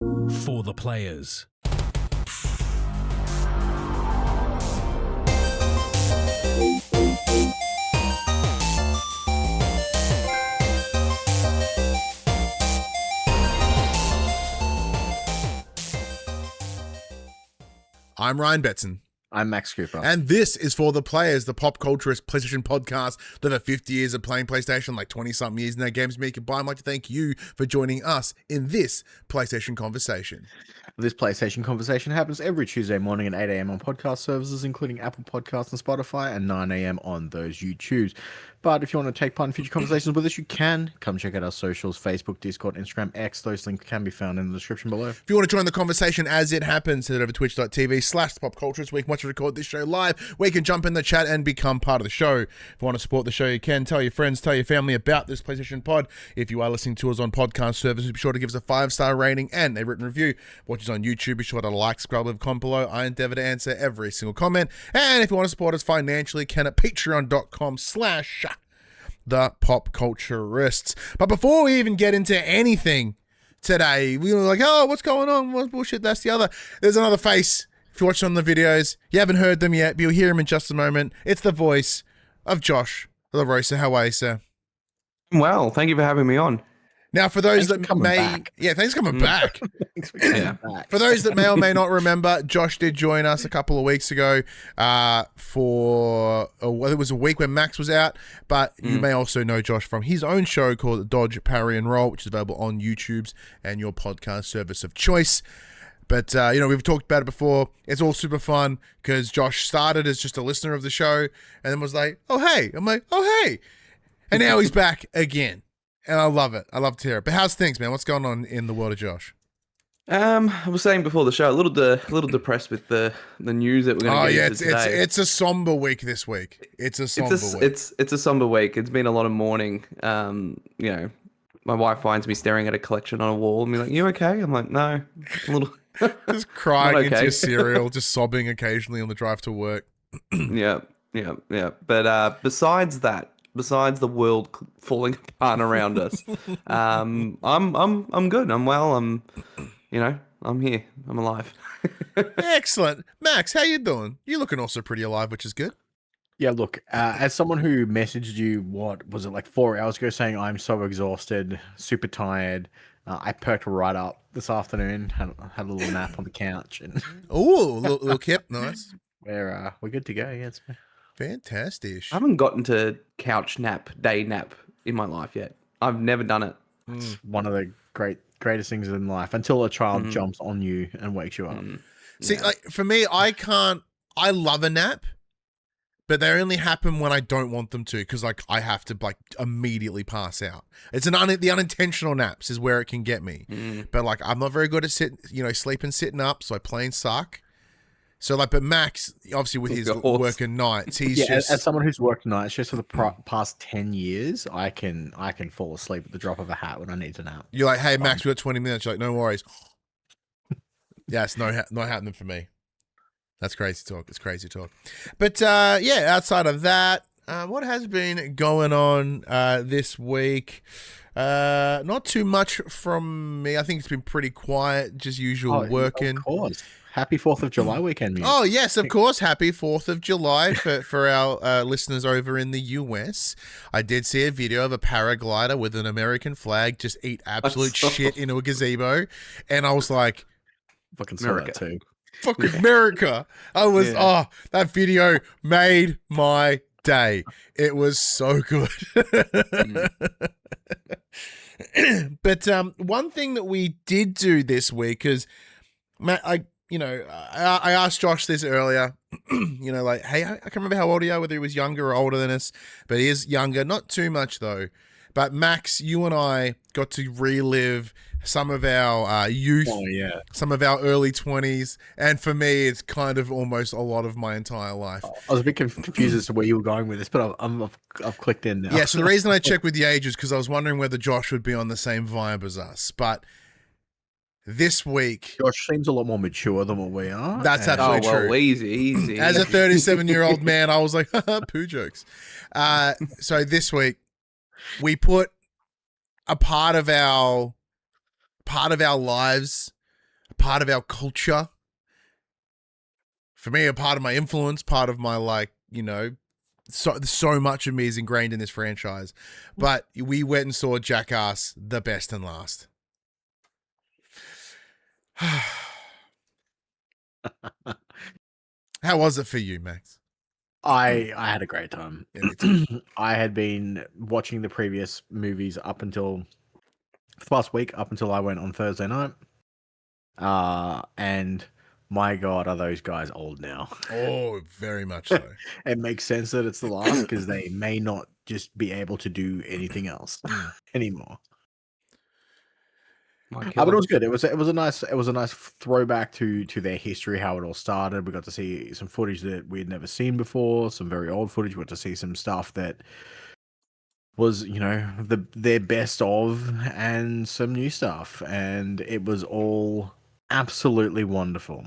For the players. I'm Ryan Betson. I'm Max Cooper. And this is For the Players, the pop culturist PlayStation podcast that over 50 years of playing PlayStation, like 20-something years now, games me combined. I'd like to thank you for joining us in this PlayStation conversation. This PlayStation conversation happens every Tuesday morning at 8 a.m. on podcast services, including Apple Podcasts and Spotify, and 9 a.m. on those YouTubes. But if you want to take part in future conversations with us, you can. Come check out our socials, Facebook, Discord, Instagram, X. Those links can be found in the description below. If you want to join the conversation as it happens, head over to twitch.tv/popculturist, where you can watch and record this show live, where you can jump in the chat and become part of the show. If you want to support the show, you can. Tell your friends, tell your family about this PlayStation pod. If you are listening to us on podcast services, be sure to give us a 5-star rating and a written review. Watch us on YouTube, be sure to like, subscribe, leave a comment below. I endeavor to answer every single comment. And if you want to support us financially, can at patreon.com/thepopculturists. But before we even get into anything today, we were like, oh, what's going on? What bullshit? That's the other. There's another face. If you watch on the videos, you haven't heard them yet, but you'll hear him in just a moment. It's the voice of Josh, the Rosa. How are you, sir? Well, thank you for having me on. Now, for those Thanks that may, thanks for coming back. Thanks for coming back. For those that may or may not remember, Josh did join us a couple of weeks ago for it was a week when Max was out, but you may also know Josh from his own show called Dodge, Parry, and Roll, which is available on YouTube's and your podcast service of choice. But, we've talked about it before. It's all super fun because Josh started as just a listener of the show and then was like, oh, hey. I'm like, oh, hey. And now he's back again. And I love it. I love to hear it. But how's things, man? What's going on in the world of Josh? I was saying before the show, a little depressed with the news that we're going to get into today. It's a somber week this week. It's a somber week. It's a somber week. It's been a lot of mourning. My wife finds me staring at a collection on a wall and be like, "You okay?" I'm like, "No, a little." Just crying okay. into your cereal, just sobbing occasionally on the drive to work. Yeah. But besides the world falling apart around us, I'm good. I'm well. I'm here. I'm alive. Excellent, Max. How you doing? You're looking also pretty alive, which is good. Yeah, look, as someone who messaged you, what was it, like 4 hours ago, saying I'm so exhausted, super tired, I perked right up this afternoon, had a little nap on the couch, and Ooh, little kip, nice. we're good to go. Yeah, it's Fantastic. I haven't gotten to day nap in my life yet. I've never done it. It's one of the greatest things in life until a child jumps on you and wakes you up. See, like for me, I love a nap, but they only happen when I don't want them to, because like I have to like immediately pass out. It's the unintentional naps is where it can get me. But like I'm not very good at sleeping sitting up, so I plain suck. So like, but Max, obviously with his working nights, he's as someone who's worked nights just for the past 10 years, I can fall asleep at the drop of a hat when I need to nap. You're like, hey Max, we got 20 minutes. You're like, no worries. Yeah, it's not happening for me. That's crazy talk. It's crazy talk. But outside of that, what has been going on this week? Not too much from me. I think it's been pretty quiet, just usual working. Of course. Happy 4th of July weekend, man. Oh, yes, of course. Happy 4th of July for our listeners over in the US. I did see a video of a paraglider with an American flag just eat absolute shit into a gazebo. And I was like, fucking saw that too. Fucking America. I was, that video made my day. It was so good. But one thing that we did do this week, because I asked Josh this earlier, like, hey, I can't remember how old he is, whether he was younger or older than us, but he is younger, not too much though. But Max, you and I got to relive some of our youth, some of our early 20s, and for me, it's kind of almost a lot of my entire life. I was a bit confused as to where you were going with this, but I've clicked in now. Yeah, so the reason I checked with the age is because I was wondering whether Josh would be on the same vibe as us, but this week, Josh seems a lot more mature than what we are. That's absolutely true. Easy. As a 37-year-old man, I was like, poo jokes. So this week, we put a part of our lives part of our culture. For me, a part of my influence, part of my so much of me is ingrained in this franchise. But we went and saw Jackass, the best and last. How was it for you, Max? I had a great time. Yeah, me too. I had been watching the previous movies up until the past week, up until I went on Thursday night. And my God, are those guys old now? Oh, very much so. It makes sense that it's the last because they may not just be able to do anything else anymore. But it was good. It was a nice throwback to their history, how it all started. We got to see some footage that we had never seen before, some very old footage. We got to see some stuff that was, their best of, and some new stuff, and it was all absolutely wonderful.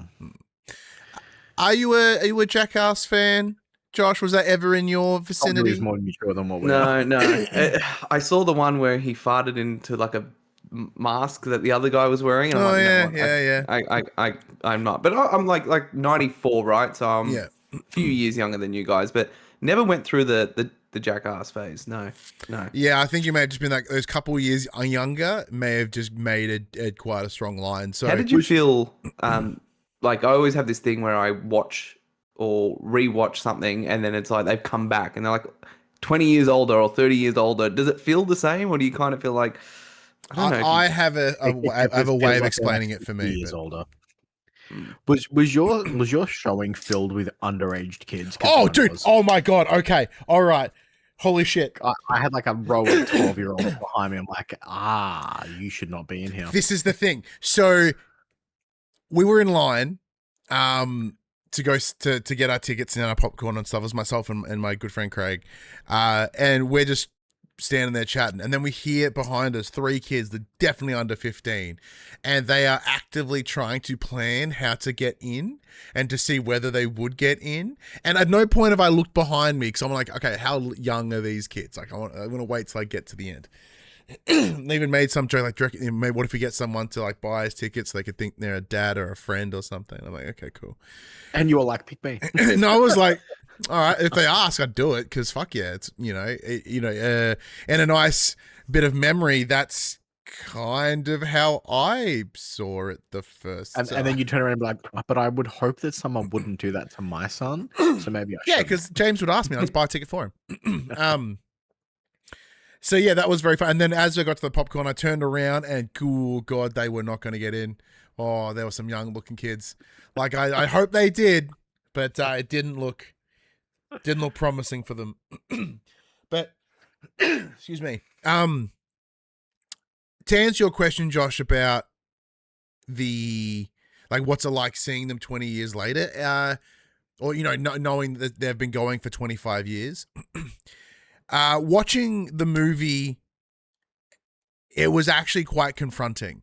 Are you a Jackass fan, Josh? Was that ever in your vicinity? He's more mature than what we are. No. I saw the one where he farted into like a mask that the other guy was wearing. And I'm not. But I'm like 94, right? So I'm a few years younger than you guys, but never went through the Jackass phase. No. Yeah, I think you may have just been like those couple of years younger may have just made it quite a strong line. So how did you feel? Like I always have this thing where I watch or rewatch something and then it's like they've come back and they're like 20 years older or 30 years older. Does it feel the same, or do you kind of feel like I have a way of explaining it for me. Years older. Was your showing filled with underage kids? Oh, dude! Oh my God! Okay, all right. Holy shit! I had like a row of 12-year-olds behind me. I'm like, you should not be in here. This is the thing. So we were in line, to go to get our tickets and our popcorn and stuff. It was myself and my good friend Craig, and we're just standing there chatting, and then we hear behind us 3 kids that are definitely under 15, and they are actively trying to plan how to get in and to see whether they would get in. And at no point have I looked behind me because I'm like, okay, how young are these kids? Like, I want to wait till I get to the end. They even made some joke like, maybe what if we get someone to like buy us tickets so they could think they're a dad or a friend or something? I'm like, okay, cool. And you were like, pick me. And I was like, all right, if they ask, I'd do it because fuck yeah, it's and a nice bit of memory. That's kind of how I saw it the first time. And then you turn around and be like, but I would hope that someone wouldn't do that to my son. So maybe I should. Yeah, because James would ask me, I'd just buy a ticket for him. So yeah, that was very fun. And then as I got to the popcorn, I turned around and cool God, they were not going to get in. Oh, there were some young looking kids. Like I hope they did, but it didn't look promising for them. But excuse me. To answer your question, Josh, about the what's it like seeing them 20 years later, or knowing that they've been going for 25 years. Watching the movie, it was actually quite confronting.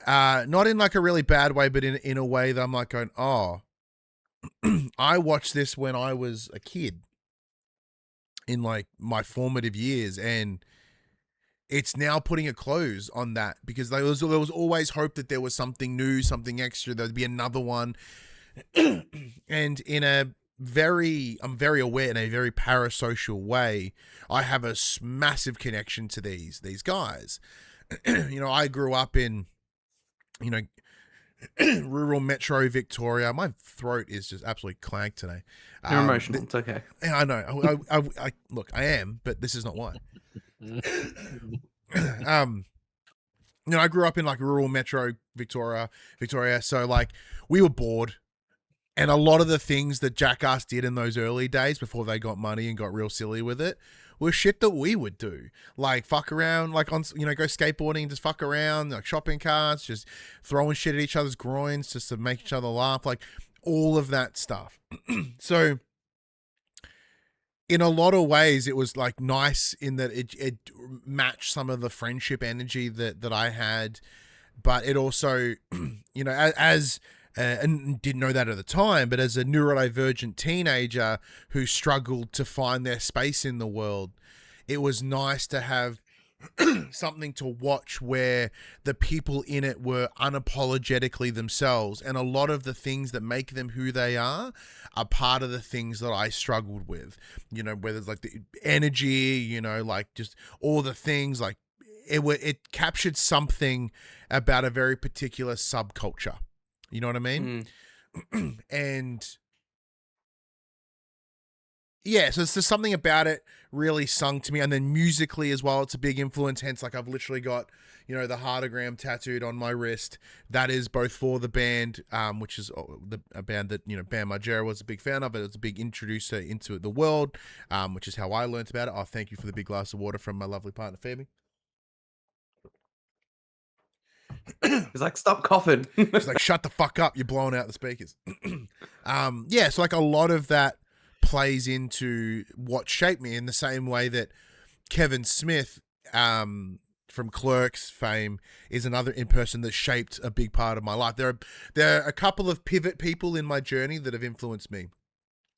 Not in like a really bad way, but in a way that I'm like going, oh, I watched this when I was a kid in like my formative years, and it's now putting a close on that because there was always hope that there was something new, something extra, there'd be another one. And I'm very aware in a very parasocial way, I have a massive connection to these guys. I grew up in, rural metro Victoria. My throat is just absolutely clanked today. You're emotional. It's okay. I know. I look, I am, but this is not why. I grew up in like rural metro Victoria. So like we were bored. And a lot of the things that Jackass did in those early days before they got money and got real silly with it was shit that we would do. Like fuck around, like on, go skateboarding, just fuck around, like shopping carts, just throwing shit at each other's groins just to make each other laugh, like all of that stuff. So in a lot of ways, it was like nice in that it matched some of the friendship energy that I had, but it also, and didn't know that at the time, but as a neurodivergent teenager who struggled to find their space in the world, it was nice to have something to watch where the people in it were unapologetically themselves, and a lot of the things that make them who they are part of the things that I struggled with, you know, whether it's like the energy, you know, like just all the things, like it captured something about a very particular subculture, you know what I mean? And yeah, so there's something about it really sung to me. And then musically as well, it's a big influence. Hence, like, I've literally got, you know, the heartogram tattooed on my wrist. That is both for the band, which is a band that, you know, Bam Margera was a big fan of. It was a big introducer into the world, which is how I learned about it. Oh, thank you for the big glass of water from my lovely partner, Phoebe. He's like, stop coughing. She's like, shut the fuck up. You're blowing out the speakers. Yeah, so like a lot of that plays into what shaped me in the same way that Kevin Smith from Clerks fame is another in person that shaped a big part of my life. There are a couple of pivot people in my journey that have influenced me.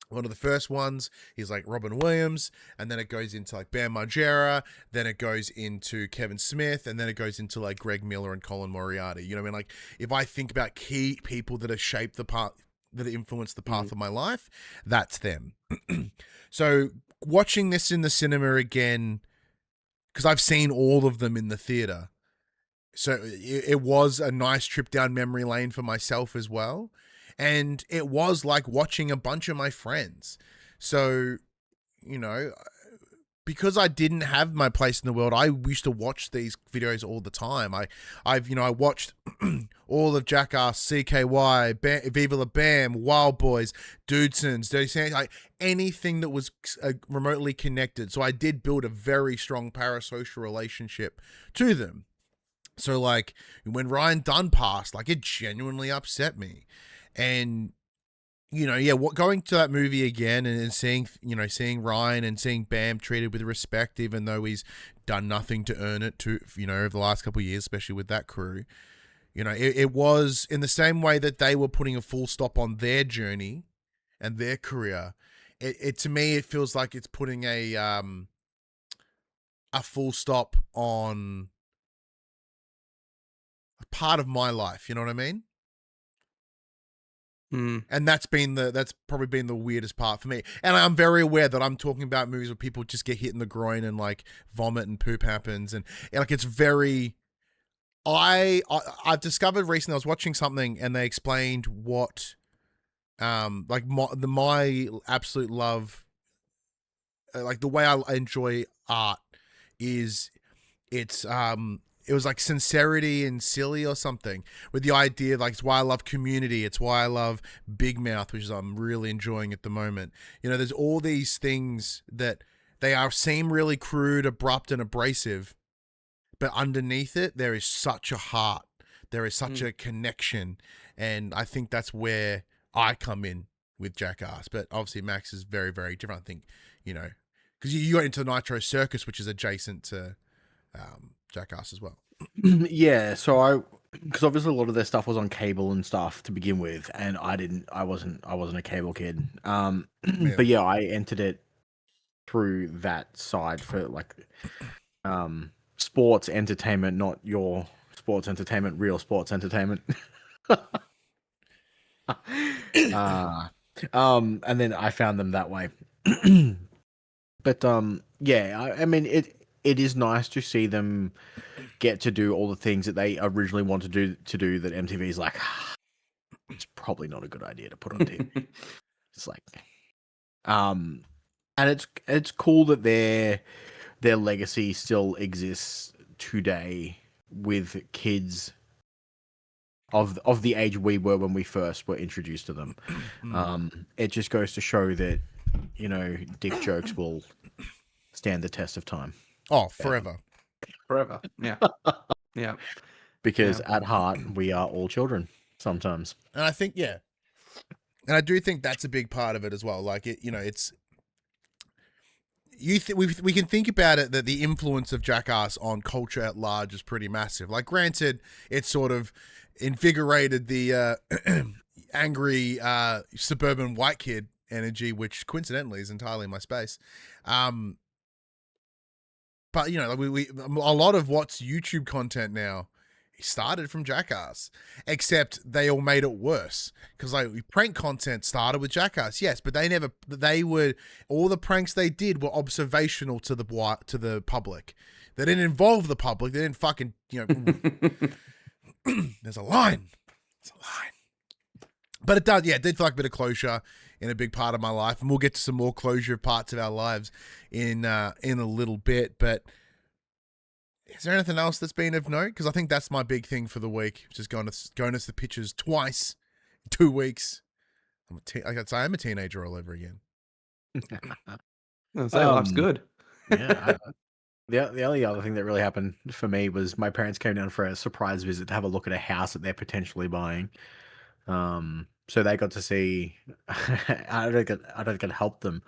One of the first ones is like Robin Williams, and then it goes into like Bam Margera, then it goes into Kevin Smith, and then it goes into like Greg Miller and Colin Moriarty. You know what I mean? Like, if I think about key people that have shaped the path, that have influenced the path of my life, that's them. So watching this in the cinema again, because I've seen all of them in the theater, so it was a nice trip down memory lane for myself as well. And it was like watching a bunch of my friends. So, you know, because I didn't have my place in the world, I used to watch these videos all the time. I watched all of Jackass, CKY, Viva La Bam, Wild Boys, Dudesons, Dirty Sands, like anything that was remotely connected. So I did build a very strong parasocial relationship to them. So like when Ryan Dunn passed, like it genuinely upset me. And, you know, yeah, going to that movie again and seeing Ryan and seeing Bam treated with respect, even though he's done nothing to earn it, to, you know, over the last couple of years, especially with that crew, you know, it was in the same way that they were putting a full stop on their journey and their career. It to me, it feels like it's putting a full stop on a part of my life. You know what I mean? And that's probably been the weirdest part for me. And I'm very aware that I'm talking about movies where people just get hit in the groin and like vomit and poop happens, and like it's very. I've discovered recently, I was watching something and they explained what, like my absolute love, like the way I enjoy art is it was like sincerity and silly or something, with the idea like it's why I love Community. It's why I love Big Mouth, which I'm really enjoying at the moment. You know, there's all these things that seem really crude, abrupt, and abrasive, but underneath it, there is such a heart. There is such a connection. And I think that's where I come in with Jackass. But obviously Max is very, very different. I think, you know, because you got into Nitro Circus, which is adjacent to Jackass as well. Yeah, so because obviously a lot of their stuff was on cable and stuff to begin with, and I wasn't a cable kid. But yeah, I entered it through that side for like sports entertainment, not your sports entertainment, real sports entertainment. And then I found them that way. But yeah, I mean it is nice to see them get to do all the things that they originally wanted to do that MTV's like, it's probably not a good idea to put on TV. It's like, and it's cool that their legacy still exists today with kids of the age we were when we first were introduced to them. It just goes to show that, you know, dick jokes will stand the test of time. Oh, forever. Forever. Yeah. Yeah. Because at heart, we are all children sometimes. And I think, yeah. And I do think that's a big part of it as well. Like, it, you know, it's... we can think about it that the influence of Jackass on culture at large is pretty massive. Like, granted, it sort of invigorated the angry suburban white kid energy, which coincidentally is entirely my space. But but you know, like we a lot of what's YouTube content now started from Jackass, except they all made it worse because like prank content started with Jackass, yes, but they were all the pranks they did were observational to the public. They didn't involve the public. They didn't fucking, you know. There's a line. But it did feel like a bit of closure in a big part of my life, and we'll get to some more closure of parts of our lives in a little bit. But is there anything else that's been of note? Because I think that's my big thing for the week, which is going to the pictures twice in 2 weeks. I'm a teenager all over again. Life's good. Yeah. The only other thing that really happened for me was my parents came down for a surprise visit to have a look at a house that they're potentially buying. So they got to see. I don't think it helped them,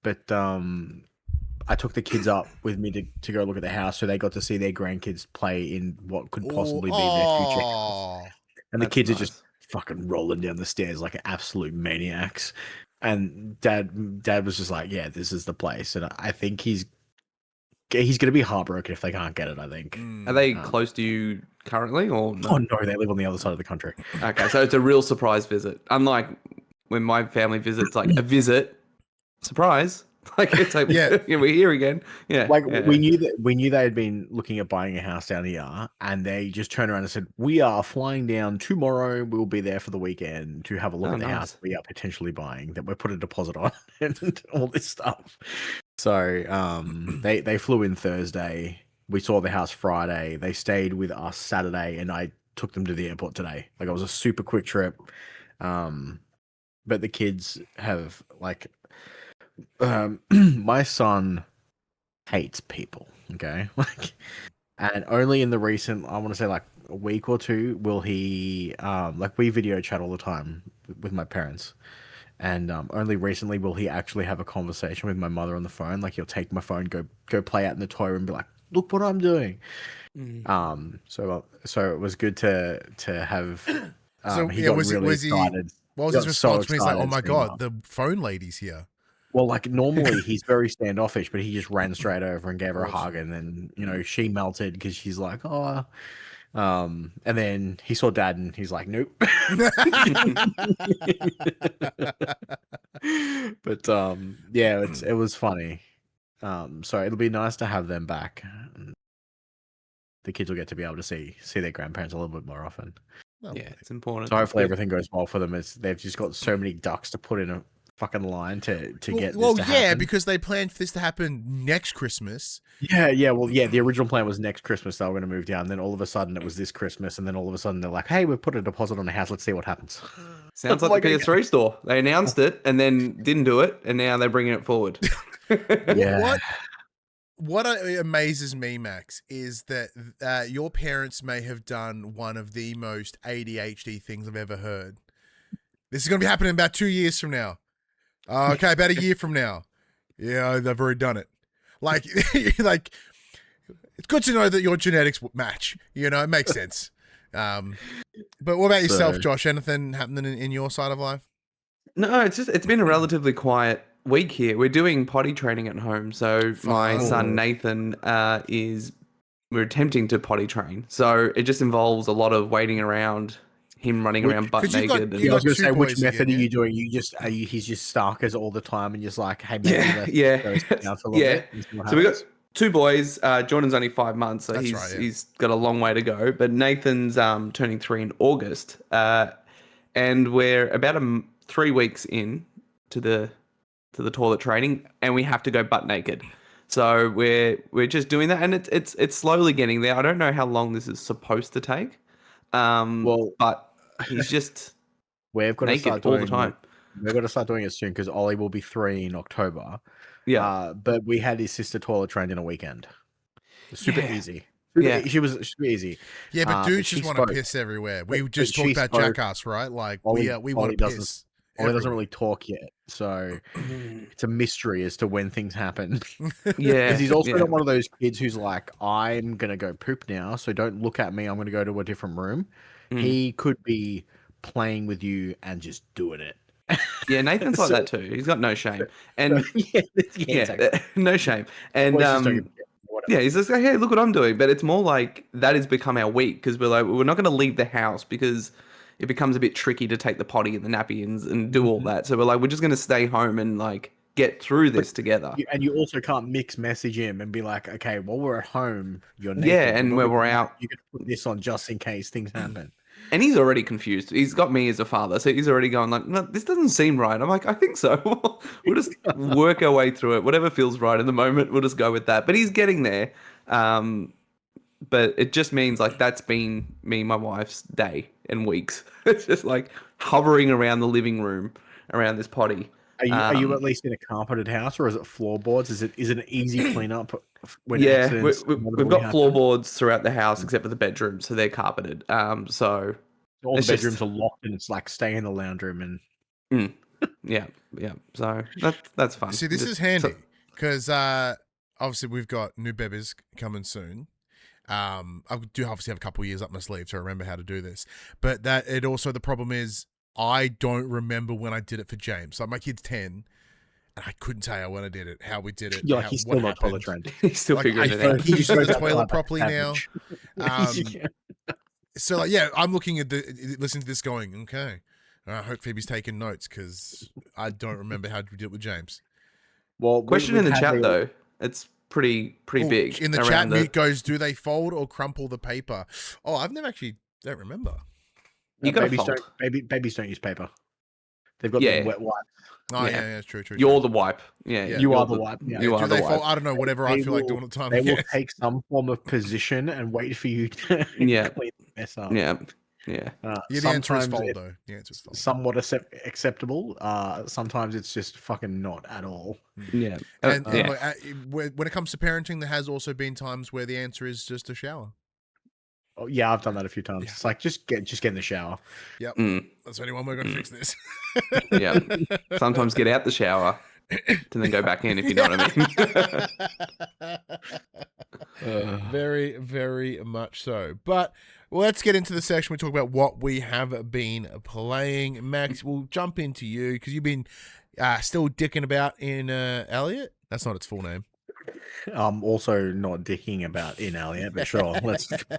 but I took the kids up with me to go look at the house, so they got to see their grandkids play in what could possibly be their future house. And the kids are just fucking rolling down the stairs like absolute maniacs. And dad was just like, "Yeah, this is the place." And I think he's going to be heartbroken if they can't get it. I think. Are they close to you currently, or no? Oh no, they live on the other side of the country. Okay, so it's a real surprise visit. Unlike when my family visits, like a visit, surprise. Like it's like we're here again. Yeah, we knew they had been looking at buying a house down here, and they just turned around and said, "We are flying down tomorrow. We'll be there for the weekend to have a look at the house we are potentially buying that we're put a deposit on and all this stuff." So they flew in Thursday. We saw the house Friday. They stayed with us Saturday, and I took them to the airport today. Like it was a super quick trip. But the kids have like. My son hates people, okay? Like, and only in the recent, I want to say like a week or two, will he, like we video chat all the time with my parents. And only recently will he actually have a conversation with my mother on the phone. Like he'll take my phone, go play out in the toy room and be like, "Look what I'm doing." So it was good to have, he got really excited. What was his response when he's like, "Oh my God, the phone lady's here"? Well, like normally he's very standoffish, but he just ran straight over and gave her a hug, and then she melted because she's like, "Oh," and then he saw Dad and he's like, "Nope." But yeah, it was funny. So it'll be nice to have them back. The kids will get to be able to see their grandparents a little bit more often. Yeah, it's important. So hopefully everything goes well for them. They've just got so many ducks to put in a fucking line to get this to happen. Because they planned for this to happen next Christmas. The original plan was next Christmas they were going to move down, then all of a sudden it was this Christmas, and then all of a sudden they're like, "Hey, we've put a deposit on the house, let's see what happens." Sounds like the PS3 store. They announced it and then didn't do it, and now they're bringing it forward. Yeah. What amazes me, Max, is that your parents may have done one of the most ADHD things I've ever heard. This is going to be happening about 2 years from now. Okay, about a year from now. Yeah, they've already done it. Like, like it's good to know that your genetics match. It makes sense. But what about yourself, Josh? Anything happening in your side of life? No, it's been a relatively quiet week here. We're doing potty training at home. So my son Nathan we're attempting to potty train. So it just involves a lot of waiting around. Him running around butt naked. I was going to say, which method are you doing? He's just starkers all the time and just like, "Hey, man, So we got 2 boys. Jordan's only 5 months, so he's got a long way to go. But Nathan's turning 3 in August, and we're about 3 weeks in to the toilet training, and we have to go butt naked. So we're just doing that, and it's slowly getting there. I don't know how long this is supposed to take. But he's just we've got to start doing all the time. We've got to start doing it soon because Ollie will be 3 in October. Yeah, but we had his sister toilet trained in a weekend. Super easy. She was super easy. Yeah, but dudes just want to piss everywhere. We just talked about Jackass, right? Like we want to piss. Ollie doesn't really talk yet, so it's a mystery as to when things happen. Because he's also not one of those kids who's like, "I'm gonna go poop now, so don't look at me. I'm gonna go to a different room." He could be playing with you and just doing it. Yeah, Nathan's like that too. He's got no shame, and exactly. no shame. And whatever. Yeah, he's just like, hey, look what I'm doing. But it's more like that has become our week because we're like, we're not going to leave the house because it becomes a bit tricky to take the potty and the nappy and do all that. So we're like, we're just going to stay home and like get through this together. And you also can't mix message him and be like, okay, while we're at home, you're naked. Yeah, and when we're out, you can put this on just in case things happen. And he's already confused. He's got me as a father, so he's already going like, no, this doesn't seem right. I'm like, I think so. We'll just work our way through it. Whatever feels right in the moment, we'll just go with that. But he's getting there. But it just means like that's been me and my wife's day and weeks. It's just like hovering around the living room, around this potty. Are you at least in a carpeted house, or is it floorboards? Is it an easy cleanup? When Yeah, accidents we've got floorboards throughout the house except for the bedroom, so they're carpeted. So all the it's bedrooms just- are locked, and it's like stay in the lounge room and. yeah. So that's fun. See, this Just- is handy because obviously we've got new babies coming soon. I do obviously have a couple of years up my sleeve to remember how to do this, but that it also the problem is I don't remember when I did it for James. Like my kid's 10, and I couldn't tell you when I did it, how we did it. Yeah, he's still not toilet trained. He's still Like, figuring I it think out. he uses the Goes toilet outside properly now. savage. So like, yeah, I'm looking at listening to this going, okay. I hope Phoebe's taking notes because I don't remember how to do it with James. Well, Question in the chat though. It's pretty Oh, big. in the around chat, Mute goes, do they fold or crumple the paper? Oh, I've never actually don't remember. You got babies fold. babies don't use paper. They've got Yeah. the wet wipes. Oh Yeah. yeah, it's true. You're the wipe. Yeah, Yeah. You you're are the wipe. Yeah. You do are they the fold? wipe. I don't know. Whatever I They feel like will- doing at the time. They will Yeah. take some form of position and wait for you to Yeah. clean the mess up. Yeah. Yeah, the answer is Sometimes fold it's though. The answer is fold. somewhat acceptable. Sometimes it's just fucking not at all. Yeah. And yeah. look, when it comes to parenting, there has also been times where the answer is just a shower. Oh, yeah, I've done that a few times. Yeah. It's like just get in the shower. Yep, Mm, that's the only one we're going to fix this. yeah. Sometimes get out the shower to then go back in if you know what I mean. Very, very much so. But let's get into the section. We talk about what we have been playing. Max, we'll jump into you because you've been still dicking about in Elliot. That's not its full name. I'm also not dicking about in Elliot, but sure, let's. The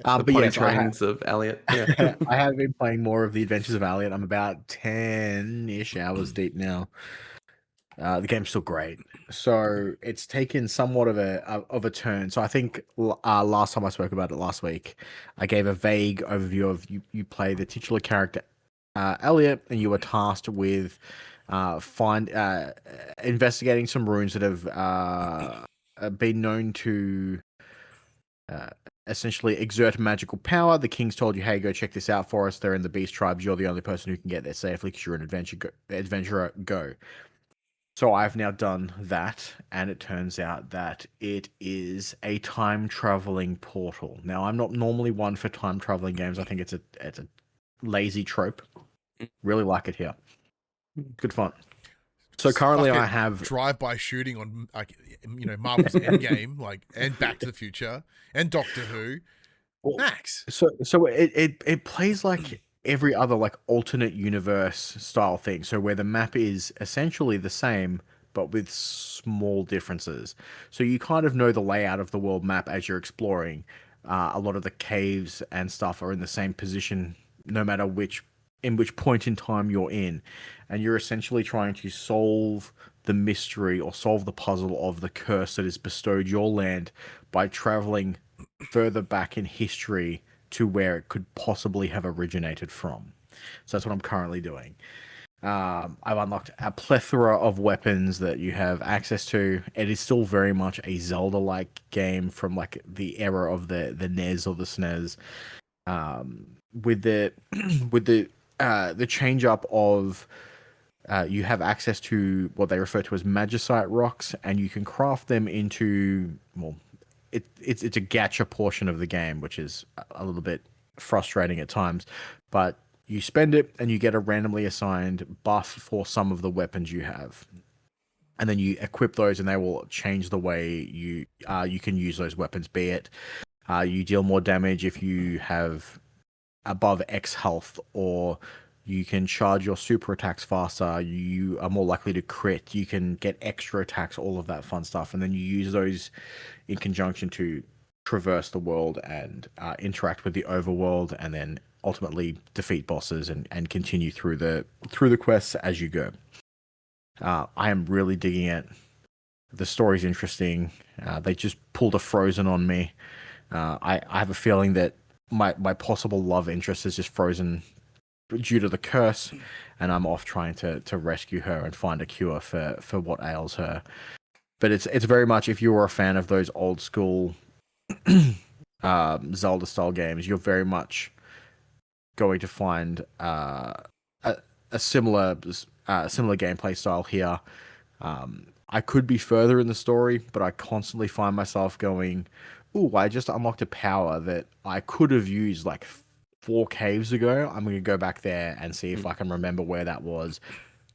But potty yes, trainings of Elliot. Yeah. I have been playing more of the Adventures of Elliot. I'm about 10-ish hours deep now. The game's still great. So it's taken somewhat of a turn. So I think last time I spoke about it last week, I gave a vague overview of you play the titular character Elliot, and you were tasked with investigating some runes that have been known to essentially exert magical power. The king's told you, hey, go check this out for us. They're in the beast tribes. You're the only person who can get there safely because you're an adventurer. Go. So I've now done that, and it turns out that it is a time traveling portal. Now, I'm not normally one for time traveling games. I think it's a lazy trope. Really like it here. Good fun. So currently, I have drive-by shooting on, like, Marvel's Endgame, like, and Back to the Future, and Doctor Who. Max. So it plays like every other like alternate universe style thing. So where the map is essentially the same but with small differences. So you kind of know the layout of the world map as you're exploring. A lot of the caves and stuff are in the same position, no matter which point in time you're in, and you're essentially trying to solve the mystery or solve the puzzle of the curse that has bestowed your land by traveling further back in history to where it could possibly have originated from. So that's what I'm currently doing. I've unlocked a plethora of weapons that you have access to. It is still very much a Zelda-like game from like the era of the NES or the SNES. With the change up of you have access to what they refer to as magicite rocks, and you can craft them into, well, it's a gacha portion of the game, which is a little bit frustrating at times, but you spend it and you get a randomly assigned buff for some of the weapons you have, and then you equip those and they will change the way you can use those weapons, be it you deal more damage if you have above X health, or You can charge your super attacks faster. You are more likely to crit. You can get extra attacks, all of that fun stuff. And then you use those in conjunction to traverse the world and interact with the overworld, and then ultimately defeat bosses and continue through the quests as you go. I am really digging it. The story's interesting. They just pulled a Frozen on me. I have a feeling that my possible love interest is just frozen due to the curse, and I'm off trying to rescue her and find a cure for what ails her. But it's very much, if you were a fan of those old school Zelda style games, you're very much going to find a similar gameplay style here. I could be further in the story, but I constantly find myself going, "Ooh, I just unlocked a power that I could have used like 4 caves ago. I'm going to go back there and see if I can remember where that was,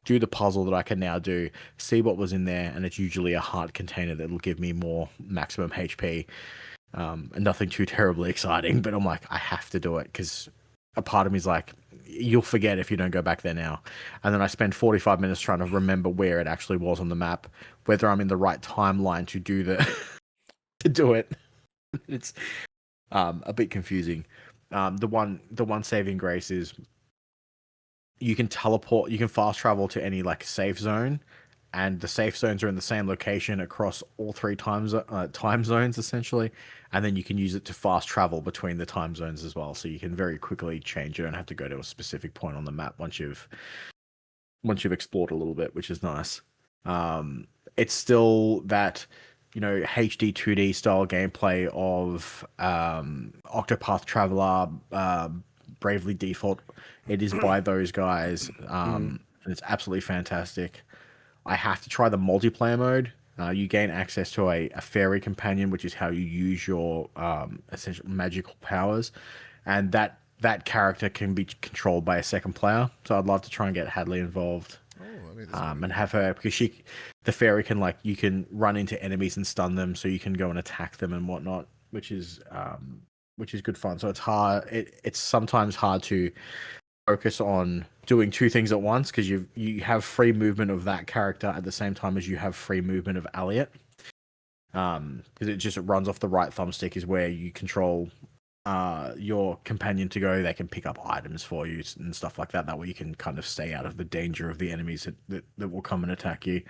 do the puzzle that I can now do, see what was in there," and it's usually a heart container that will give me more maximum HP. And nothing too terribly exciting, but I'm like, I have to do it, because a part of me is like, you'll forget if you don't go back there now. And then I spend 45 minutes trying to remember where it actually was on the map, whether I'm in the right timeline to do to do it. It's a bit confusing. The one saving grace is you can teleport, you can fast travel to any like safe zone, and the safe zones are in the same location across all 3 time zones essentially, and then you can use it to fast travel between the time zones as well. So you can very quickly change. You don't have to go to a specific point on the map once you've explored a little bit, which is nice. It's still that, HD 2D style gameplay of Octopath Traveler, Bravely Default. It is by those guys, and it's absolutely fantastic. I have to try the multiplayer mode. You gain access to a fairy companion, which is how you use your essential magical powers, and that character can be controlled by a second player. So I'd love to try and get Hadley involved. And have her, because the fairy can, like, you can run into enemies and stun them, so you can go and attack them and whatnot, which is good fun. So it's hard. It's sometimes hard to focus on doing 2 things at once, because you have free movement of that character at the same time as you have free movement of Elliot. Because it runs off the right thumbstick is where you control your companion to go. They can pick up items for you and stuff like that. That way you can kind of stay out of the danger of the enemies that will come and attack you.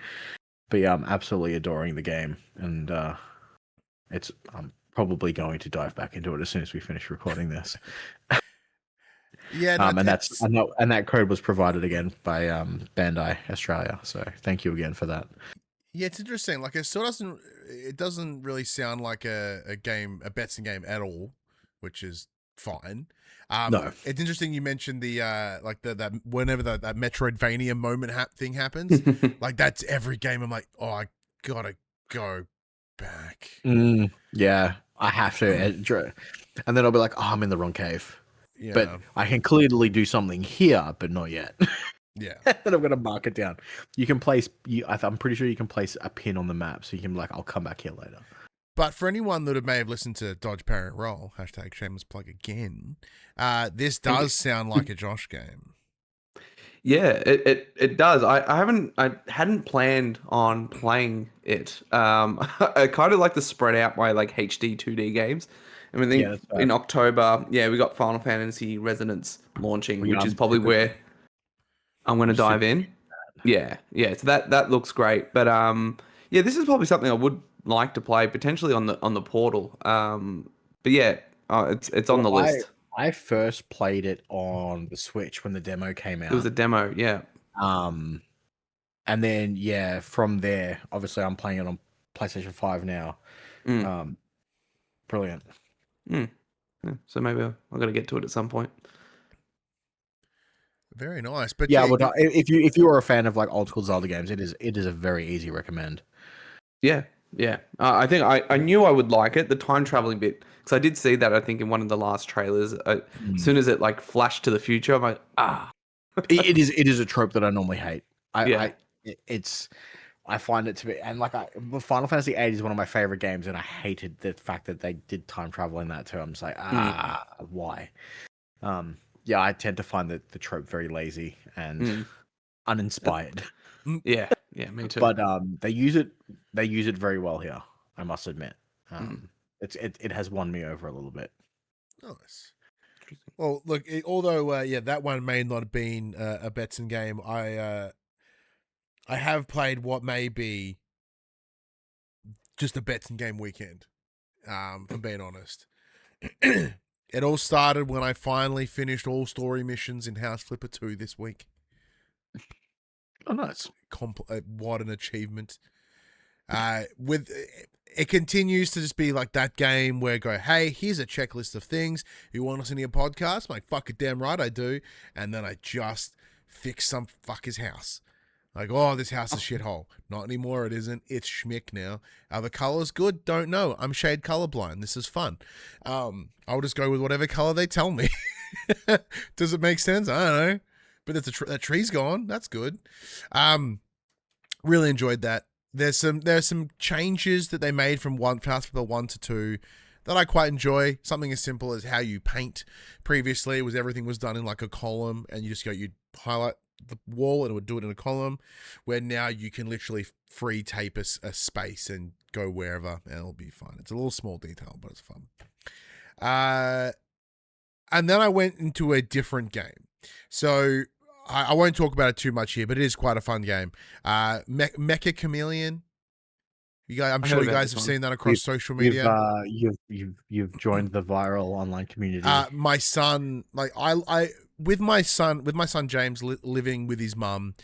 But yeah, I'm absolutely adoring the game, and I'm probably going to dive back into it as soon as we finish recording this. Yeah, and that code was provided again by Bandai Australia. So thank you again for that. Yeah, it's interesting. Like, it doesn't really sound like a Betson game at all, which is fine. No, it's interesting you mentioned the that whenever that Metroidvania moment thing happens, like that's every game. I'm like, oh, I gotta go back. Yeah, I have to, and then I'll be like, oh, I'm in the wrong cave. Yeah. But I can clearly do something here, but not yet. Yeah. Then I'm going to mark it down. You can place, I'm pretty sure you can place a pin on the map, so you can be like, I'll come back here later. But for anyone that may have listened to Dodge, Parry, Roll, # shameless plug again, this does sound like a Josh game. Yeah, it does. I hadn't planned on playing it. I kind of like to spread out my like HD 2D games. I mean, in October, we got Final Fantasy Resonance launching, which is probably where I'm going to dive in. Yeah. So that looks great. But this is probably something I would like to play potentially on the portal. But yeah, it's on the list. I first played it on the Switch when the demo came out. It was a demo, yeah. And then from there, obviously I'm playing it on PlayStation 5 now. Brilliant. Yeah, so maybe I'm gonna get to it at some point. Very nice, but if you are a fan of like old school Zelda games, it is a very easy recommend. Yeah. I think I knew I would like it. The time traveling bit, because I did see that, I think, in one of the last trailers. As soon as it like flashed to the future, I'm like, it is a trope that I normally hate. I find it to be, and like Final Fantasy VIII is one of my favorite games, and I hated the fact that they did time travel in that too. I'm just like, why? Yeah, I tend to find the trope very lazy and uninspired. Yeah, me too. But they use it very well here, I must admit. It has won me over a little bit. Nice. Well, look, although that one may not have been a Betson game, I have played what may be just a Betson game weekend. If I'm being honest. It all started when I finally finished all story missions in House Flipper 2 this week. Oh, nice. What an achievement. It continues to just be like that game where I go, hey, here's a checklist of things. You want us in your podcast? I'm like, fuck it, damn right I do. And then I just fix some fucker's house. Like, oh, this house is a shithole. Not anymore, it isn't. It's schmick now. Are the colors good? Don't know. I'm shade colorblind. This is fun. I'll just go with whatever color they tell me. Does it make sense? I don't know. But that tree's gone. That's good. Really enjoyed that. There's some changes that they made from Fast Flipper 1 to 2 that I quite enjoy. Something as simple as how you paint. Previously, everything was done in like a column, and you'd highlight the wall and it would do it in a column, where now you can literally free tape a space and go wherever and it'll be fine. It's a little small detail, but it's fun. And then I went into a different game. So I won't talk about it too much here, but it is quite a fun game. Mecha Chameleon. I'm sure you guys have seen that across social media. You've joined the viral online community. My son, like with my son James living with his mum,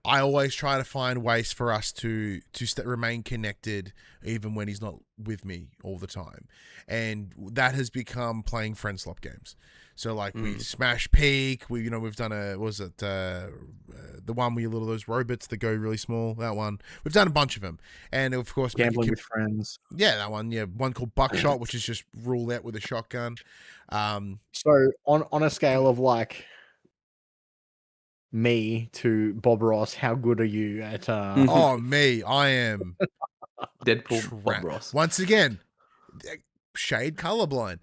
I always try to find ways for us to remain connected even when he's not with me all the time, and that has become playing friend slot games. So like we Smash Peak, we've done the one where you little those robots that go really small, that one. We've done a bunch of them, and of course Gambling with Friends. Yeah, that one. Yeah, one called Buckshot, which is just rule out with a shotgun. So on a scale of like me to Bob Ross, how good are you at? Oh, me, I am Deadpool Bob Ross. Once again, shade colorblind.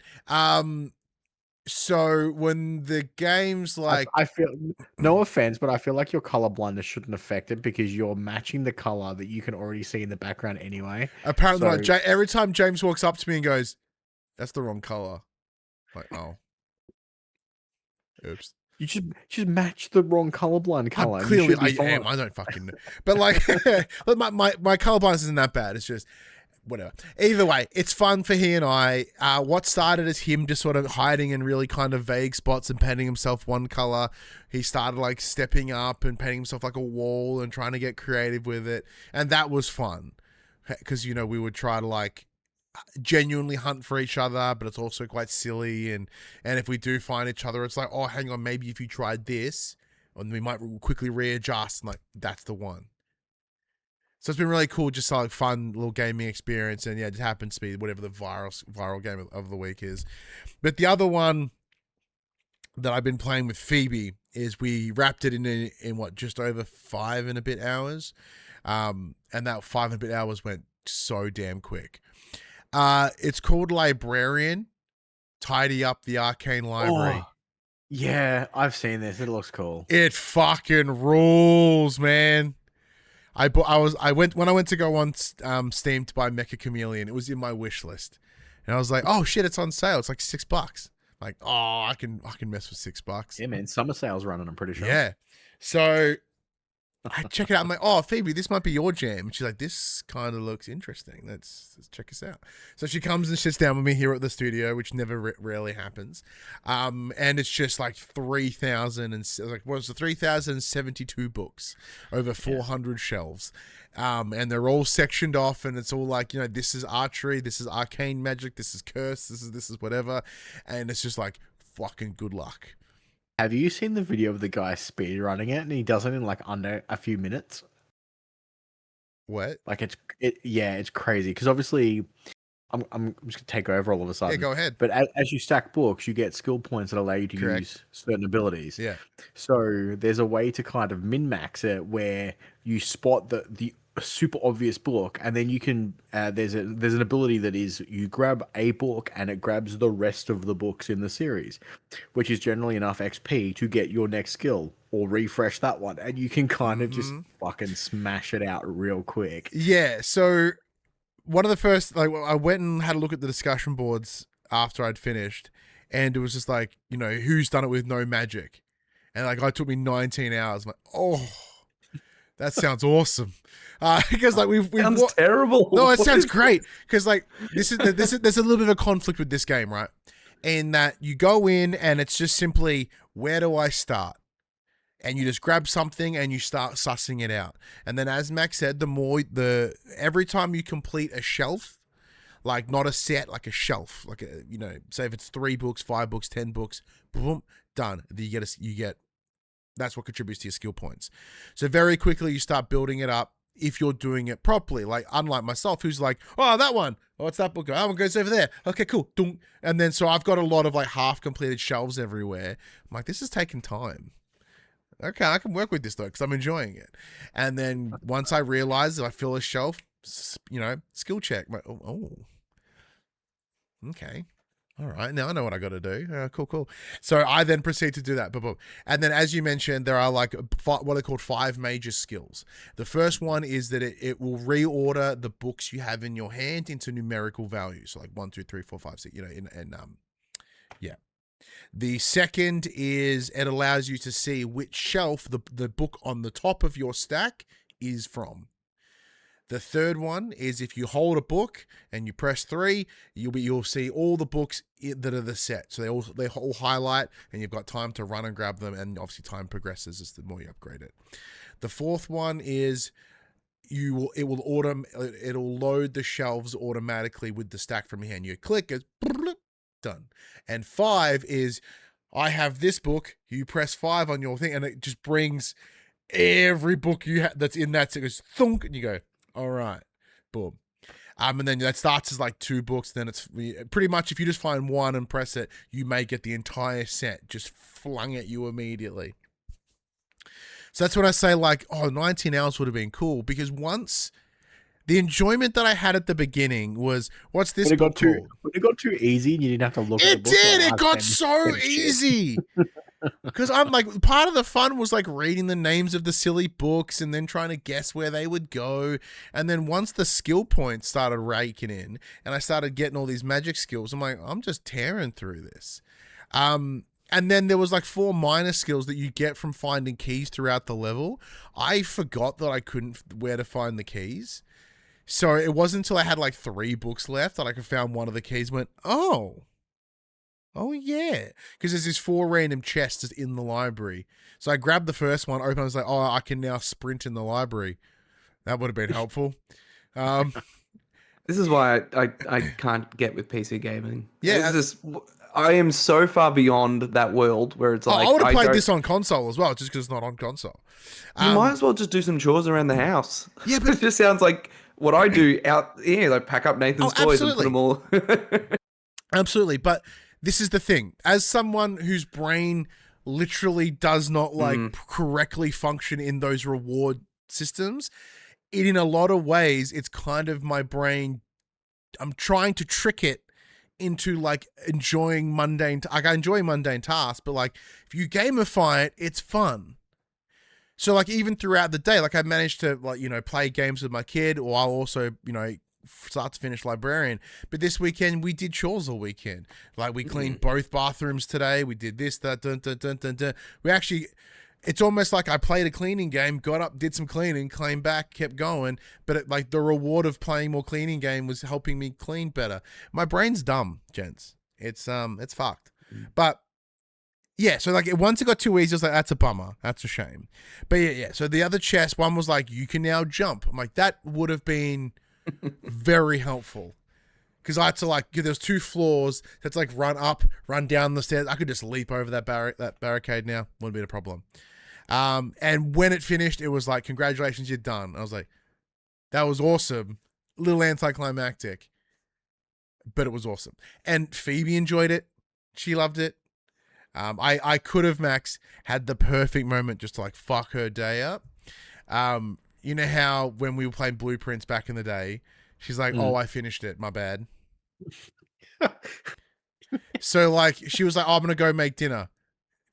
So when the game's like, I feel, no offense, but I feel like your color blindness shouldn't affect it because you're matching the color that you can already see in the background anyway. Apparently, every time James walks up to me and goes, "That's the wrong color," I'm like, oh, oops. You just match the wrong colorblind color. Clearly, I am. I don't fucking know. But like, my colorblindness isn't that bad. It's just whatever. Either way, it's fun for he and I. What started as him just sort of hiding in really kind of vague spots and painting himself one color, he started like stepping up and painting himself like a wall and trying to get creative with it, and that was fun because we would try to like genuinely hunt for each other, but it's also quite silly, and if we do find each other, it's like, oh, hang on, maybe if you tried this, and we might quickly readjust, and like that's the one. So it's been really cool, just like fun little gaming experience, and yeah, it happens to be whatever the viral game of the week is. But the other one that I've been playing with Phoebe is we wrapped it in what, just over 5 and a bit hours, and that 5 and a bit hours went so damn quick. It's called Librarian. Tidy Up The Arcane Library. Oh, yeah, I've seen this. It looks cool. It fucking rules, man. When I went to go on Steam to buy Mecha Chameleon, it was in my wish list, and I was like, oh shit, it's on sale. It's like $6. Like, oh, I can mess with $6. Yeah, man, summer sales running. I'm pretty sure. Yeah, so I check it out. I'm like, oh, Phoebe, this might be your jam. And she's like, this kind of looks interesting. Let's check this out. So she comes and sits down with me here at the studio, which never rarely happens. And it's just like 3,072 books over 400 shelves. And they're all sectioned off, and it's all like, this is archery, this is arcane magic, this is curse, this is whatever. And it's just like, fucking good luck. Have you seen the video of the guy speed running it, and he does it in like under a few minutes? What? Like it's crazy because obviously, I'm just gonna take over all of a sudden. Yeah, go ahead. But as you stack books, you get skill points that allow you to use certain abilities. Yeah. So there's a way to kind of min max it where you spot the a super obvious book, and then you can there's an ability that is you grab a book and it grabs the rest of the books in the series, which is generally enough XP to get your next skill or refresh that one, and you can kind of just fucking smash it out real quick. Yeah, so one of the first, like, I went and had a look at the discussion boards after I'd finished, and it was just like, you know, who's done it with no magic? And like, it took me 19 hours. I'm like, oh, that sounds awesome. Because like we've sounds terrible. No, it sounds great. Because like this is there's a little bit of a conflict with this game, right? In that you go in and it's just simply, where do I start? And you just grab something and you start sussing it out. And then, as Max said, every time you complete a shelf, like not a set, like a shelf, like a, you know, say if it's 3 books, 5 books, 10 books, boom, done. You get that's what contributes to your skill points. So very quickly you start building it up if you're doing it properly. Like, unlike myself, who's like, oh, that one, oh, what's that book? Oh, one goes over there. Okay, cool. And then so I've got a lot of like half completed shelves everywhere. I'm like, this is taking time. Okay, I can work with this though because I'm enjoying it. And then once I realize that I fill a shelf, you know, skill check. I'm like, oh, okay. All right, now I know what I got to do. Cool. So I then proceed to do that. And then, as you mentioned, there are like what are called 5 major skills. The first one is that it will reorder the books you have in your hand into numerical values. So like 1, 2, 3, 4, 5, 6, you know, yeah. The second is it allows you to see which shelf the book on the top of your stack is from. The third one is if you hold a book and you press 3, you'll see all the books that are the set. So they all highlight, and you've got time to run and grab them. And obviously, time progresses as the more you upgrade it. The fourth one is it'll load the shelves automatically with the stack from your hand. You click, it's done. And 5 is I have this book. You press 5 on your thing, and it just brings every book that's in that. So it goes thunk, and you go, all right, boom. And then that starts as like 2 books. Then it's pretty much if you just find one and press it, you may get the entire set just flung at you immediately. So that's when I say like, 19 hours would have been cool, because once the enjoyment that I had at the beginning was, what's this book called? When it got too easy and you didn't have to look at the book. It got so easy. Because I'm like, part of the fun was like reading the names of the silly books and then trying to guess where they would go. And then once the skill points started raking in and I started getting all these magic skills, I'm like, I'm just tearing through this. And then there was like 4 minor skills that you get from finding keys throughout the level. I forgot that I couldn't where to find the keys. So it wasn't until I had like 3 books left that I could found one of the keys and went, Oh, yeah. Because there's this 4 random chests just in the library. So I grabbed the first one, opened, I was like, I can now sprint in the library. That would have been helpful. This is why I can't get with PC gaming. Yeah. I am so far beyond that world where it's like... I would have played this on console as well, just because it's not on console. You might as well just do some chores around the house. Yeah, but... It just sounds like what I do out here, like pack up Nathan's toys and put them all... Absolutely, but... This is the thing. As someone whose brain literally does not like correctly function in those reward systems, in a lot of ways, it's kind of my brain. I'm trying to trick it into like enjoying mundane. I enjoy mundane tasks, but like if you gamify it, it's fun. So like even throughout the day, like I managed to like, you know, play games with my kid, or I'll also, you know, start to finish Librarian. But this weekend we did chores all weekend. Like we cleaned both bathrooms today. We did this, that, dun, dun, dun, dun, dun. We actually, it's almost like I played a cleaning game, got up, did some cleaning, came back, kept going. But like the reward of playing more cleaning game was helping me clean better. My brain's dumb, gents. It's fucked. But yeah, so like once it got too easy, I was like, that's a bummer. That's a shame. But yeah. So the other chest one was like, you can now jump. I'm like, that would have been very helpful, because I had to like, there's 2 floors that's like run up, run down the stairs. I could just leap over that barricade now. Wouldn't be a problem. And when it finished, it was like, congratulations, you're done. I was like, that was awesome. A little anticlimactic, but it was awesome. And Phoebe enjoyed it. She loved it. I could have, Max, had the perfect moment just to like fuck her day up. you know how when we were playing Blueprints back in the day, she's like, "Oh, I finished it. My bad." So like, she was like, "Oh, I'm gonna go make dinner.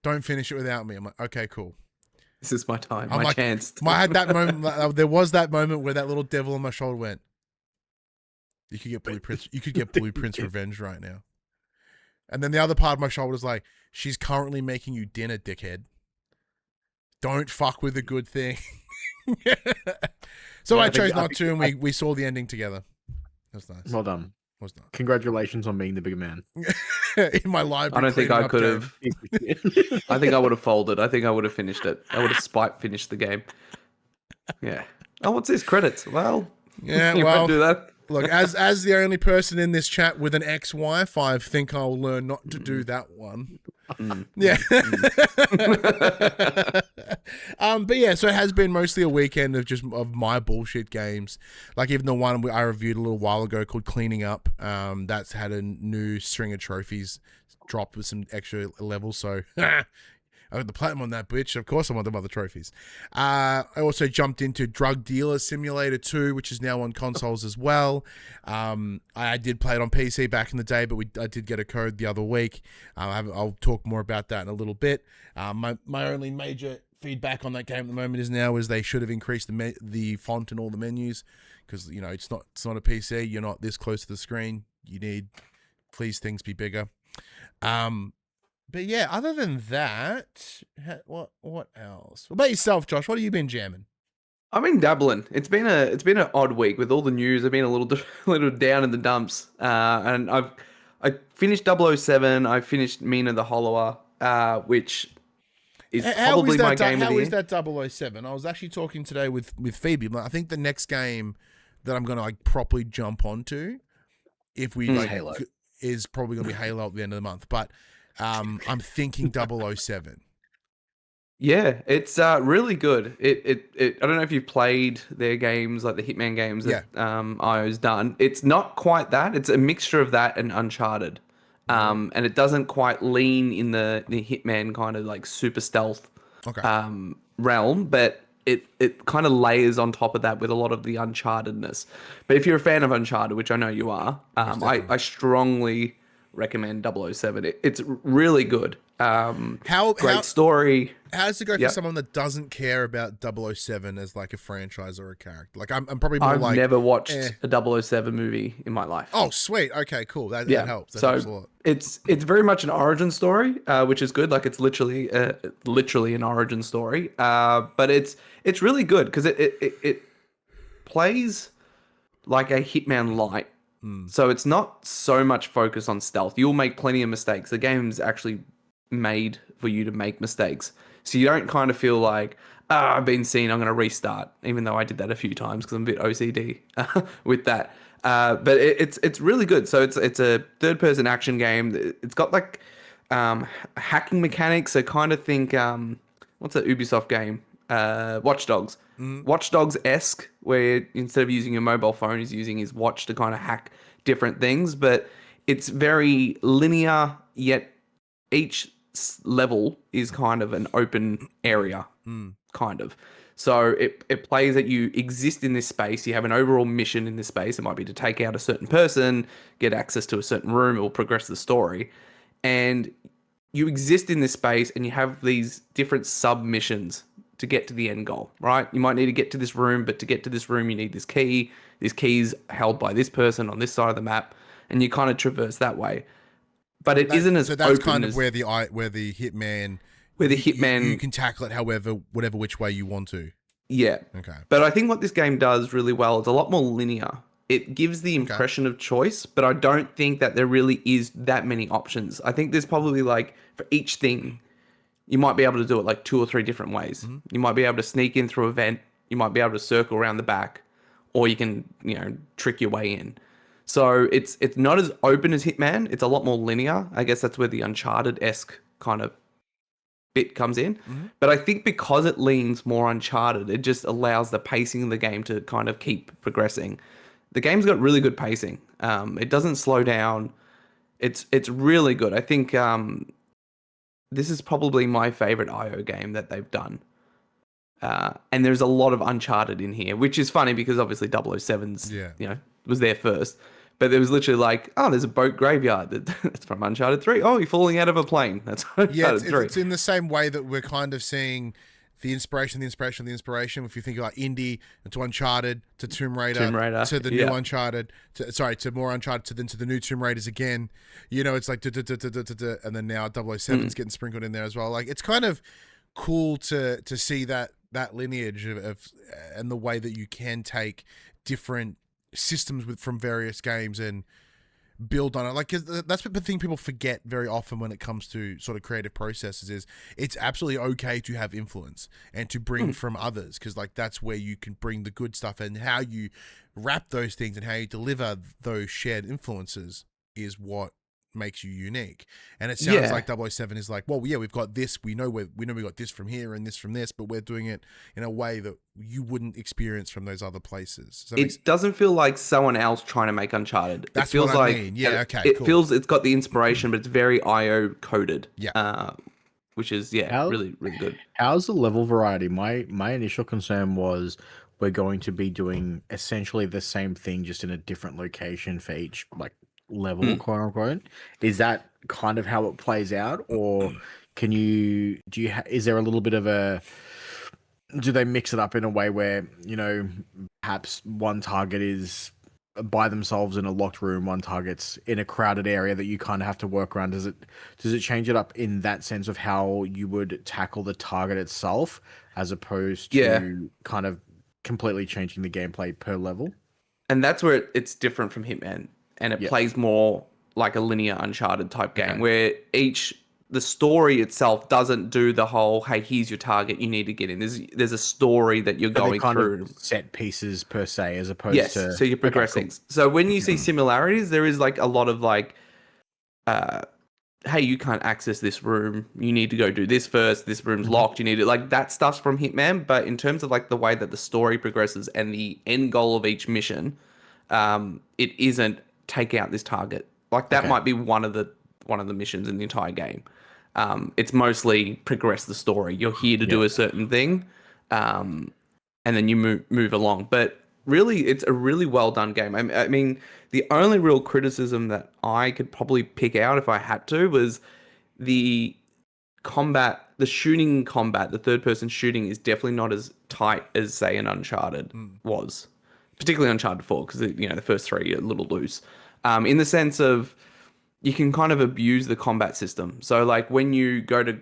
Don't finish it without me." I'm like, "Okay, cool." This is my time, I'm my like, chance. I had that moment. There was that moment where that little devil on my shoulder went, "You could get Blueprints. You could get Blueprints revenge right now." And then the other part of my shoulder was like, "She's currently making you dinner, dickhead. Don't fuck with a good thing." So Yeah, I chose not to, and we saw the ending together. That's nice. Well done. Was not Congratulations on being the bigger man. in my library. I don't think I could have. Yeah. I think I would have folded. I think I would have finished it. I would have finished the game. Yeah. Oh, what's this? Credits. Well, Yeah, you well, might do that. look, as the only person in this chat with an ex-wife, I think I'll learn not to do that one. Yeah. But yeah, so it has been mostly a weekend of my bullshit games. Like even the one I reviewed a little while ago called Cleaning Up. That's had a new string of trophies dropped with some extra levels. So I got the platinum on that bitch. Of course I want them other trophies. I also jumped into Drug Dealer Simulator 2, which is now on consoles as well. I did play it on PC back in the day, but I did get a code the other week. I'll talk more about that in a little bit. My only major feedback on that game at the moment is they should have increased the font in all the menus, because it's not a PC. You're not this close to the screen. You need, please, things be bigger. But yeah, other than that, what else? What about yourself, Josh? What have you been jamming? I've been dabbling. It's been an odd week with all the news. I've been a little down in the dumps. And I finished 007. I finished Mina the Hollower, which is probably my game of the year. How is that 007? I was actually talking today with Phoebe. I think the next game that I'm gonna properly jump onto, if we Halo, is probably gonna be Halo at the end of the month. But I'm thinking 007. Yeah, it's really good. I don't know if you've played their games, like the Hitman games that IO's done. It's not quite that. It's a mixture of that and Uncharted. And it doesn't quite lean in the Hitman kind of like super stealth realm, but it kind of layers on top of that with a lot of the Unchartedness. But if you're a fan of Uncharted, which I know you are, I strongly recommend 007. It's really good. Great story. How does it go for someone that doesn't care about 007 as like a franchise or a character? Like I'm probably more I've never watched a 007 movie in my life. Oh, sweet. Okay, cool. That helps. That helps a lot. It's very much an origin story, which is good. Like it's literally an origin story. But it's really good because it plays like a Hitman light. So it's not so much focus on stealth. You'll make plenty of mistakes. The game's actually made for you to make mistakes. So you don't kind of feel like, I've been seen, I'm going to restart. Even though I did that a few times because I'm a bit OCD with that. But it's really good. So it's a third-person action game. It's got like hacking mechanics. So kind of think, what's that Ubisoft game? Watch Dogs. Watch Dogs-esque, where instead of using your mobile phone, he's using his watch to kind of hack different things. But it's very linear, yet each level is kind of an open area, kind of. So it plays that you exist in this space. You have an overall mission in this space. It might be to take out a certain person, get access to a certain room, or progress the story. And you exist in this space and you have these different sub-missions to get to the end goal, right? You might need to get to this room, but to get to this room, you need this key. This key's held by this person on this side of the map, and you kind of traverse that way. But it isn't as open. So that's kind of where the Hitman, you can tackle it whatever which way you want to. Yeah. Okay. But I think what this game does really well, it's a lot more linear. It gives the impression of choice, but I don't think that there really is that many options. I think there's probably like for each thing, you might be able to do it like 2 or 3 different ways. You might be able to sneak in through a vent. You might be able to circle around the back, or you can, trick your way in. So it's not as open as Hitman. It's a lot more linear. I guess that's where the Uncharted-esque kind of bit comes in. But I think because it leans more Uncharted, it just allows the pacing of the game to kind of keep progressing. The game's got really good pacing. It doesn't slow down. It's really good. I think this is probably my favorite IO game that they've done. And there's a lot of Uncharted in here, which is funny because obviously 007's, was there first. But there was literally like, oh, there's a boat graveyard. That's from Uncharted 3. Oh, you're falling out of a plane. That's Uncharted 3. It's in the same way that we're kind of seeing the inspiration. If you think like indie to Uncharted to Tomb Raider to the new Uncharted, to more Uncharted to the new Tomb Raiders again. It's like and then now 007's getting sprinkled in there as well. Like it's kind of cool to see that lineage of and the way that you can take different systems from various games and build on it. Like, 'cause that's the thing people forget very often when it comes to sort of creative processes is it's absolutely okay to have influence and to bring from others, because like that's where you can bring the good stuff, and how you wrap those things and how you deliver those shared influences is what makes you unique. And it sounds like 007 is like, well, yeah, we've got this, we know we got this from here and this from this, but we're doing it in a way that you wouldn't experience from those other places. So it doesn't feel like someone else trying to make Uncharted. That's it feels what I like mean. Yeah, okay. It cool. feels it's got the inspiration, but it's very IO coded. Yeah. Which is really, really good. How's the level variety? My initial concern was we're going to be doing essentially the same thing, just in a different location for each like level, quote unquote. Is that kind of how it plays out, or is there a little bit of do they mix it up in a way where perhaps one target is by themselves in a locked room, one target's in a crowded area that you kind of have to work around? Does it change it up in that sense of how you would tackle the target itself, as opposed to kind of completely changing the gameplay per level? And that's where it's different from Hitman. And it plays more like a linear Uncharted type game, where the story itself doesn't do the whole, hey, here's your target, you need to get in. There's a story that you're going through. Set pieces per se, as opposed to... so you're progressing. So when you see similarities, there is like a lot of like, hey, you can't access this room, you need to go do this first, this room's locked, you need to... Like, that stuff's from Hitman, but in terms of like the way that the story progresses and the end goal of each mission, it isn't take out this target. Like that might be one of the missions in the entire game. It's mostly progress the story. You're here to do a certain thing, and then you move along. But really, it's a really well done game. I mean, the only real criticism that I could probably pick out if I had to was the combat, the shooting combat. The third person shooting is definitely not as tight as say an Uncharted was, particularly Uncharted 4, because the first three are a little loose. In the sense of you can kind of abuse the combat system. So like when you go to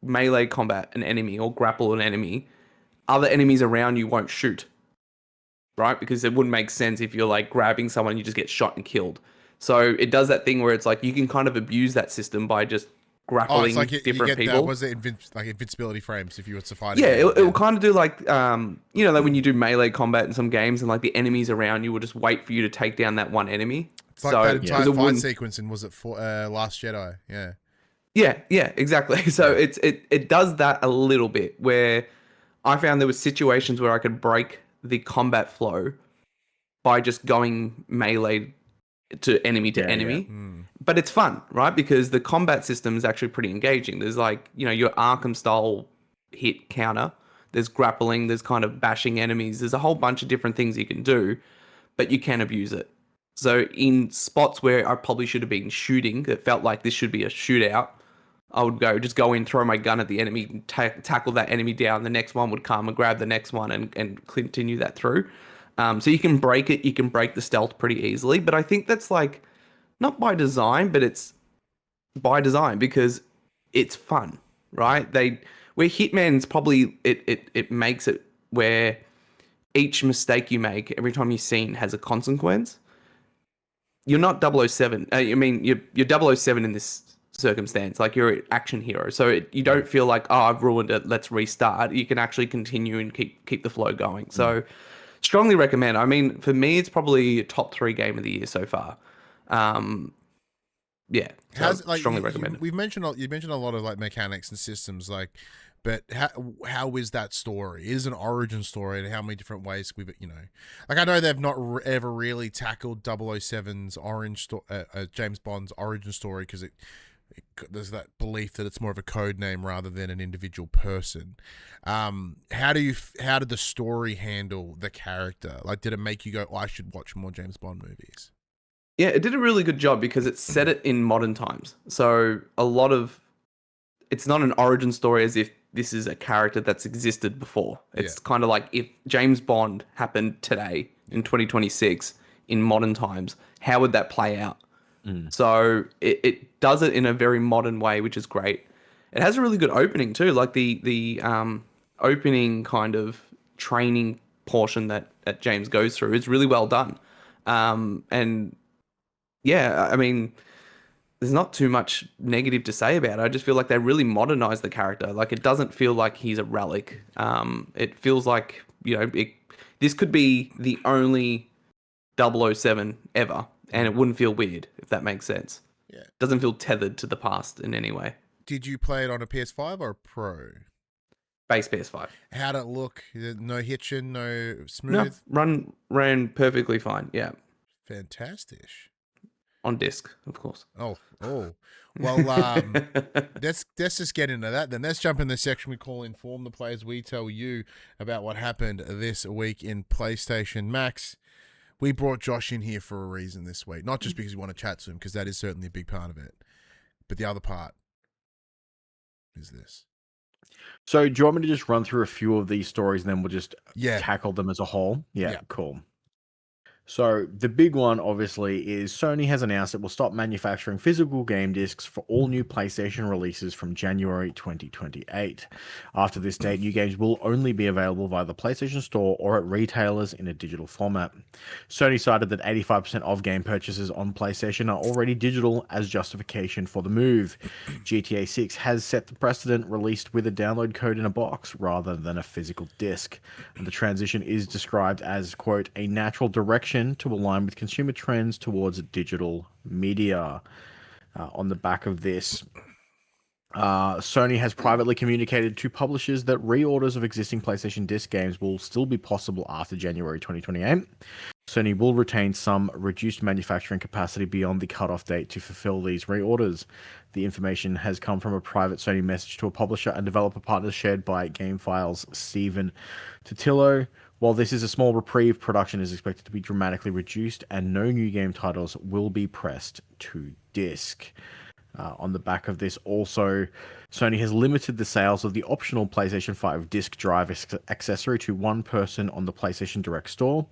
melee combat an enemy or grapple an enemy, other enemies around you won't shoot, right? Because it wouldn't make sense if you're like grabbing someone and you just get shot and killed. So it does that thing where it's like you can kind of abuse that system by just grappling different people. Was it like invincibility frames if you were to fight? Yeah, it will kind of do like, like when you do melee combat in some games and like the enemies around you will just wait for you to take down that one enemy. It's like that entire fight sequence in, was it for Last Jedi? Yeah. Yeah, exactly. So it does that a little bit, where I found there were situations where I could break the combat flow by just going melee to enemy. But it's fun, right? Because the combat system is actually pretty engaging. There's like, your Arkham style hit counter. There's grappling. There's kind of bashing enemies. There's a whole bunch of different things you can do, but you can abuse it. So in spots where I probably should have been shooting, it felt like this should be a shootout, I would just go in, throw my gun at the enemy, tackle that enemy down. The next one would come and grab the next one and continue that through. So you can break it. You can break the stealth pretty easily. But I think that's like not by design, but it's by design because it's fun, right? Where Hitman's probably it makes it where each mistake you make, every time you're seen, has a consequence. You're not 007. You're 007 in this circumstance. Like, you're an action hero, so you don't feel like, oh, I've ruined it, let's restart. You can actually continue and keep the flow going. So strongly recommend. I mean, for me, it's probably a top 3 game of the year so far. Strongly recommend. You mentioned a lot of like mechanics and systems, like, but how is that story? It is an origin story, and how many different ways like, I know they've not ever really tackled 007's James Bond's origin story, because there's that belief that it's more of a code name rather than an individual person. How did the story handle the character? Like, did it make you go, "Oh, I should watch more James Bond movies"? Yeah, it did a really good job because it set it in modern times. So it's not an origin story as if this is a character that's existed before. It's kind of like if James Bond happened today in 2026 in modern times, how would that play out? So it does it in a very modern way, which is great. It has a really good opening too. Like the opening kind of training portion that James goes through is really well done. And yeah, I mean, there's not too much negative to say about it. I just feel like they really modernized the character. Like, it doesn't feel like he's a relic. It feels like, this could be the only 007 ever, and it wouldn't feel weird, if that makes sense. Yeah. It doesn't feel tethered to the past in any way. Did you play it on a PS5 or a Pro? Base PS5. How'd it look? No hitching, no No, smooth? ran perfectly fine. Yeah. Fantastic. On disc, of course. Oh. Well, let's just get into that then. Let's jump in the section we call Inform the Players. We tell you about what happened this week in PlayStation. Max, we brought Josh in here for a reason this week. Not just because we want to chat to him, because that is certainly a big part of it. But the other part is this. So do you want me to just run through a few of these stories and then we'll just tackle them as a whole? Yeah, cool. So the big one, obviously, is Sony has announced it will stop manufacturing physical game discs for all new PlayStation releases from January 2028. After this date, new games will only be available via the PlayStation Store or at retailers in a digital format. Sony cited that 85% of game purchases on PlayStation are already digital as justification for the move. GTA 6 has set the precedent, released with a download code in a box rather than a physical disc. And the transition is described as, quote, a natural direction to align with consumer trends towards digital media. On the back of this, Sony has privately communicated to publishers that reorders of existing PlayStation disc games will still be possible after January 2028. Sony will retain some reduced manufacturing capacity beyond the cutoff date to fulfill these reorders. The information has come from a private Sony message to a publisher and developer partner shared by GameFile's Stephen Totillo. While this is a small reprieve, production is expected to be dramatically reduced and no new game titles will be pressed to disc. On the back of this also, Sony has limited the sales of the optional PlayStation 5 disc drive accessory to one person on the PlayStation Direct store.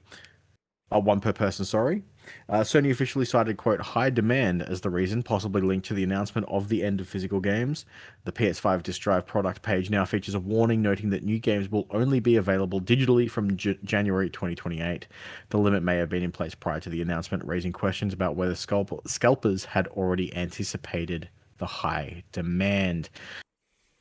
One per person, sorry. Sony officially cited, quote, high demand as the reason, possibly linked to the announcement of the end of physical games. The PS5 disc drive product page now features a warning noting that new games will only be available digitally from January 2028. The limit may have been in place prior to the announcement, raising questions about whether scalpers had already anticipated the high demand.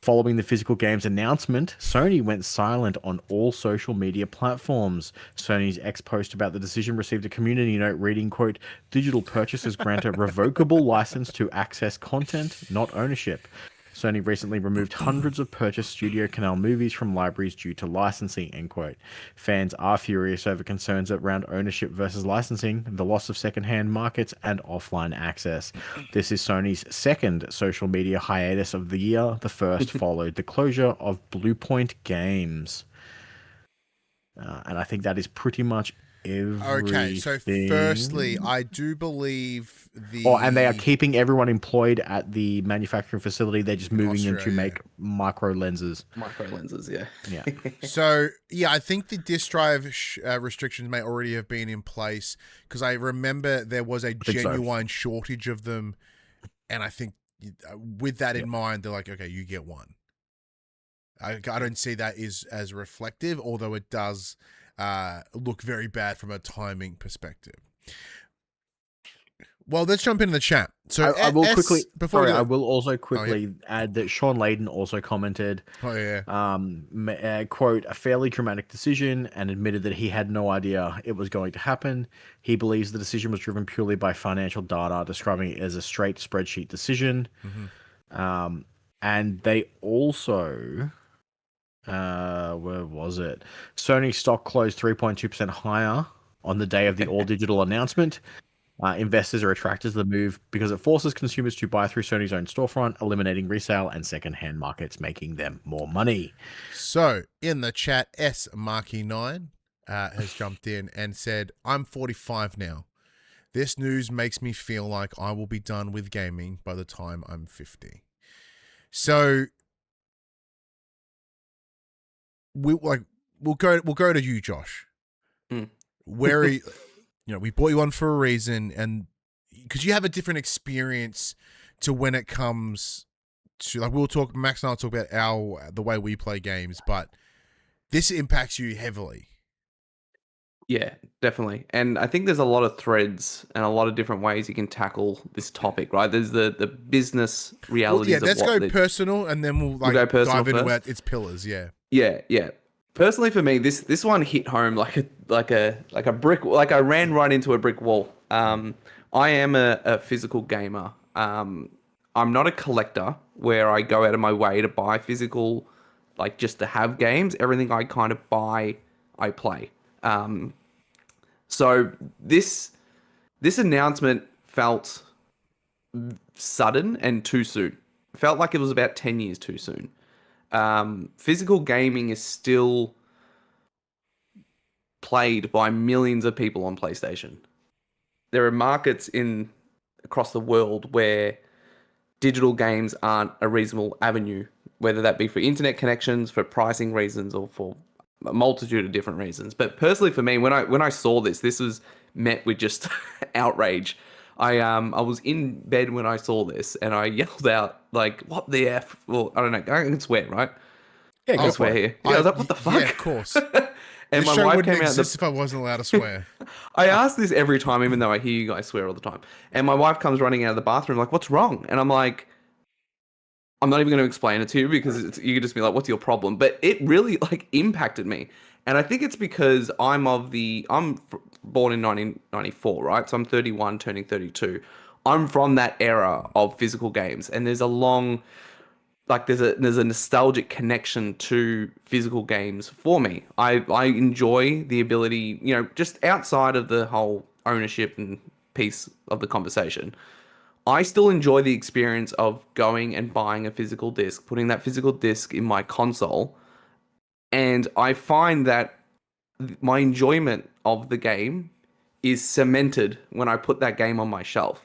Following the physical games announcement, Sony went silent on all social media platforms. Sony's ex-post about the decision received a community note reading, quote, digital purchases grant a revocable license to access content, not ownership. Sony recently removed hundreds of purchased Studio Canal movies from libraries due to licensing, end quote. Fans are furious over concerns around ownership versus licensing, the loss of secondhand markets, and offline access. This is Sony's second social media hiatus of the year. The first followed the closure of Bluepoint Games. And I think that is pretty much everything. Okay, so firstly, I do believe and they are keeping everyone employed at the manufacturing facility. They're just moving them to make micro lenses. Micro lenses, yeah. Yeah. So, I think the disk drive restrictions may already have been in place because I remember there was a genuine shortage of them. And I think with that in mind, they're like, okay, you get one. I don't see that as reflective, although it does look very bad from a timing perspective. Well, let's jump into the chat. So I will quickly I will also quickly add that Sean Layden also commented, quote, a fairly dramatic decision, and admitted that he had no idea it was going to happen. He believes the decision was driven purely by financial data, describing it as a straight spreadsheet decision. And they also, where was it? Sony stock closed 3.2% higher on the day of the all-digital announcement. Investors are attracted to the move because it forces consumers to buy through Sony's own storefront, eliminating resale and second-hand markets, making them more money. So in the chat, S Marky 9 has jumped in and said, "I'm 45 now. This news makes me feel like I will be done with gaming by the time I'm 50." So we'll go to you, Josh. Where are you, we brought you on for a reason, and because you have a different experience to when it comes to, like, Max and I'll talk about the way we play games, but this impacts you heavily. Yeah, definitely. And I think there's a lot of threads and a lot of different ways you can tackle this topic, right? There's the business realities of let's what go personal, and then we'll go personal dive into first? its pillars. Yeah. Yeah. Personally, for me, this one hit home like a brick. Like I ran right into a brick wall. I am a physical gamer. I'm not a collector where I go out of my way to buy physical, like just to have games. Everything I kind of buy, I play. So this announcement felt sudden and too soon. Felt like it was about 10 years too soon. Physical gaming is still played by millions of people on PlayStation. There are markets across the world where digital games aren't a reasonable avenue, whether that be for internet connections, for pricing reasons, or for a multitude of different reasons. But personally, for me, when I saw this was met with just outrage. I was in bed when I saw this, and I yelled out like, "What the f?" Well, I don't know. I can swear, right? Yeah, I go can for swear it. here. Yeah, I was like, "What the fuck?" Yeah, of course. And This my show wife wouldn't came out. exist if I wasn't allowed to swear. I ask this every time, even though I hear you guys swear all the time. And my wife comes running out of the bathroom, like, "What's wrong?" And I'm like, I'm not even going to explain it to you because you could just be like, "What's your problem?" But it really like impacted me, and I think it's because I'm born in 1994, right? So I'm 31, turning 32. I'm from that era of physical games, and there's a long, like, there's a nostalgic connection to physical games for me. I enjoy the ability, just outside of the whole ownership and piece of the conversation. I still enjoy the experience of going and buying a physical disc, putting that physical disc in my console, and I find that my enjoyment of the game is cemented when I put that game on my shelf.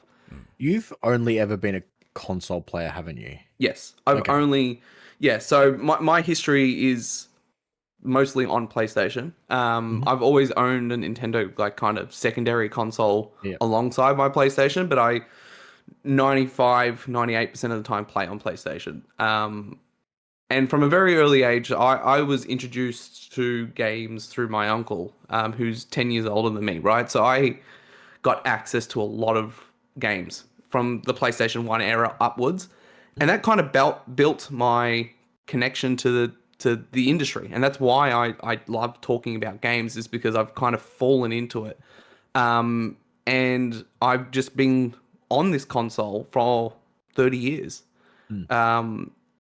You've only ever been a console player, haven't you? Yes, I've Okay. only, yeah. So my history is mostly on PlayStation. I've always owned a Nintendo, like, kind of secondary console Yeah. alongside my PlayStation, but I 98% of the time play on PlayStation. And from a very early age, I was introduced to games through my uncle, who's 10 years older than me, right? So I got access to a lot of games from the PlayStation 1 era upwards. And that kind of built my connection to the industry. And that's why I love talking about games, is because I've kind of fallen into it. And I've just been on this console for 30 years.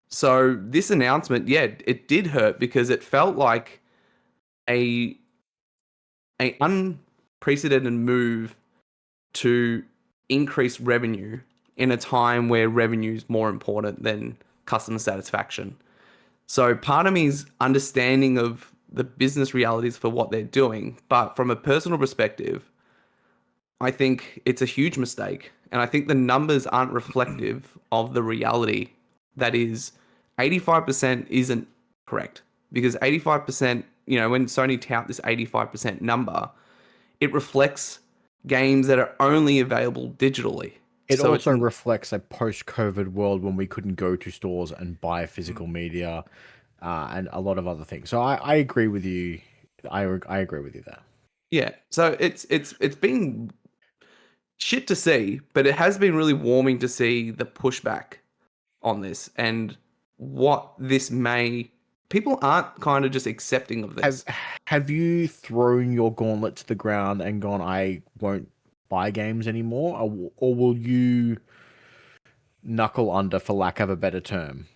So this announcement, yeah, it did hurt because it felt like a unprecedented move to increase revenue in a time where revenue is more important than customer satisfaction. So part of me is understanding of the business realities for what they're doing, but from a personal perspective, I think it's a huge mistake. And I think the numbers aren't reflective of the reality. That is, 85% isn't correct, because 85%, when Sony tout this 85% number, it reflects games that are only available digitally. It So also reflects a post-COVID world when we couldn't go to stores and buy physical media and a lot of other things. So I agree with you. I agree with you there. yeah, so it's been shit to see, but it has been really warming to see the pushback on this and what this may. People aren't kind of just accepting of this. Have you thrown your gauntlet to the ground and gone, I won't buy games anymore? Or will you knuckle under, for lack of a better term?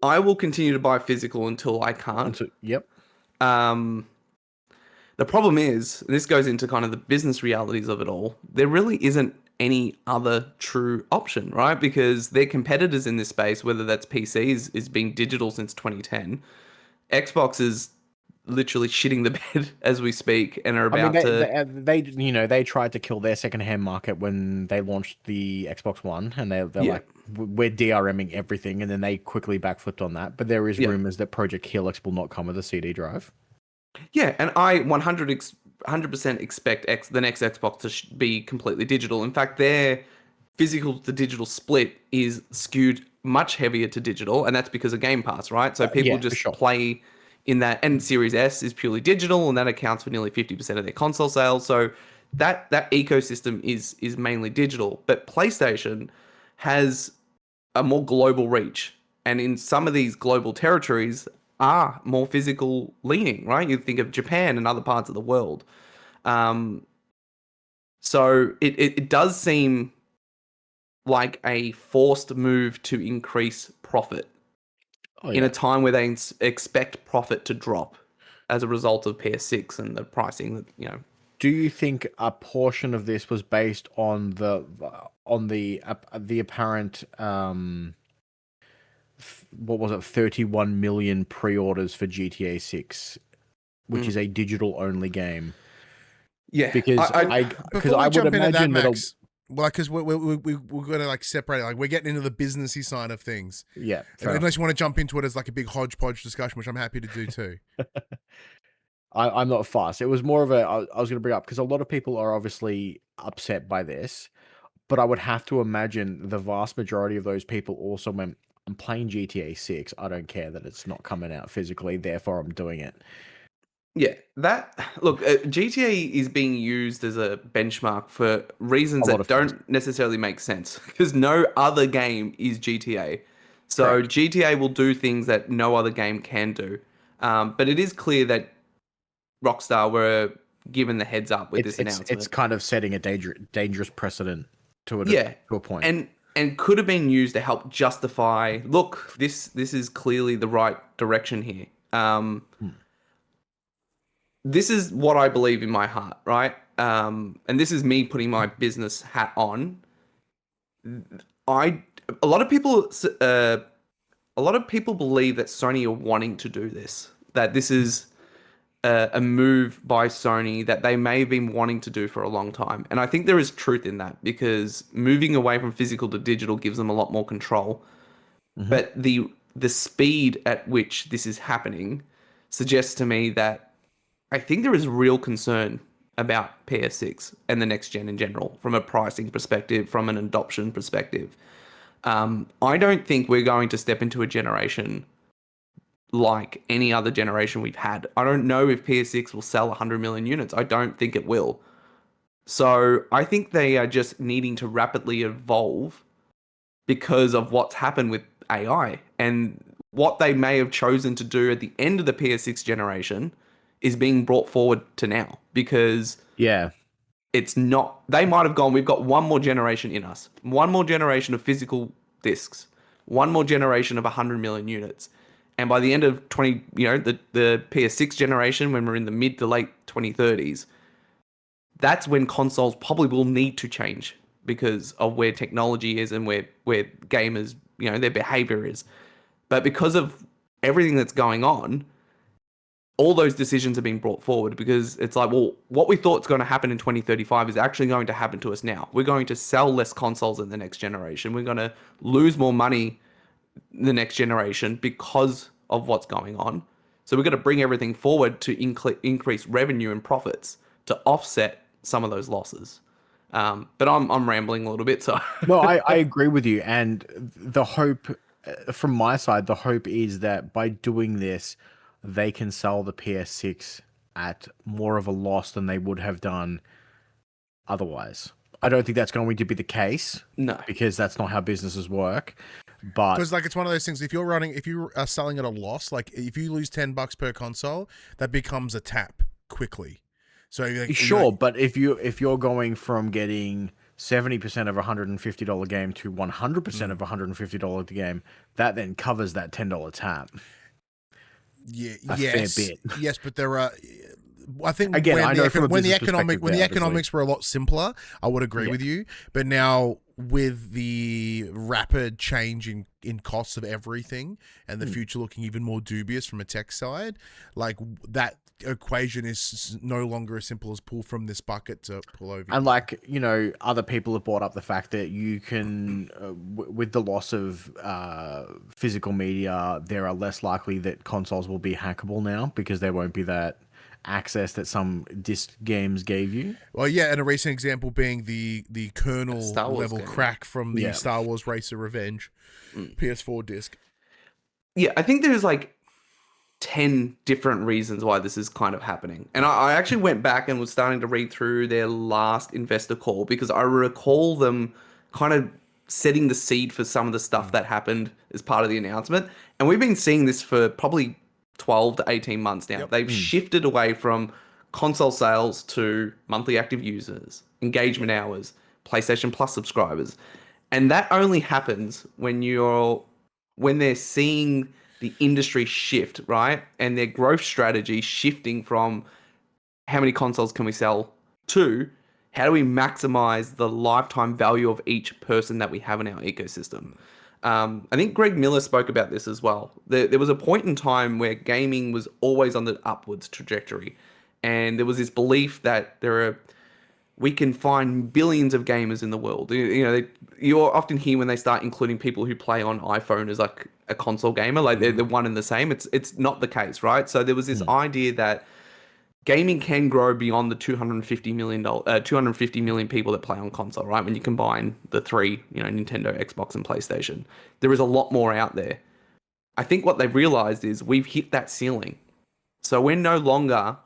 I will continue to buy physical until I can't. Yep. The problem is, and this goes into kind of the business realities of it all, there really isn't any other true option, right? Because their competitors in this space, whether that's PCs, is being digital since 2010. Xbox is literally shitting the bed as we speak and are about they tried to kill their secondhand market when they launched the Xbox One, and they're like, we're DRMing everything, and then they quickly backflipped on that. But there is rumors that Project Helix will not come with a CD drive. Yeah, and I 100% expect the next Xbox to be completely digital. In fact, their physical to digital split is skewed much heavier to digital, and that's because of Game Pass, right? So people just play in that, and Series S is purely digital, and that accounts for nearly 50% of their console sales. So that ecosystem is mainly digital. But PlayStation has a more global reach, and in some of these global territories are more physical leaning, right? You think of Japan and other parts of the world. So it does seem like a forced move to increase profit in a time where they expect profit to drop as a result of PS6 and the pricing that, you know. Do you think a portion of this was based on the apparent what was it, 31 million pre-orders for GTA 6, which is a digital only game? Yeah, because I would imagine that well, because we're going to like separate it. Like, we're getting into the businessy side of things. Yeah, unless you want to jump into it as like a big hodgepodge discussion, which I'm happy to do too. I'm not fast. It was more of I was going to bring up, because a lot of people are obviously upset by this, but I would have to imagine the vast majority of those people also went, I'm playing GTA 6. I don't care that it's not coming out physically, therefore I'm doing it. Yeah, GTA is being used as a benchmark for reasons that don't necessarily make sense, because no other game is GTA. So correct. GTA will do things that no other game can do. But it is clear that Rockstar were given the heads up with this announcement. It's kind of setting a dangerous precedent to a point. And could have been used to help justify, look, this is clearly the right direction here. This is what I believe in my heart, right? And this is me putting my business hat on. A lot of people believe that Sony are wanting to do this, that this is a move by Sony that they may have been wanting to do for a long time. And I think there is truth in that, because moving away from physical to digital gives them a lot more control. But the speed at which this is happening suggests to me that I think there is real concern about PS6 and the next gen in general, from a pricing perspective, from an adoption perspective. I don't think we're going to step into a generation like any other generation we've had. I don't know if PS6 will sell 100 million units. I don't think it will. So I think they are just needing to rapidly evolve because of what's happened with AI. And what they may have chosen to do at the end of the PS6 generation is being brought forward to now, because it's not, they might have gone, we've got one more generation in us, one more generation of physical discs, one more generation of 100 million units. And by the end of the PS6 generation, when we're in the mid to late 2030s, that's when consoles probably will need to change because of where technology is and where gamers, their behavior is. But because of everything that's going on, all those decisions are being brought forward, because it's like, well, what we thought is going to happen in 2035 is actually going to happen to us now. We're going to sell less consoles in the next generation. We're going to lose more money in the next generation because of what's going on. So we're going to bring everything forward to increase revenue and profits to offset some of those losses. But I'm rambling a little bit. So no, I agree with you. And the hope from my side, the hope is that by doing this, they can sell the PS6 at more of a loss than they would have done otherwise. I don't think that's going to be the case. No, because that's not how businesses work. But because it's one of those things. If you are selling at a loss, like if you lose $10 per console, that becomes a tap quickly. So sure, but if you're going from getting 70% of a $150 game to 100% of a $150 game, that then covers that $10 tap. Yeah, fair bit. Yes, but there are I think Again, I know from a when the business perspective when the there, economics were a lot simpler, I would agree with you. But now with the rapid change in costs of everything and the future looking even more dubious from a tech side, like that equation is no longer as simple as pull from this bucket to pull over. And like, you know, other people have brought up the fact that you can, with the loss of physical media, there are less likely that consoles will be hackable now because there won't be that access that some disc games gave you. Well, yeah, and a recent example being the kernel Star Wars level game. crack from the Star Wars Racer Revenge PS4 disc. Yeah, I think there's like 10 different reasons why this is kind of happening. And I actually went back and was starting to read through their last investor call because I recall them kind of setting the seed for some of the stuff that happened as part of the announcement. And we've been seeing this for probably 12 to 18 months now. They've shifted away from console sales to monthly active users, engagement hours, PlayStation Plus subscribers. And that only happens when they're seeing the industry shift, right? And their growth strategy shifting from how many consoles can we sell to how do we maximize the lifetime value of each person that we have in our ecosystem. I think Greg Miller spoke about this as well. There was a point in time where gaming was always on the upwards trajectory. And there was this belief that we can find billions of gamers in the world. You often hear when they start including people who play on iPhone as like a console gamer, like they're the one and the same. It's not the case, right? So there was this idea that gaming can grow beyond the 250 million people that play on console, right? When you combine the three, Nintendo, Xbox, and PlayStation, there is a lot more out there. I think what they've realized is we've hit that ceiling. So we're no longer,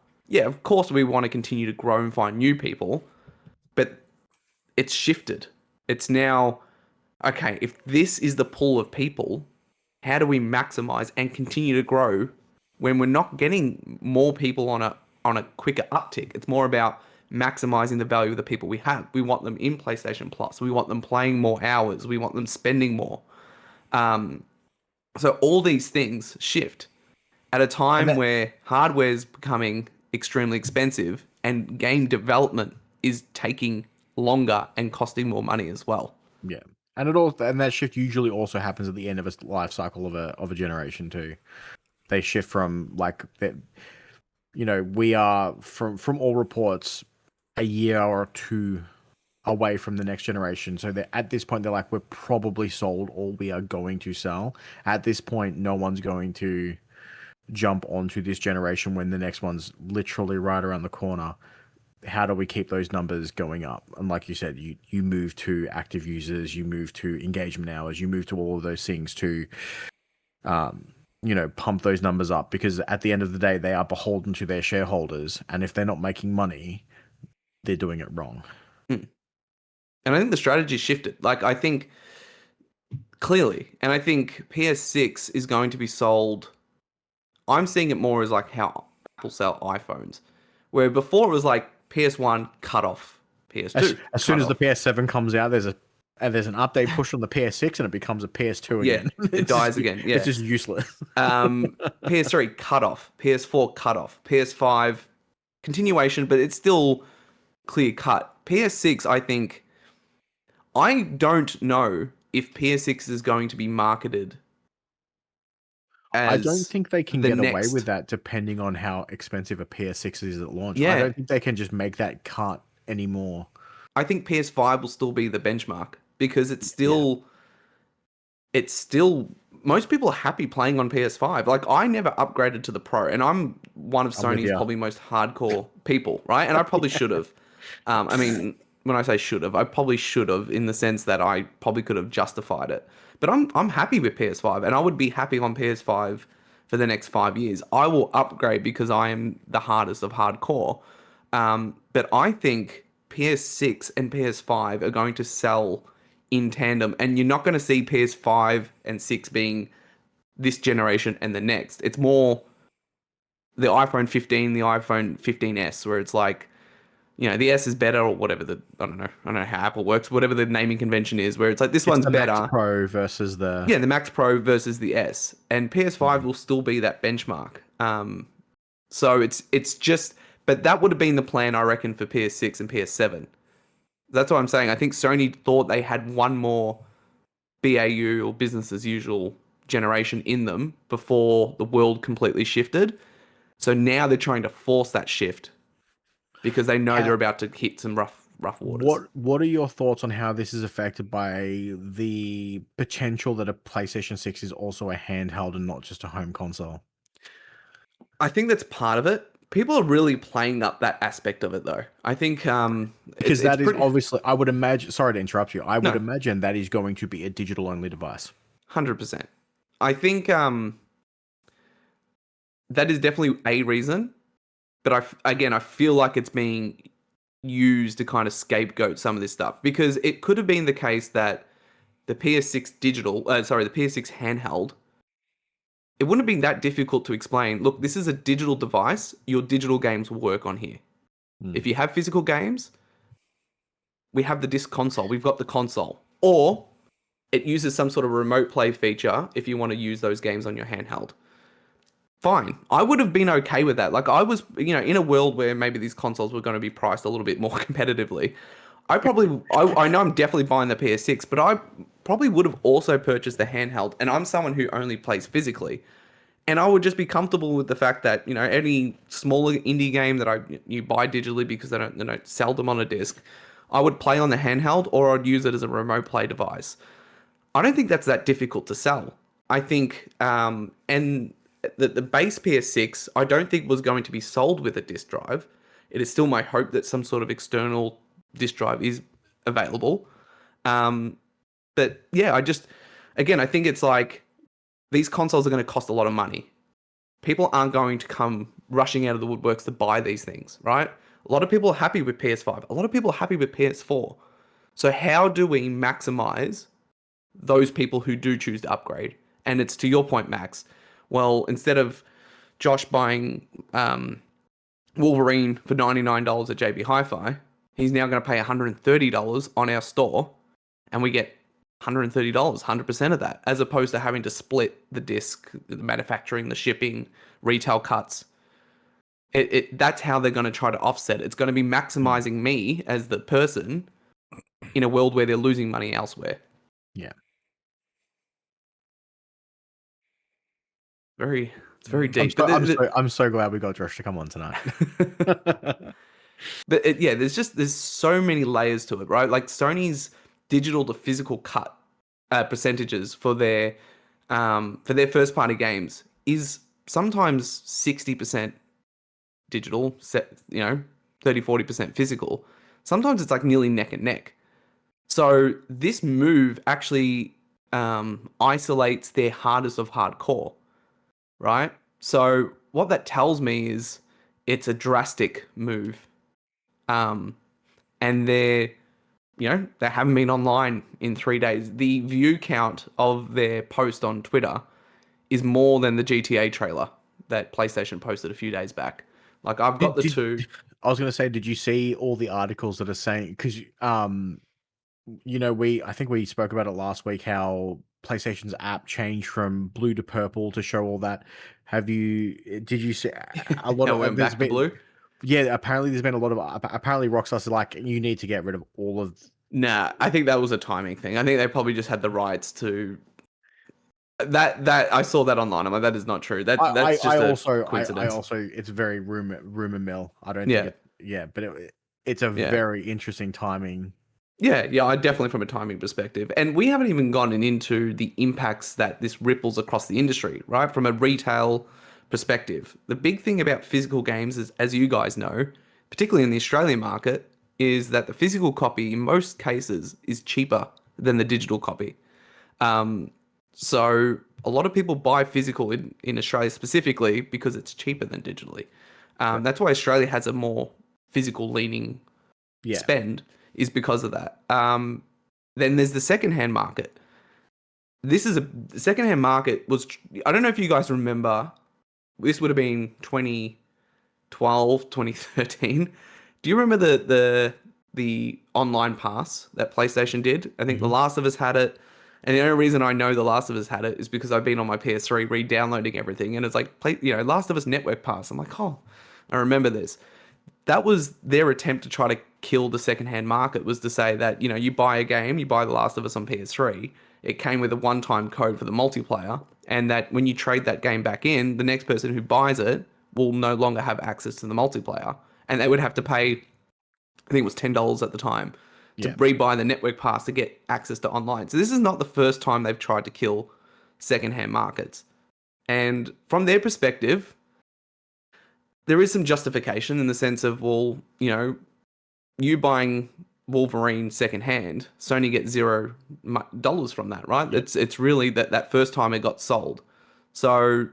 of course we want to continue to grow and find new people, but it's shifted. It's now, okay, if this is the pool of people, how do we maximize and continue to grow when we're not getting more people on a quicker uptick? It's more about maximizing the value of the people we have. We want them in PlayStation Plus. We want them playing more hours. We want them spending more. So all these things shift at a time where hardware is becoming extremely expensive and game development is taking longer and costing more money as well. Yeah. And that shift usually also happens at the end of a life cycle of a generation too. They shift from like that. We are from all reports a year or two away from the next generation. So at this point, they're like, we're probably sold all we are going to sell. At this point, no one's going to jump onto this generation when the next one's literally right around the corner. How do we keep those numbers going up? And like you said, you move to active users, you move to engagement hours, you move to all of those things to pump those numbers up, because at the end of the day, they are beholden to their shareholders. And if they're not making money, they're doing it wrong. And I think the strategy shifted. Like, I think clearly, and I think PS6 is going to be sold. I'm seeing it more as like how Apple sell iPhones, where before it was like PS1 cut off, PS2. As soon as the PS7 comes out, there's an update push on the PS6 and it becomes a PS2 again. It dies again. Yeah. It's just useless. PS3 cut off, PS4 cut off, PS5 continuation, but it's still clear cut. PS6, I don't know if PS6 is going to be marketed as I don't think they can get away next. with that depending on how expensive a PS6 is at launch. Yeah. I don't think they can just make that cut anymore. I think PS5 will still be the benchmark because it's still most people are happy playing on PS5. Like, I never upgraded to the Pro, and I'm one of Sony's probably most hardcore people, right? And I probably should have. I mean, when I say should have, I probably should have in the sense that I probably could have justified it. But I'm happy with PS5, and I would be happy on PS5 for the next 5 years. I will upgrade because I am the hardest of hardcore. But I think PS6 and PS5 are going to sell in tandem, and you're not going to see PS5 and 6 being this generation and the next. It's more the iPhone 15, the iPhone 15s, where it's like, the S is better, or whatever I don't know how Apple works, whatever the naming convention is, where it's like, this one's the better. Max Pro versus the Max Pro versus the S, and PS5 will still be that benchmark. So it's just But that would have been the plan, I reckon, for PS6 and PS7. That's what I'm saying. I think Sony thought they had one more BAU or business as usual generation in them before the world completely shifted. So now they're trying to force that shift because they know they're about to hit some rough waters. What are your thoughts on how this is affected by the potential that a PlayStation 6 is also a handheld and not just a home console? I think that's part of it. People are really playing up that aspect of it, though. I think because that is obviously, I would imagine. Sorry to interrupt you. I would imagine that is going to be a digital-only device. 100%. I think that is definitely a reason, but I feel like it's being used to kind of scapegoat some of this stuff because it could have been the case that the PS6 the PS6 handheld. It wouldn't have been that difficult to explain. Look, this is a digital device. Your digital games will work on here. If you have physical games, we have the disc console. We've got the console. Or it uses some sort of remote play feature if you want to use those games on your handheld. Fine. I would have been okay with that. Like I was, in a world where maybe these consoles were going to be priced a little bit more competitively. I know I'm definitely buying the PS6, but I probably would have also purchased the handheld. And I'm someone who only plays physically. And I would just be comfortable with the fact that, any smaller indie game that you buy digitally because they don't sell them on a disc, I would play on the handheld or I'd use it as a remote play device. I don't think that's that difficult to sell. I think, and the base PS6, I don't think was going to be sold with a disc drive. It is still my hope that some sort of external disc drive is available. But yeah, I think it's like these consoles are going to cost a lot of money. People aren't going to come rushing out of the woodworks to buy these things, right? A lot of people are happy with PS5. A lot of people are happy with PS4. So how do we maximize those people who do choose to upgrade? And it's to your point, Max. Well, instead of Josh buying Wolverine for $99 at JB Hi-Fi, he's now going to pay $130 on our store, and we get $130, 100% of that, as opposed to having to split the disc, the manufacturing, the shipping, retail cuts. That's how they're going to try to offset it. It's going to be maximizing me as the person in a world where they're losing money elsewhere. Yeah. It's very deep. I'm so glad we got Josh to come on tonight. But there's so many layers to it, right? Like Sony's digital to physical cut percentages for their first party games is sometimes 60% digital, 30-40% physical. Sometimes it's like nearly neck and neck. So this move actually isolates their hardest of hardcore, right? So what that tells me is it's a drastic move. And they haven't been online in 3 days. The view count of their post on Twitter is more than the GTA trailer that PlayStation posted a few days back. Like I've got two. I was going to say, did you see all the articles that are saying, because, I think we spoke about it last week, how PlayStation's app changed from blue to purple to show all that. Did you see a lot of back to blue? Yeah, apparently there's been a lot of, apparently Rockstar's like, you need to get rid of all of. Nah, I think that was a timing thing. I think they probably just had the rights to that. I saw that online. I'm like, that is not true. That's just a coincidence. I also, it's very rumor mill. I don't think but it's a very interesting timing. Yeah, definitely from a timing perspective. And we haven't even gotten into the impacts that this ripples across the industry, right? From a retail perspective. The big thing about physical games is, as you guys know, particularly in the Australian market, is that the physical copy in most cases is cheaper than the digital copy. So a lot of people buy physical in Australia specifically because it's cheaper than digitally. That's why Australia has a more physical leaning spend, is because of that. Then there's the secondhand market. The secondhand market was, I don't know if you guys remember, this would have been 2012, 2013. Do you remember the online pass that PlayStation did? I think The Last of Us had it. And the only reason I know The Last of Us had it is because I've been on my PS3 re-downloading everything. And it's like, Last of Us Network Pass. I'm like, oh, I remember this. that was their attempt to try to kill the secondhand market, was to say that, you know, you buy a game, you buy The Last of Us on PS3, it came with a one-time code for the multiplayer, and that when you trade that game back in, the next person who buys it will no longer have access to the multiplayer. And they would have to pay, I think it was $10 at the time, to rebuy the network pass to get access to online. So this is not the first time they've tried to kill secondhand markets. And from their perspective, there is some justification in the sense of, well, you know, you buying Wolverine secondhand, Sony gets $0 from that, right? Yep. It's really that first time it got sold. So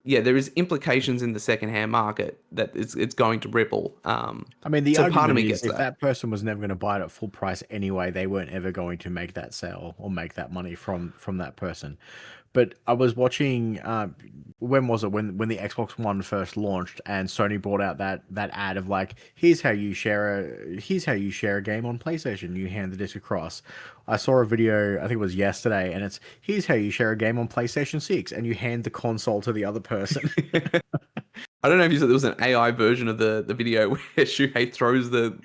yeah, there is implications in the secondhand market that it's going to ripple. I mean, the so argument part of me is gets if that person was never going to buy it at full price anyway, they weren't ever going to make that sale or make that money from that person. But I was watching, when was it? When the Xbox One first launched, and Sony brought out that ad of like, here's how you share a game on PlayStation. You hand the disc across. I saw a video, I think it was yesterday, and it's here's how you share a game on PlayStation 6, and you hand the console to the other person. I don't know if you said there was an AI version of the video where Shuhei throws the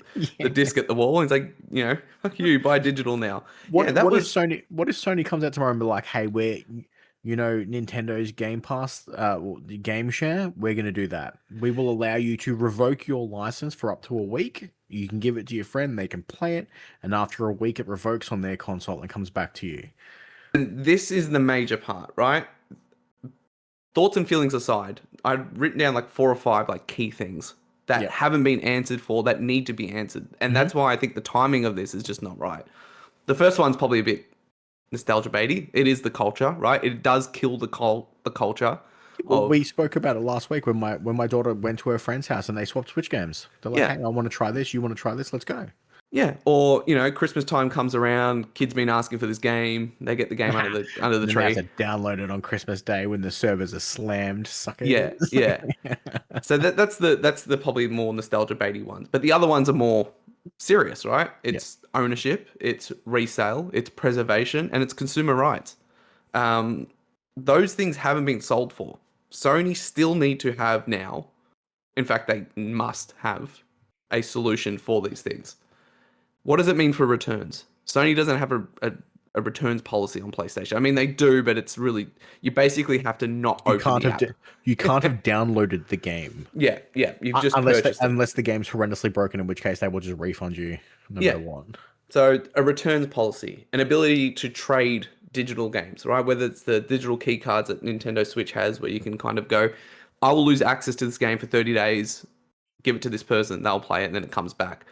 disc at the wall and it's like, you know, fuck you, buy digital now. What if Sony comes out tomorrow and be like, hey, we're, you know, Nintendo's Game Pass, game share, we're going to do that. We will allow you to revoke your license for up to a week. You can give it to your friend, they can play it, and after a week it revokes on their console and comes back to you. And this is the major part, right? Thoughts and feelings aside, I've written down like 4 or 5 like key things that haven't been answered for, that need to be answered. And that's why I think the timing of this is just not right. The first one's probably a bit nostalgia baity. It is the culture, right? It does kill the culture. Well, we spoke about it last week when my daughter went to her friend's house and they swapped Switch games. They're like, hey, I want to try this. You want to try this? Let's go. Yeah, or, you know, Christmas time comes around, kids been asking for this game, they get the game under the tree. They have to download it on Christmas Day when the servers are slammed. Sucker. Yeah. So that's the probably more nostalgia baity ones. But the other ones are more serious, right? It's ownership, it's resale, it's preservation, and it's consumer rights. Those things haven't been solved for. Sony still need to have now, in fact, they must have a solution for these things. What does it mean for returns? Sony doesn't have a returns policy on PlayStation. I mean, they do, but it's really, you basically have to not open the app. You can't have downloaded the game. Yeah. You've just unless the game's horrendously broken, in which case they will just refund you no matter what. So a returns policy, an ability to trade digital games, right? Whether it's the digital key cards that Nintendo Switch has, where you can kind of go, I will lose access to this game for 30 days, give it to this person, they'll play it, and then it comes back.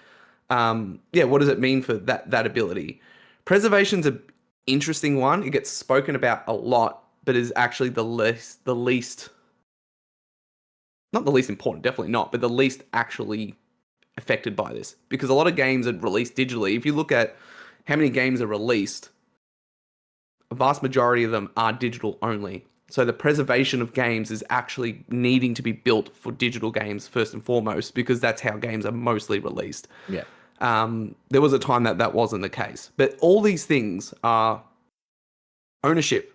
What does it mean for that ability? Preservation's an interesting one. It gets spoken about a lot, but is actually the least, not the least important, definitely not, but the least actually affected by this. Because a lot of games are released digitally. If you look at how many games are released, a vast majority of them are digital only. So the preservation of games is actually needing to be built for digital games first and foremost, because that's how games are mostly released. Yeah. There was a time that wasn't the case. But all these things are ownership,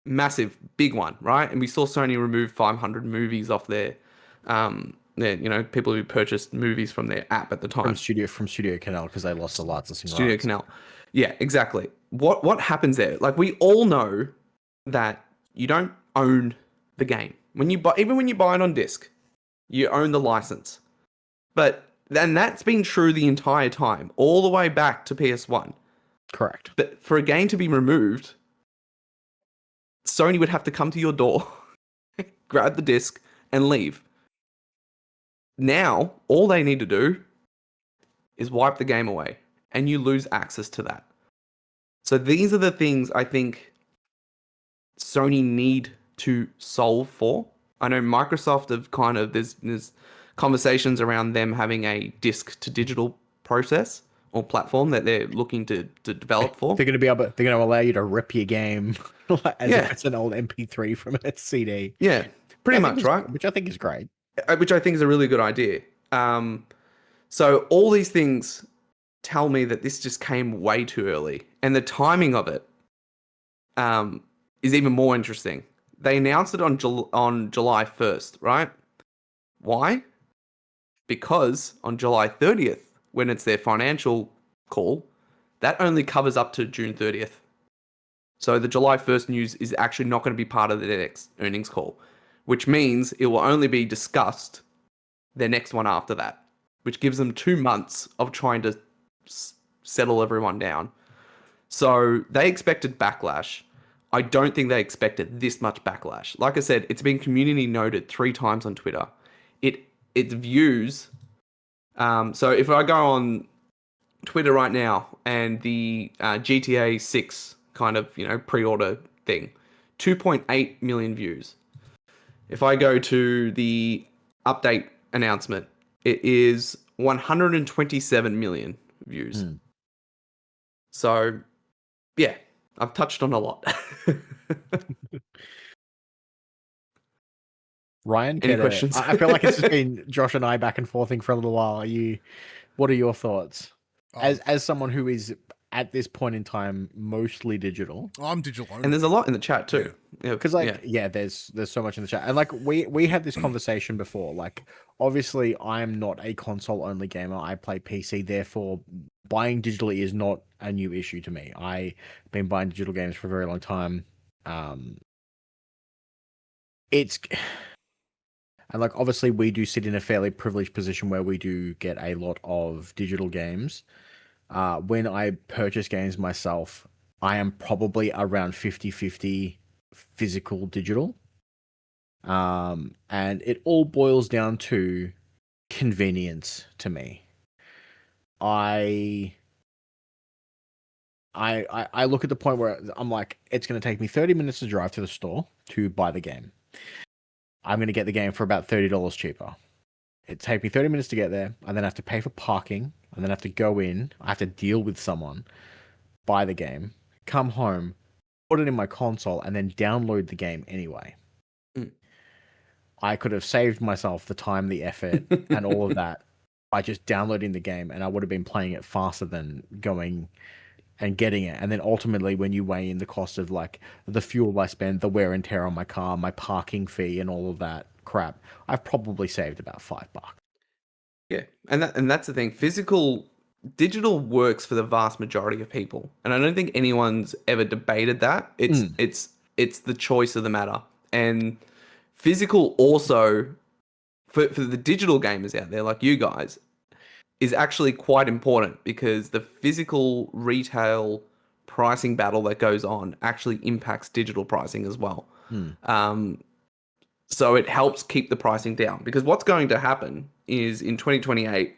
massive, big one, right? And we saw Sony remove 500 movies off their people who purchased movies from their app at the time. From Studio Canal, because they lost the licensing rights. Studio Canal. Yeah, exactly. What happens there? Like, we all know that you don't own the game. Even when you buy it on disc, you own the license. But then that's been true the entire time, all the way back to PS1. Correct. But for a game to be removed, Sony would have to come to your door, grab the disc, and leave. Now, all they need to do is wipe the game away, and you lose access to that. So these are the things I think Sony need to solve for. I know Microsoft have kind of, there's conversations around them having a disc to digital process or platform that they're looking to develop for. They're going to allow you to rip your game as if it's an old MP3 from a CD. Yeah, pretty much, right? Which I think is great. Which I think is a really good idea. So all these things tell me that this just came way too early, and the timing of it is even more interesting. They announced it on July 1st, right? Why? because on July 30th, when it's their financial call, that only covers up to June 30th. So the July 1st news is actually not going to be part of their next earnings call, which means it will only be discussed their next one after that, which gives them 2 months of trying to settle everyone down. So they expected backlash. I don't think they expected this much backlash. Like I said, it's been community noted 3 times on Twitter. Its views. So if I go on Twitter right now and the GTA 6 kind of pre-order thing, 2.8 million views. If I go to the update announcement, it is 127 million views. So, yeah, I've touched on a lot. Ryan, Any questions? I feel like it's just been Josh and I back and forthing for a little while. What are your thoughts? As someone who is at this point in time mostly digital. I'm digital only. And there's a lot in the chat too. Because there's so much in the chat. And like we had this conversation before. Like obviously I'm not a console only gamer. I play PC, therefore buying digitally is not a new issue to me. I've been buying digital games for a very long time. And like obviously we do sit in a fairly privileged position where we do get a lot of digital games. When I purchase games myself, I am probably around 50-50 physical digital. And it all boils down to convenience to me. I look at the point where I'm like, it's going to take me 30 minutes to drive to the store to buy the game. I'm going to get the game for about $30 cheaper. It take me 30 minutes to get there. I then have to pay for parking. And then have to go in. I have to deal with someone, buy the game, come home, put it in my console, and then download the game anyway. I could have saved myself the time, the effort, and all of that by just downloading the game, and I would have been playing it faster than going and getting it. And then ultimately, when you weigh in the cost of like the fuel I spend, the wear and tear on my car, my parking fee, and all of that crap, I've probably saved about $5. Yeah, and that's the thing. Digital works for the vast majority of people, and I don't think anyone's ever debated that. It's the choice of the matter, and physical also for the digital gamers out there like you guys is actually quite important because the physical retail pricing battle that goes on actually impacts digital pricing as well. So it helps keep the pricing down because what's going to happen is in 2028,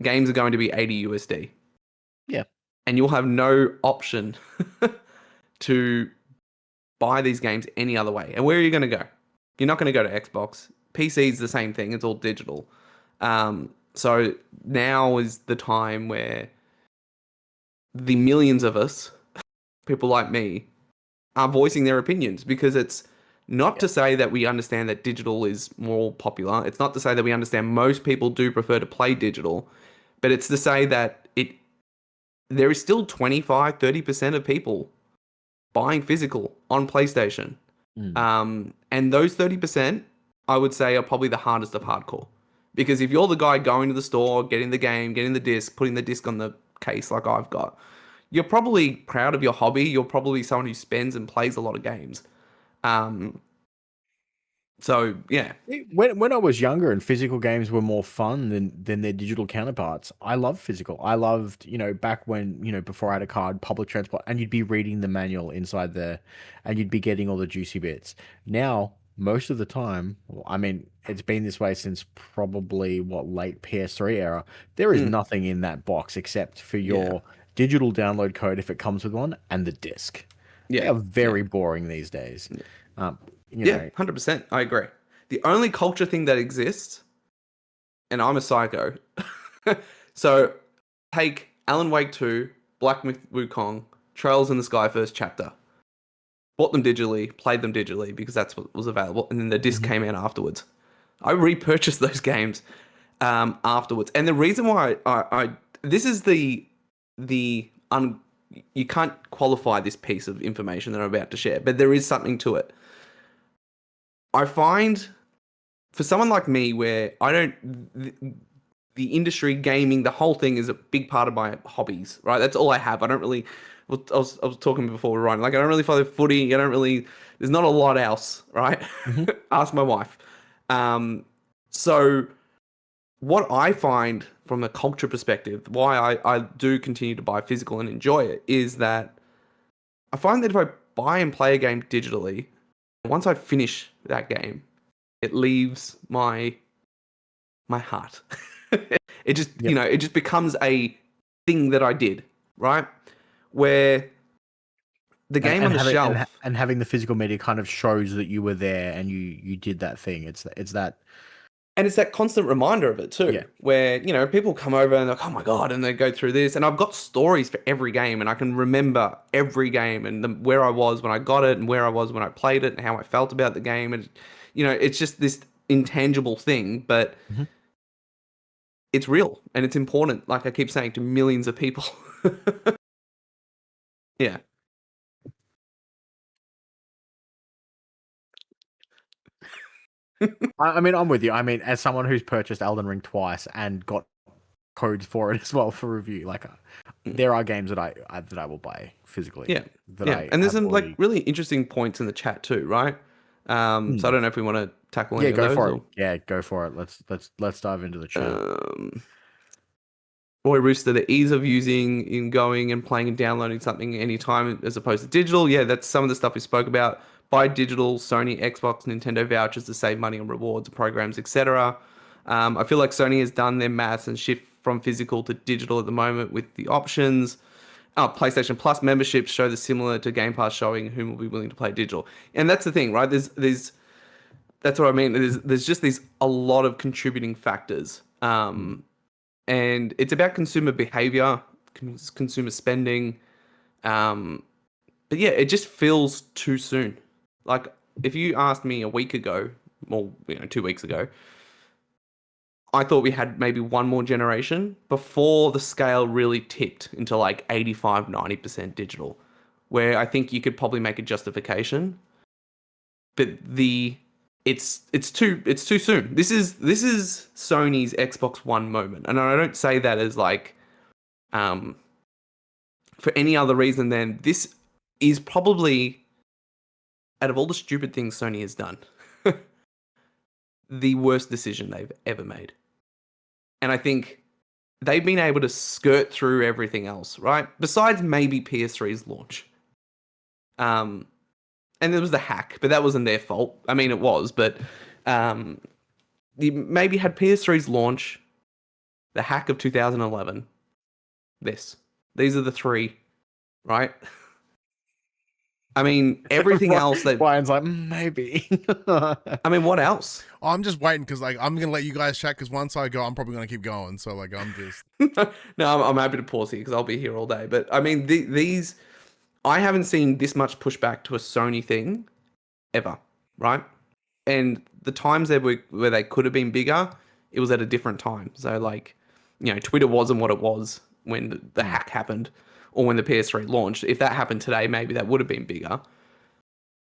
games are going to be 80 USD. Yeah. And you'll have no option to buy these games any other way. And where are you going to go? You're not going to go to Xbox. PC is the same thing. It's all digital. So now is the time where the millions of us, people like me, are voicing their opinions because it's not to say that we understand that digital is more popular. It's not to say that we understand most people do prefer to play digital, but it's to say that there is still 25-30% of people buying physical on PlayStation. And those 30%, I would say, are probably the hardest of hardcore. Because if you're the guy going to the store, getting the game, getting the disc, putting the disc on the case like I've got, you're probably proud of your hobby. You're probably someone who spends and plays a lot of games. So yeah, when I was younger and physical games were more fun than their digital counterparts, I loved physical. I loved, back when, before I had a card, public transport, and you'd be reading the manual inside there and you'd be getting all the juicy bits. Now, most of the time, I mean, it's been this way since probably late PS3 era. There is nothing in that box except for your digital download code if it comes with one and the disc. They are very boring these days. 100%. I agree. The only culture thing that exists, and I'm a psycho, so take Alan Wake 2, Black Myth Wukong, Trails in the Sky first chapter. Bought them digitally, played them digitally because that's what was available, and then the disc came out afterwards. I repurchased those games afterwards. And the reason why I this is you can't qualify this piece of information that I'm about to share, but there is something to it. I find for someone like me where the industry, gaming, the whole thing is a big part of my hobbies, right? That's all I have. I don't really, well, I was talking before we were running, like I don't really follow footy. I don't really, there's not a lot else, right? Ask my wife. So what I find from a culture perspective, why I do continue to buy physical and enjoy it, is that I find that if I buy and play a game digitally, once I finish that game, it leaves my heart. It just, you know, it just becomes a thing that I did, right? Where the game on the shelf and having the physical media kind of shows that you were there and you did that thing. It's that. And it's that constant reminder of it too, where, you know, people come over and they're like, oh my God, and they go through this. And I've got stories for every game, and I can remember every game and where I was when I got it and where I was when I played it and how I felt about the game. And, you know, it's just this intangible thing, but it's real and it's important. Like I keep saying, to millions of people. Yeah. I mean, I'm with you. I mean, as someone who's purchased Elden Ring twice and got codes for it as well for review, like there are games that I will buy physically. Yeah, and there's some like really interesting points in the chat too, right? So I don't know if we want to tackle any of those. For it. Yeah, go for it. Let's dive into the chat. Roy Rooster, the ease of using in going and playing and downloading something anytime as opposed to digital. Yeah, that's some of the stuff we spoke about. Buy digital, Sony, Xbox, Nintendo vouchers to save money on rewards, programs, etc. I feel like Sony has done their maths and shift from physical to digital at the moment with the options. PlayStation Plus memberships show the similar to Game Pass, showing whom will be willing to play digital. And that's the thing, right? That's what I mean. There's just a lot of contributing factors. And it's about consumer behavior, consumer spending. But yeah, it just feels too soon. Like if you asked me a week ago, or 2 weeks ago, I thought we had maybe one more generation before the scale really tipped into like 85, 90% digital, where I think you could probably make a justification. But it's too soon. This is Sony's Xbox One moment. And I don't say that as like for any other reason than this is probably, out of all the stupid things Sony has done, the worst decision they've ever made. And I think they've been able to skirt through everything else, right? Besides maybe PS3's launch. And there was the hack, but that wasn't their fault. I mean, it was, but you maybe had PS3's launch, the hack of 2011, this. These are the three, right? I mean, everything else that Brian's like, maybe. I mean, what else? I'm just waiting because like I'm gonna let you guys chat because once I go, I'm probably gonna keep going. So like I'm just No, I'm happy to pause here because I'll be here all day. But I mean, these I haven't seen this much pushback to a Sony thing ever, right? And the times there were where they could have been bigger, it was at a different time. So like, Twitter wasn't what it was when the hack happened. Or when the PS3 launched. If that happened today, maybe that would have been bigger.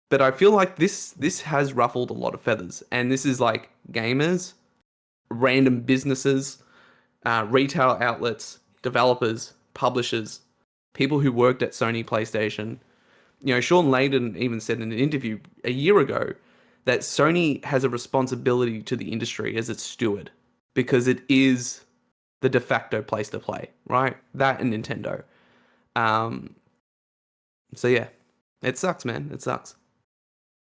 But I feel like this has ruffled a lot of feathers. And this is like gamers, random businesses, retail outlets, developers, publishers, people who worked at Sony PlayStation. Sean Layden even said in an interview a year ago that Sony has a responsibility to the industry as its steward because it is the de facto place to play, right? That and Nintendo. So yeah, it sucks, man. It sucks.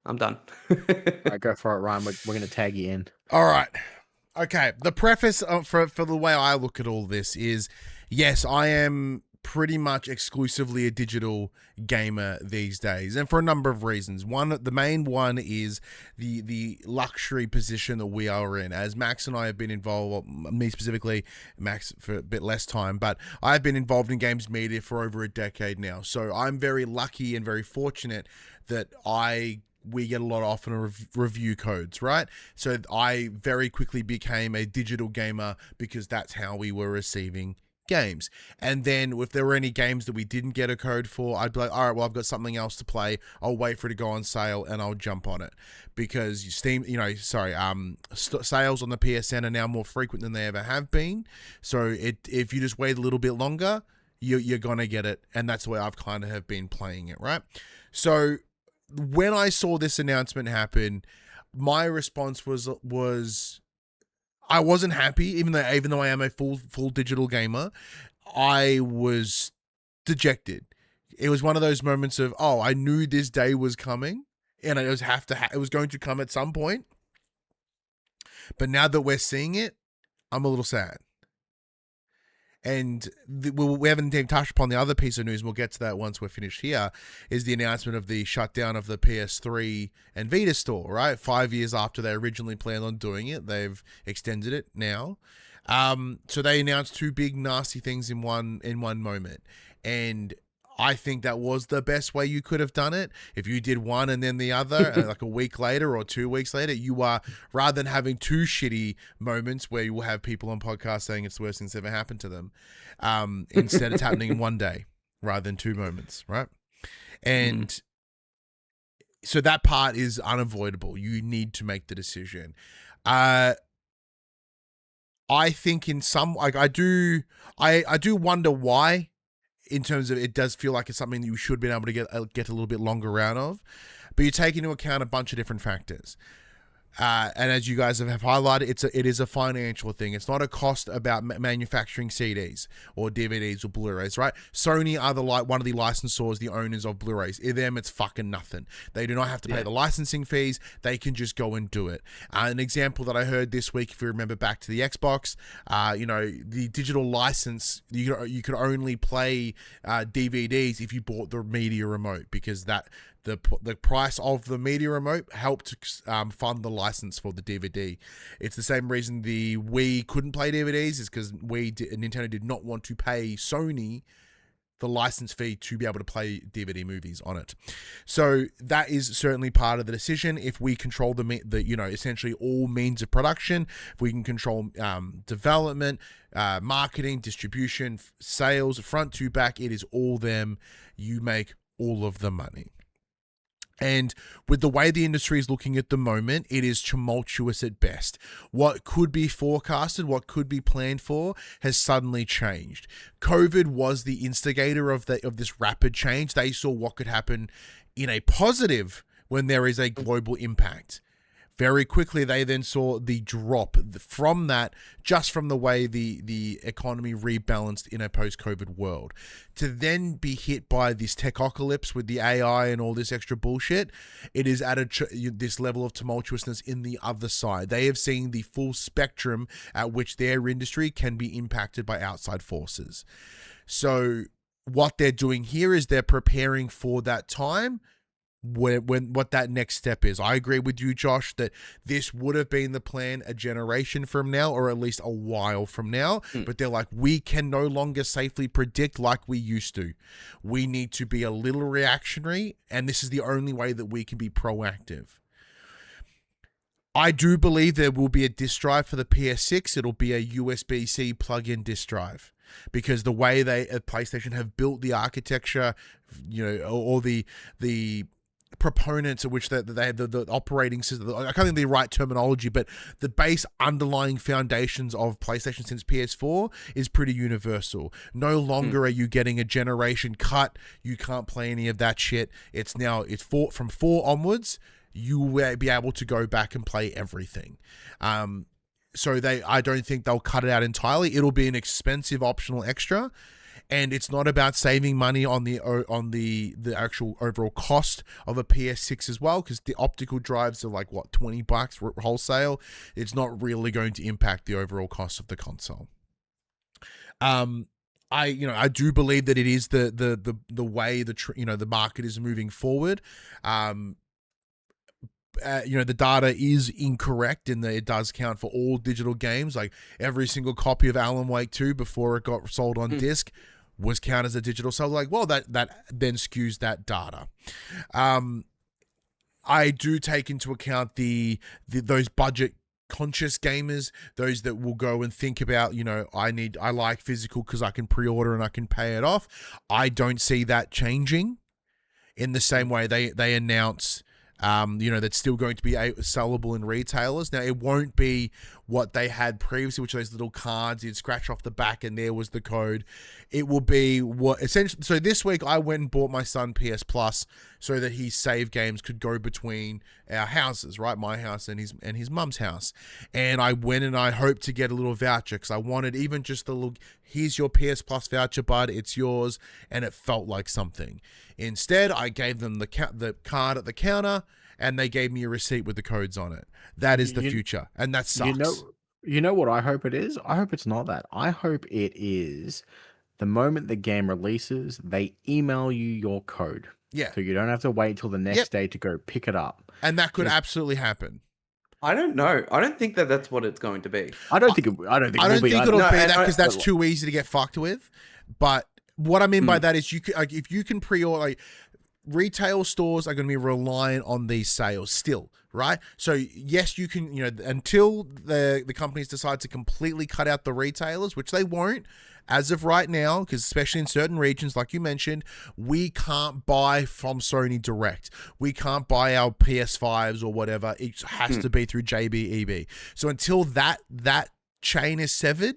I'm done. All right, go for it, Ryan. We're going to tag you in. All right. Okay. The preface for the way I look at all this is, yes, I am pretty much exclusively a digital gamer these days, and for a number of reasons. The main one is the luxury position that we are in. As Max and I have been involved, well, me specifically, Max for a bit less time, but I've been involved in games media for over a decade now. So I'm very lucky and very fortunate that we get a lot of often review codes, right? So I very quickly became a digital gamer because that's how we were receiving games. And then if there were any games that we didn't get a code for, I'd be like, all right, well, I've got something else to play. I'll wait for it to go on sale and I'll jump on it. Because Steam, sales on the PSN are now more frequent than they ever have been. So if you just wait a little bit longer, you're going to get it. And that's the way I've kind of have been playing it, right? So when I saw this announcement happen, my response was I wasn't happy, even though I am a full digital gamer. I was dejected. It was one of those moments of, oh, I knew this day was coming, and it was going to come at some point. But now that we're seeing it, I'm a little sad. And we haven't even touched upon the other piece of news, and we'll get to that once we're finished here, is the announcement of the shutdown of the PS3 and Vita store, right? 5 years after they originally planned on doing it, they've extended it now. So they announced two big nasty things in one moment. And I think that was the best way you could have done it. If you did one and then the other, like a week later or 2 weeks later, you are, rather than having two shitty moments where you will have people on podcasts saying it's the worst thing that's ever happened to them, instead it's happening in one day rather than two moments, right? And so that part is unavoidable. You need to make the decision. I think in some, like I do wonder why. In terms of, it does feel like it's something that you should be able to get a little bit longer out of, but you take into account a bunch of different factors. And as you guys have highlighted, it is a financial thing. It's not a cost about manufacturing CDs or DVDs or Blu-rays, right? Sony are one of the licensors, the owners of Blu-rays. In them, it's fucking nothing. They do not have to pay the licensing fees. They can just go and do it. An example that I heard this week, if you remember back to the Xbox, the digital license, you could only play DVDs if you bought the media remote, because the price of the media remote helped fund the license for the DVD. It's the same reason the Wii couldn't play DVDs, is because Nintendo did not want to pay Sony the license fee to be able to play DVD movies on it. So that is certainly part of the decision. If we control essentially all means of production, if we can control development, marketing, distribution, sales, front to back, it is all them. You make all of the money. And with the way the industry is looking at the moment, it is tumultuous at best. What could be forecasted, what could be planned for, has suddenly changed. COVID was the instigator of this rapid change. They saw what could happen in a positive when there is a global impact. Very quickly, they then saw the drop from that, just from the way the economy rebalanced in a post-COVID world. To then be hit by this techocalypse with the AI and all this extra bullshit, it is at this level of tumultuousness in the other side. They have seen the full spectrum at which their industry can be impacted by outside forces. So what they're doing here is they're preparing for that time, what that next step is. I agree with you, Josh, that this would have been the plan a generation from now, or at least a while from now. But they're like, we can no longer safely predict like we used to. We need to be a little reactionary, and this is the only way that we can be proactive. I do believe there will be a disk drive for the PS6. It'll be a USB-C plug-in disk drive, because the way PlayStation have built the architecture, or the proponents of which they have the operating system, I can't think of the right terminology, but the base underlying foundations of PlayStation since PS4 is pretty universal. No longer are you getting a generation cut. You can't play any of that shit. It's from 4 onwards, you will be able to go back and play everything. So I don't think they'll cut it out entirely. It'll be an expensive optional extra. And it's not about saving money on the actual overall cost of a PS6 as well, because the optical drives are like, what, $20 wholesale. It's not really going to impact the overall cost of the console. I do believe that it is the way the market is moving forward. The data is incorrect in that it does count for all digital games. Like every single copy of Alan Wake 2 before it got sold on disc was counted as a digital. So like, well, that then skews that data. I do take into account those budget conscious gamers, those that will go and think about, I like physical because I can pre-order and I can pay it off. I don't see that changing in the same way they announce, that's still going to be sellable in retailers. Now, it won't be what they had previously, which are those little cards you'd scratch off the back and there was the code. It will be what essentially. So this week I went and bought my son PS Plus so that his save games could go between our houses, right? My house and his mum's house. And I went and I hoped to get a little voucher because I wanted even just the little, here's your PS Plus voucher, bud, it's yours. And it felt like something. Instead, I gave them the card at the counter and they gave me a receipt with the codes on it. That is the future. And that sucks. You know what I hope it is? I hope it's not that. I hope it is the moment the game releases, they email you your code. Yeah. So you don't have to wait till the next day to go pick it up. And that could absolutely happen. I don't know. I don't think that's what it's going to be. I don't think it'll be that because that's too easy to get fucked with. But what I mean by that is if you can pre-order, retail stores are going to be reliant on these sales still, right? So yes, you can, until the companies decide to completely cut out the retailers, which they won't as of right now, because especially in certain regions, like you mentioned, we can't buy from Sony direct. We can't buy our PS5s or whatever. It has to be through JBEB. So until that chain is severed,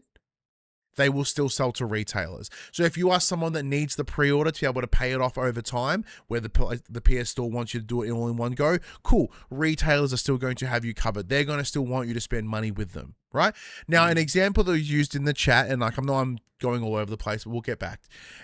they will still sell to retailers. So if you are someone that needs the pre-order to be able to pay it off over time, where the PS Store wants you to do it all in one go, cool. Retailers are still going to have you covered. They're going to still want you to spend money with them, right? Now, an example that was used in the chat, and I'm going all over the place, but we'll get back.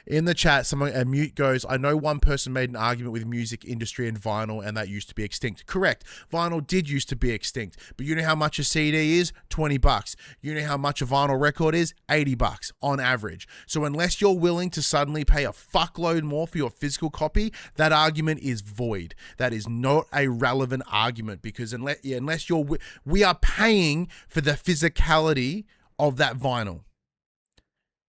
In the chat, a mute goes, I know one person made an argument with music industry and vinyl, and that used to be extinct. Correct. Vinyl did used to be extinct, but you know how much a CD is? $20. You know how much a vinyl record is? $80 on average. So unless you're willing to suddenly pay a fuckload more for your physical copy, that argument is void. That is not a relevant argument, because we are paying for the physicality of that vinyl.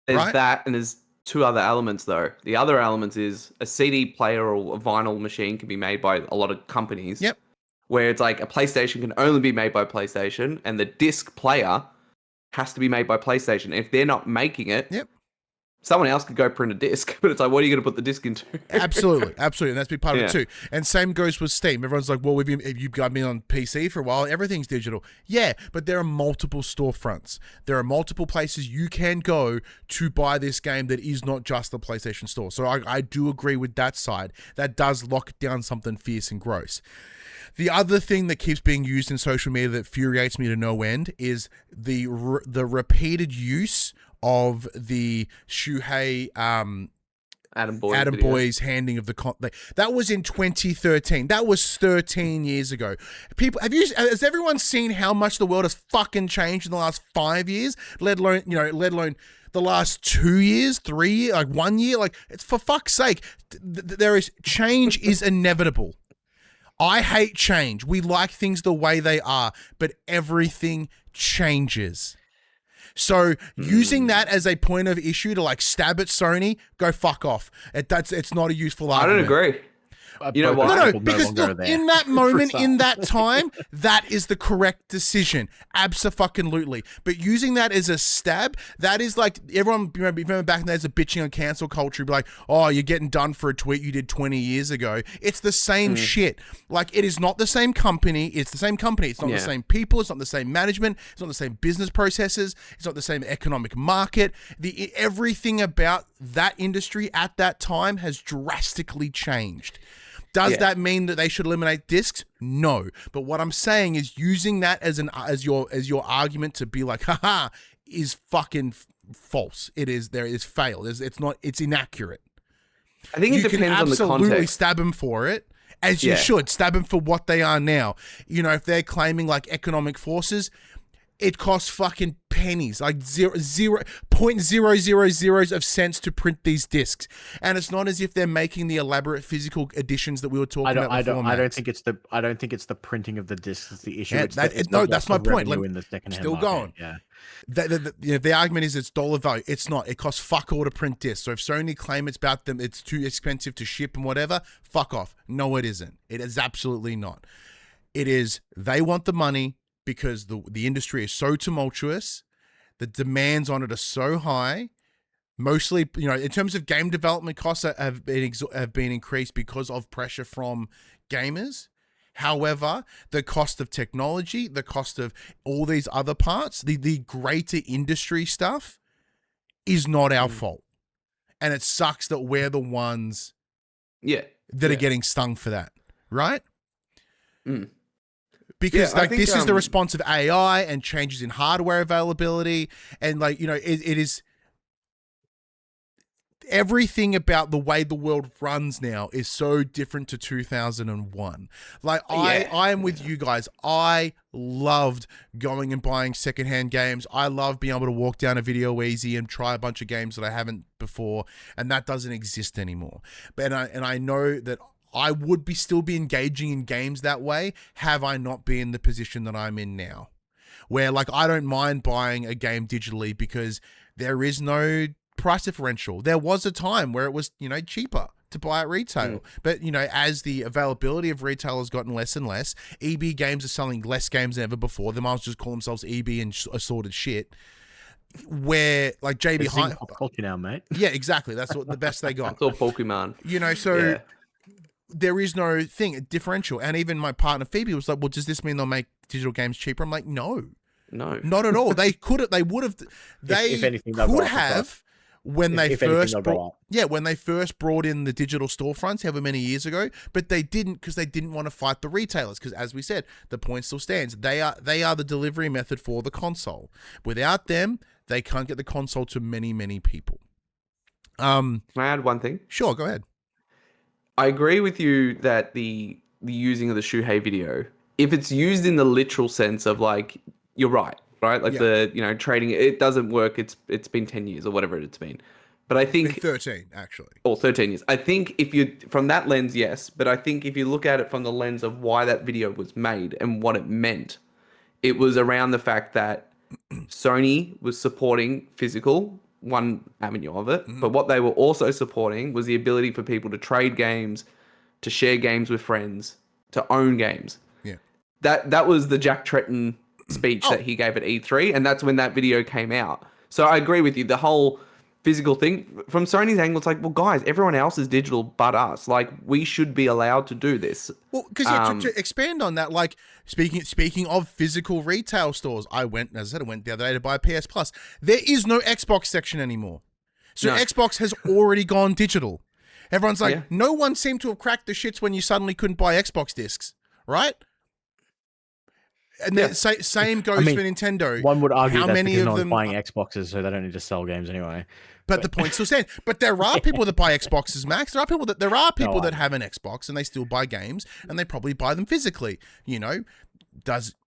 There's that, and there's two other elements, though. The other element is a CD player or a vinyl machine can be made by a lot of companies. Yep. Where it's like a PlayStation can only be made by PlayStation, and the disc player has to be made by PlayStation. If they're not making it, someone else could go print a disc, but it's like, what are you going to put the disc into? Absolutely. And that's a big part of it too. And same goes with Steam. Everyone's like, well, you've got me on PC for a while, everything's digital. Yeah, but there are multiple storefronts. There are multiple places you can go to buy this game that is not just the PlayStation Store. So I do agree with that side. That does lock down something fierce and gross. The other thing that keeps being used in social media that infuriates me to no end is the repeated use of the Shuhei Adam Boy's handing of the that was in 2013. That was 13 years ago. Has everyone seen how much the world has fucking changed in the last 5 years? Let alone the last 2 years, 3 years, like 1 year. Like, it's for fuck's sake. Change is inevitable. I hate change. We like things the way they are, but everything changes. So using that as a point of issue to stab at Sony, go fuck off. It's not a useful argument. I don't agree. You know why? No, because look, in that moment, in that time, that is the correct decision. Abso-fucking-lutely. But using that as a stab, that is like, everyone, remember back in the days of bitching on cancel culture, be like, oh, you're getting done for a tweet you did 20 years ago. It's the same shit. Like, it is not the same company. It's the same company. It's not the same people. It's not the same management. It's not the same business processes. It's not the same economic market. Everything about that industry at that time has drastically changed. Does that mean that they should eliminate discs? No. But what I'm saying is using that as your argument to be like, haha, is fucking false. It is failed. It's inaccurate. I think it depends on the context. You can absolutely stab them for it, as you should. Stab them for what they are now. If they're claiming economic forces, it costs fucking pennies, like 0.000 of cents to print these discs, and it's not as if they're making the elaborate physical editions that we were talking about. I don't think it's the printing of the discs that's the issue. Yeah, that's my point. In the still going. Yeah. The argument is it's dollar value. It's not. It costs fuck all to print discs. So if Sony claim it's about them, it's too expensive to ship and whatever, fuck off. No, it isn't. It is absolutely not. It is. They want the money because the industry is so tumultuous, the demands on it are so high. Mostly, in terms of game development costs have been increased because of pressure from gamers. However, the cost of technology, the cost of all these other parts, the greater industry stuff is not our fault. And it sucks that we're the ones that are getting stung for that, right? Because this is the response of AI and changes in hardware availability. And it is... Everything about the way the world runs now is so different to 2001. I am with you guys. I loved going and buying secondhand games. I love being able to walk down a Video Easy and try a bunch of games that I haven't before, and that doesn't exist anymore. But I know that I would still be engaging in games that way have I not been in the position that I'm in now, where I don't mind buying a game digitally because there is no price differential. There was a time where it was, cheaper to buy at retail. But, as the availability of retail has gotten less and less, EB games are selling less games than ever before. They might as well just call themselves EB and assorted shit. Where, JB Hi... pop culture now, mate. Yeah, exactly. That's what the best they got. It's all Pokemon. There is no differential. And even my partner Phoebe was like, well, does this mean they'll make digital games cheaper? I'm like, no, not at all. They would have, if anything, could have... When they first brought in the digital storefronts however many years ago, but they didn't because they didn't want to fight the retailers, because as we said, the point still stands. They are the delivery method for the console. Without them, they can't get the console to many people. Can I add one thing? Sure, go ahead. I agree with you that the using of the Shuhei video, if it's used in the literal sense of you're right? The trading, it doesn't work. It's been 10 years or whatever it's been. But I think 13 actually. Or 13 years. I think if you from that lens, yes. But I think if you look at it from the lens of why that video was made and what it meant, it was around the fact that Sony was supporting physical, one avenue of it. But what they were also supporting was the ability for people to trade games, to share games with friends, to own games. Yeah. That was the Jack Tretton speech that he gave at E3, and that's when that video came out. So I agree with you. The whole physical thing from Sony's angle, it's well, guys, everyone else is digital but us. We should be allowed to do this. Well, because to expand on that, speaking of physical retail stores, I went the other day to buy a PS Plus. There is no Xbox section anymore, so Xbox has already gone digital. Everyone's no one seemed to have cracked the shits when you suddenly couldn't buy Xbox discs, right? And the same goes for Nintendo. One would argue that's because no one's buying Xboxes, so they don't need to sell games anyway. But the point still stands. But there are people that buy Xboxes, Max. There are people that have an Xbox and they still buy games, and they probably buy them physically. It's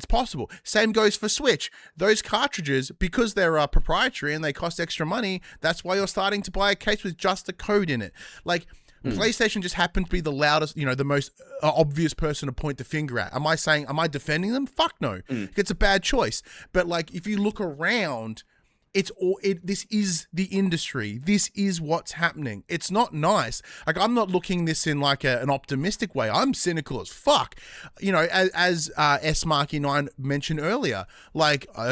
possible. Same goes for Switch. Those cartridges, because they're proprietary and they cost extra money, that's why you're starting to buy a case with just a code in it. PlayStation just happened to be the loudest, the most obvious person to point the finger at. Am I defending them? Fuck no. It's a bad choice. But if you look around, this is the industry. This is what's happening. It's not nice. I'm not looking this in an optimistic way. I'm cynical as fuck. As S Marky 9 mentioned earlier,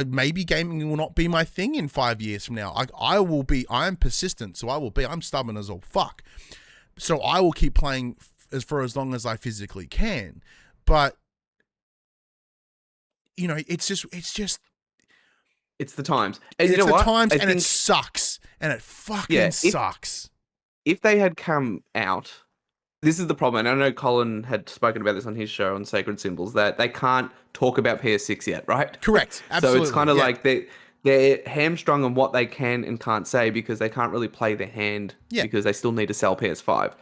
maybe gaming will not be my thing in 5 years from now. I am persistent, so I'm stubborn as all fuck. So I will keep playing for as long as I physically can. But, it's the times. And it's the times, and it sucks. And it fucking sucks. If they had come out, this is the problem. And I know Colin had spoken about this on his show on Sacred Symbols, that they can't talk about PS6 yet, right? Correct. Absolutely. So it's kind of they're hamstrung on what they can and can't say because they can't really play their hand because they still need to sell PS5.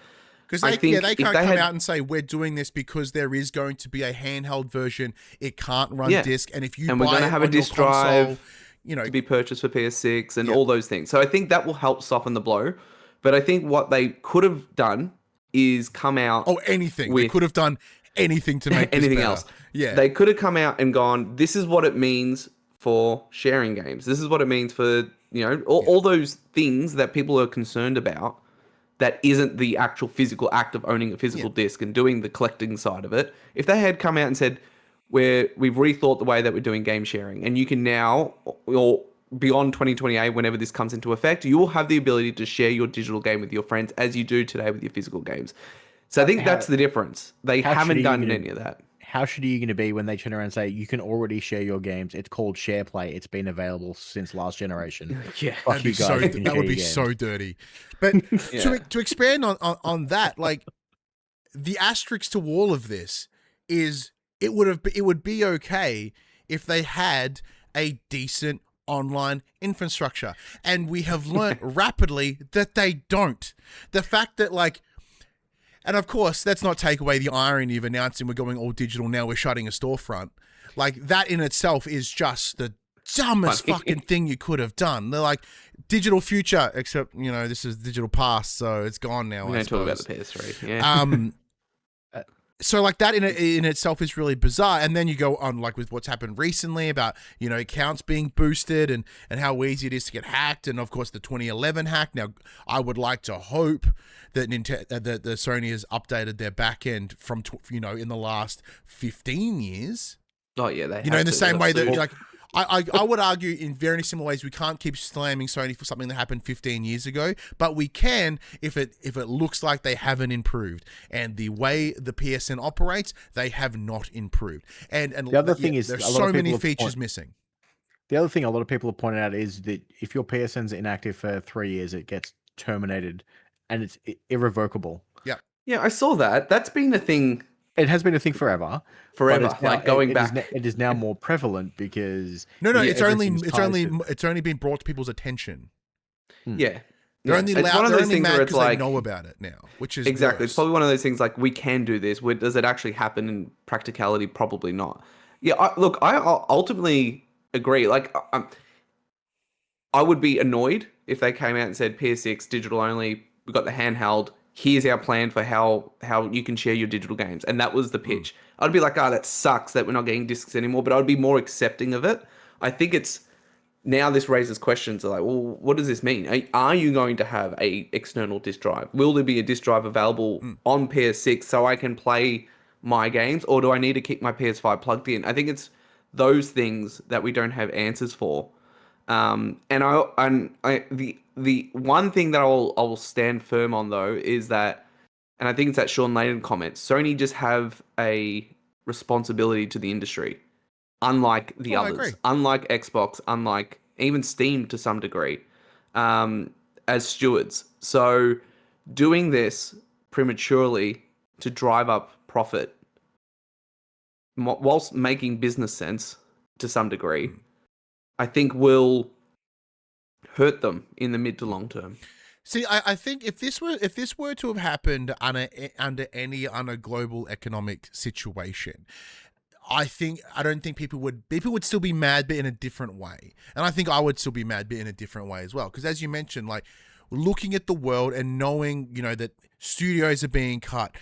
Because they can't come out and say, we're doing this because there is going to be a handheld version. It can't run disc. And if you we're going to have a disc drive console, to be purchased for PS6 and all those things. So I think that will help soften the blow. But I think what they could have done is come out... Oh, anything. They could have done anything to make anything this better. Else. Yeah. They could have come out and gone, this is what it means for sharing games. This is what it means for, all those things that people are concerned about that isn't the actual physical act of owning a physical disc and doing the collecting side of it. If they had come out and said, where we've rethought the way that we're doing game sharing, and you can now, or beyond 2028, whenever this comes into effect, you will have the ability to share your digital game with your friends as you do today with your physical games. So I think that's the difference. They haven't done any of that. How shitty are you going to be when they turn around and say, you can already share your games? It's called Share Play. It's been available since last generation. Yeah. Fuck you guys. That would be so dirty. But to expand on that, like, the asterisk to all of this is it would be okay if they had a decent online infrastructure. And we have learnt rapidly that they don't. The fact that, like, and of course, let's not take away the irony of announcing we're going all digital now, we're shutting a storefront. Like, that in itself is just the dumbest fucking thing you could have done. They're like, digital future, except, you know, this is digital past, so it's gone now. We don't talk about the PS3. Yeah. So, like, that in itself is really bizarre. And then you go on, like, with what's happened recently about, you know, accounts being boosted and how easy it is to get hacked. And, of course, the 2011 hack. Now, I would like to hope that that the Sony has updated their back end from, you know, in the last 15 years. Oh, yeah. They you know, in the same way that, like, I would argue in very similar ways, we can't keep slamming Sony for something that happened 15 years ago, but we can if it looks like they haven't improved. And the way the PSN operates, they have not improved. And the other thing is, there's so many features missing. The other thing a lot of people have pointed out is that if your PSN's inactive for 3 years, it gets terminated, and it's irrevocable. Yeah. Yeah, I saw that. That's been a thing. It has been a thing forever. Forever, now, like going back. It is now more prevalent because it's only been brought to people's attention. Yeah. They're only it's one of those things where it's like, they know about it now, which is exactly. worse. It's probably one of those things like, we can do this. Does it actually happen in practicality? Probably not. Yeah. I ultimately agree. Like, I would be annoyed if they came out and said PS6 digital only. We got the handheld. Here's our plan for how you can share your digital games. And that was the pitch. I'd be like, that sucks that we're not getting discs anymore, but I'd be more accepting of it. I think it's, now this raises questions like, well, what does this mean? Are you going to have a external disk drive? Will there be a disk drive available on PS6 so I can play my games? Or do I need to keep my PS5 plugged in? I think it's those things that we don't have answers for. The one thing that I will stand firm on, though, is that, and I think it's that Sean Layden comment, Sony just have a responsibility to the industry, unlike the others, unlike Xbox, unlike even Steam to some degree, as stewards. So doing this prematurely to drive up profit, whilst making business sense to some degree, I think will hurt them in the mid to long term. See, I think if this were to have happened under any global economic situation, I don't think people would still be mad, but in a different way. And I think I would still be mad, but in a different way as well. Because as you mentioned, like, looking at the world and knowing, you know, that studios are being cut,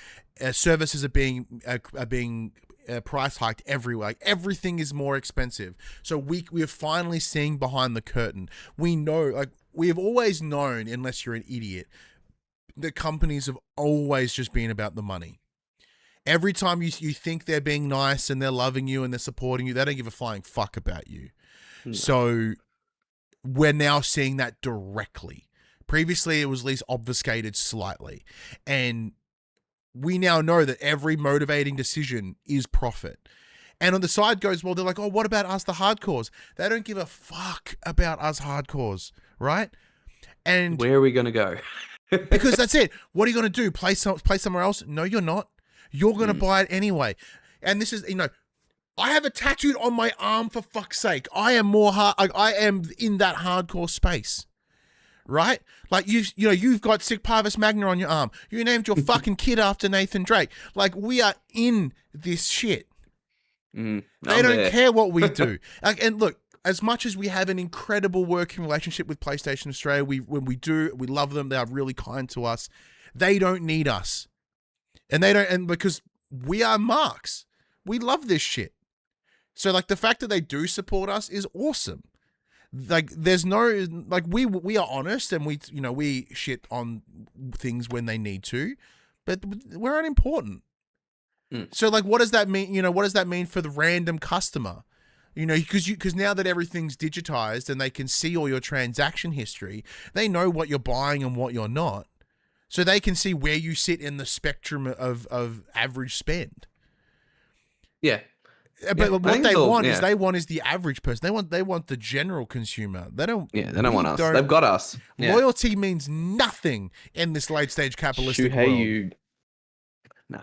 services are being price hiked everywhere. Like, everything is more expensive. So we are finally seeing behind the curtain. We know, like, we have always known, unless you're an idiot, that companies have always just been about the money. Every time you think they're being nice and they're loving you and they're supporting you, they don't give a flying fuck about you. No. So we're now seeing that directly. Previously, it was at least obfuscated slightly. And we now know that every motivating decision is profit. And on the side goes, well, they're like, oh, what about us, the hardcores? They don't give a fuck about us hardcores, right? And where are we going to go? Because that's it. What are you going to do? Play somewhere else? No, you're not. You're going to buy it anyway. And this is, you know, I have it tattooed on my arm, for fuck's sake. I am I am in that hardcore space. Right? Like, you've got Sic Parvis Magna on your arm. You named your fucking kid after Nathan Drake. Like, we are in this shit. They don't care what we do. Like, and look, as much as we have an incredible working relationship with PlayStation Australia, we love them. They are really kind to us. They don't need us. And because we are marks. We love this shit. So, like, the fact that they do support us is awesome. Like, there's no, like, we are honest, and we shit on things when they need to, but we're unimportant. So like, what does that mean? What does that mean for the random customer? Because now that everything's digitized and they can see all your transaction history, they know what you're buying and what you're not. So they can see where you sit in the spectrum of average spend. Yeah. But what they want is the average person. They want the general consumer. They don't. Yeah, they don't want us. They've got us. Yeah. Loyalty means nothing in this late stage capitalistic world.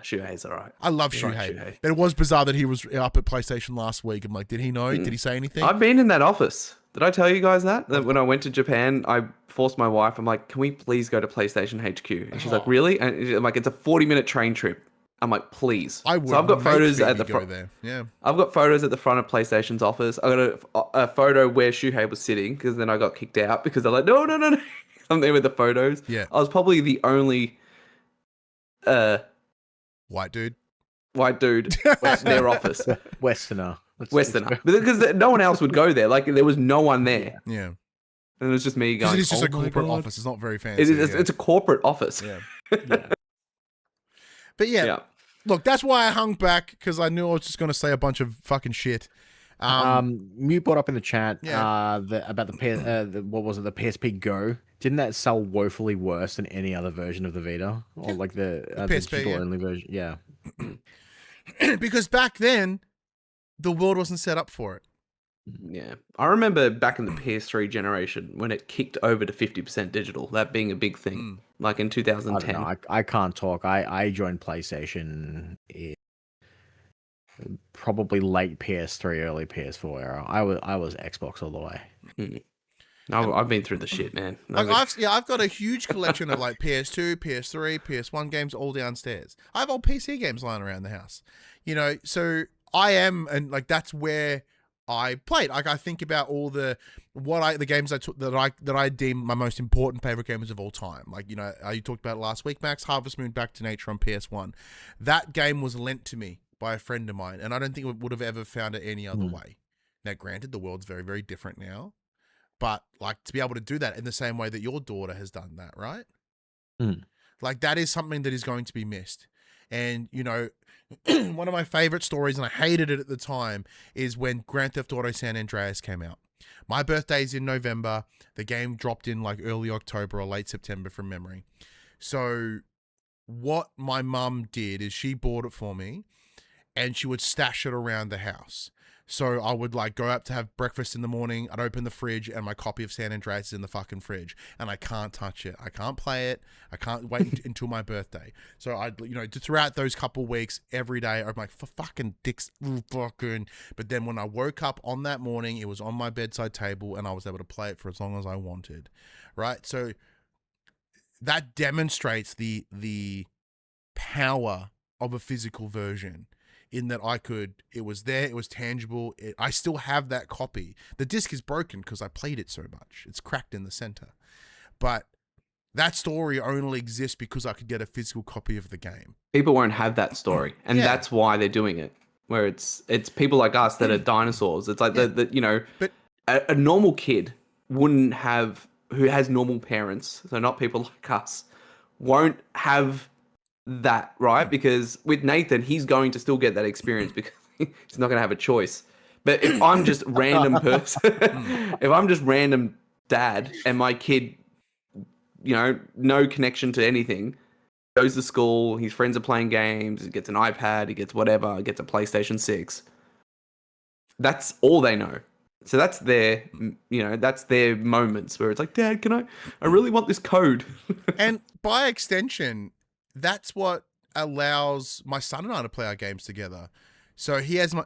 Shuhei's all right. I love Shuhei. But it was bizarre that he was up at PlayStation last week. I'm like, did he know? Did he say anything? I've been in that office. Did I tell you guys that when I went to Japan, I forced my wife. I'm like, can we please go to PlayStation HQ? And she's like, really? And I'm like, it's a 40-minute train trip. I'm like, please. I would. So I've got photos at the front there. Yeah. I've got photos at the front of PlayStation's office. I got a photo where Shuhei was sitting because then I got kicked out because they're like, no. I'm there with the photos. Yeah. I was probably the only white dude at their office. Westerner. Because no one else would go there. Like there was no one there. Yeah. And it was just me going. It is just a corporate office. It's not very fancy. It's a corporate office. Yeah. But yeah. Look, that's why I hung back because I knew I was just going to say a bunch of fucking shit. You brought up in the chat about the what was it, the PSP Go? Didn't that sell woefully worse than any other version of the Vita or like the PSP, digital only version? Yeah, because back then the world wasn't set up for it. Yeah, I remember back in the PS3 generation when it kicked over to 50% digital, that being a big thing, like in 2010. I can't talk. I joined PlayStation probably late PS3, early PS4 era. I was Xbox all the way. I've been through the shit, man. I've got a huge collection of like PS2, PS3, PS1 games all downstairs. I have old PC games lying around the house. So I am, and like that's where I played. Like I think about all the games that I deem my most important favorite games of all time. Like you talked about it last week, Max. Harvest Moon: Back to Nature on PS1. That game was lent to me by a friend of mine, and I don't think it would have ever found it any other way. Now, granted, the world's very, very different now, but like to be able to do that in the same way that your daughter has done that, right? Like that is something that is going to be missed. And one of my favorite stories, and I hated it at the time, is when Grand Theft Auto San Andreas came out. My birthday's in November. The game dropped in like early October or late September from memory. So what my mum did is she bought it for me and she would stash it around the house. So I would like go up to have breakfast in the morning. I'd open the fridge and my copy of San Andreas is in the fucking fridge and I can't touch it. I can't play it. I can't wait until my birthday. So I'd, throughout those couple weeks, every day, I'm like, for fucking dicks, fucking. But then when I woke up on that morning, it was on my bedside table and I was able to play it for as long as I wanted. Right. So that demonstrates the power of a physical version. In that it was there, it was tangible. I still have that copy. The disc is broken because I played it so much. It's cracked in the center. But that story only exists because I could get a physical copy of the game. People won't have that story. And that's why they're doing it. Where it's people like us that are dinosaurs. It's like but a normal kid who has normal parents, so not people like us, won't have that, right? Because with Nathan, he's going to still get that experience because he's not going to have a choice. But if I'm just random person, if I'm just random dad and my kid, no connection to anything, goes to school, his friends are playing games, he gets an iPad, he gets whatever, he gets a PlayStation 6. That's all they know. So that's their moments where it's like, Dad, I really want this code. And by extension, that's what allows my son and I to play our games together. So he has my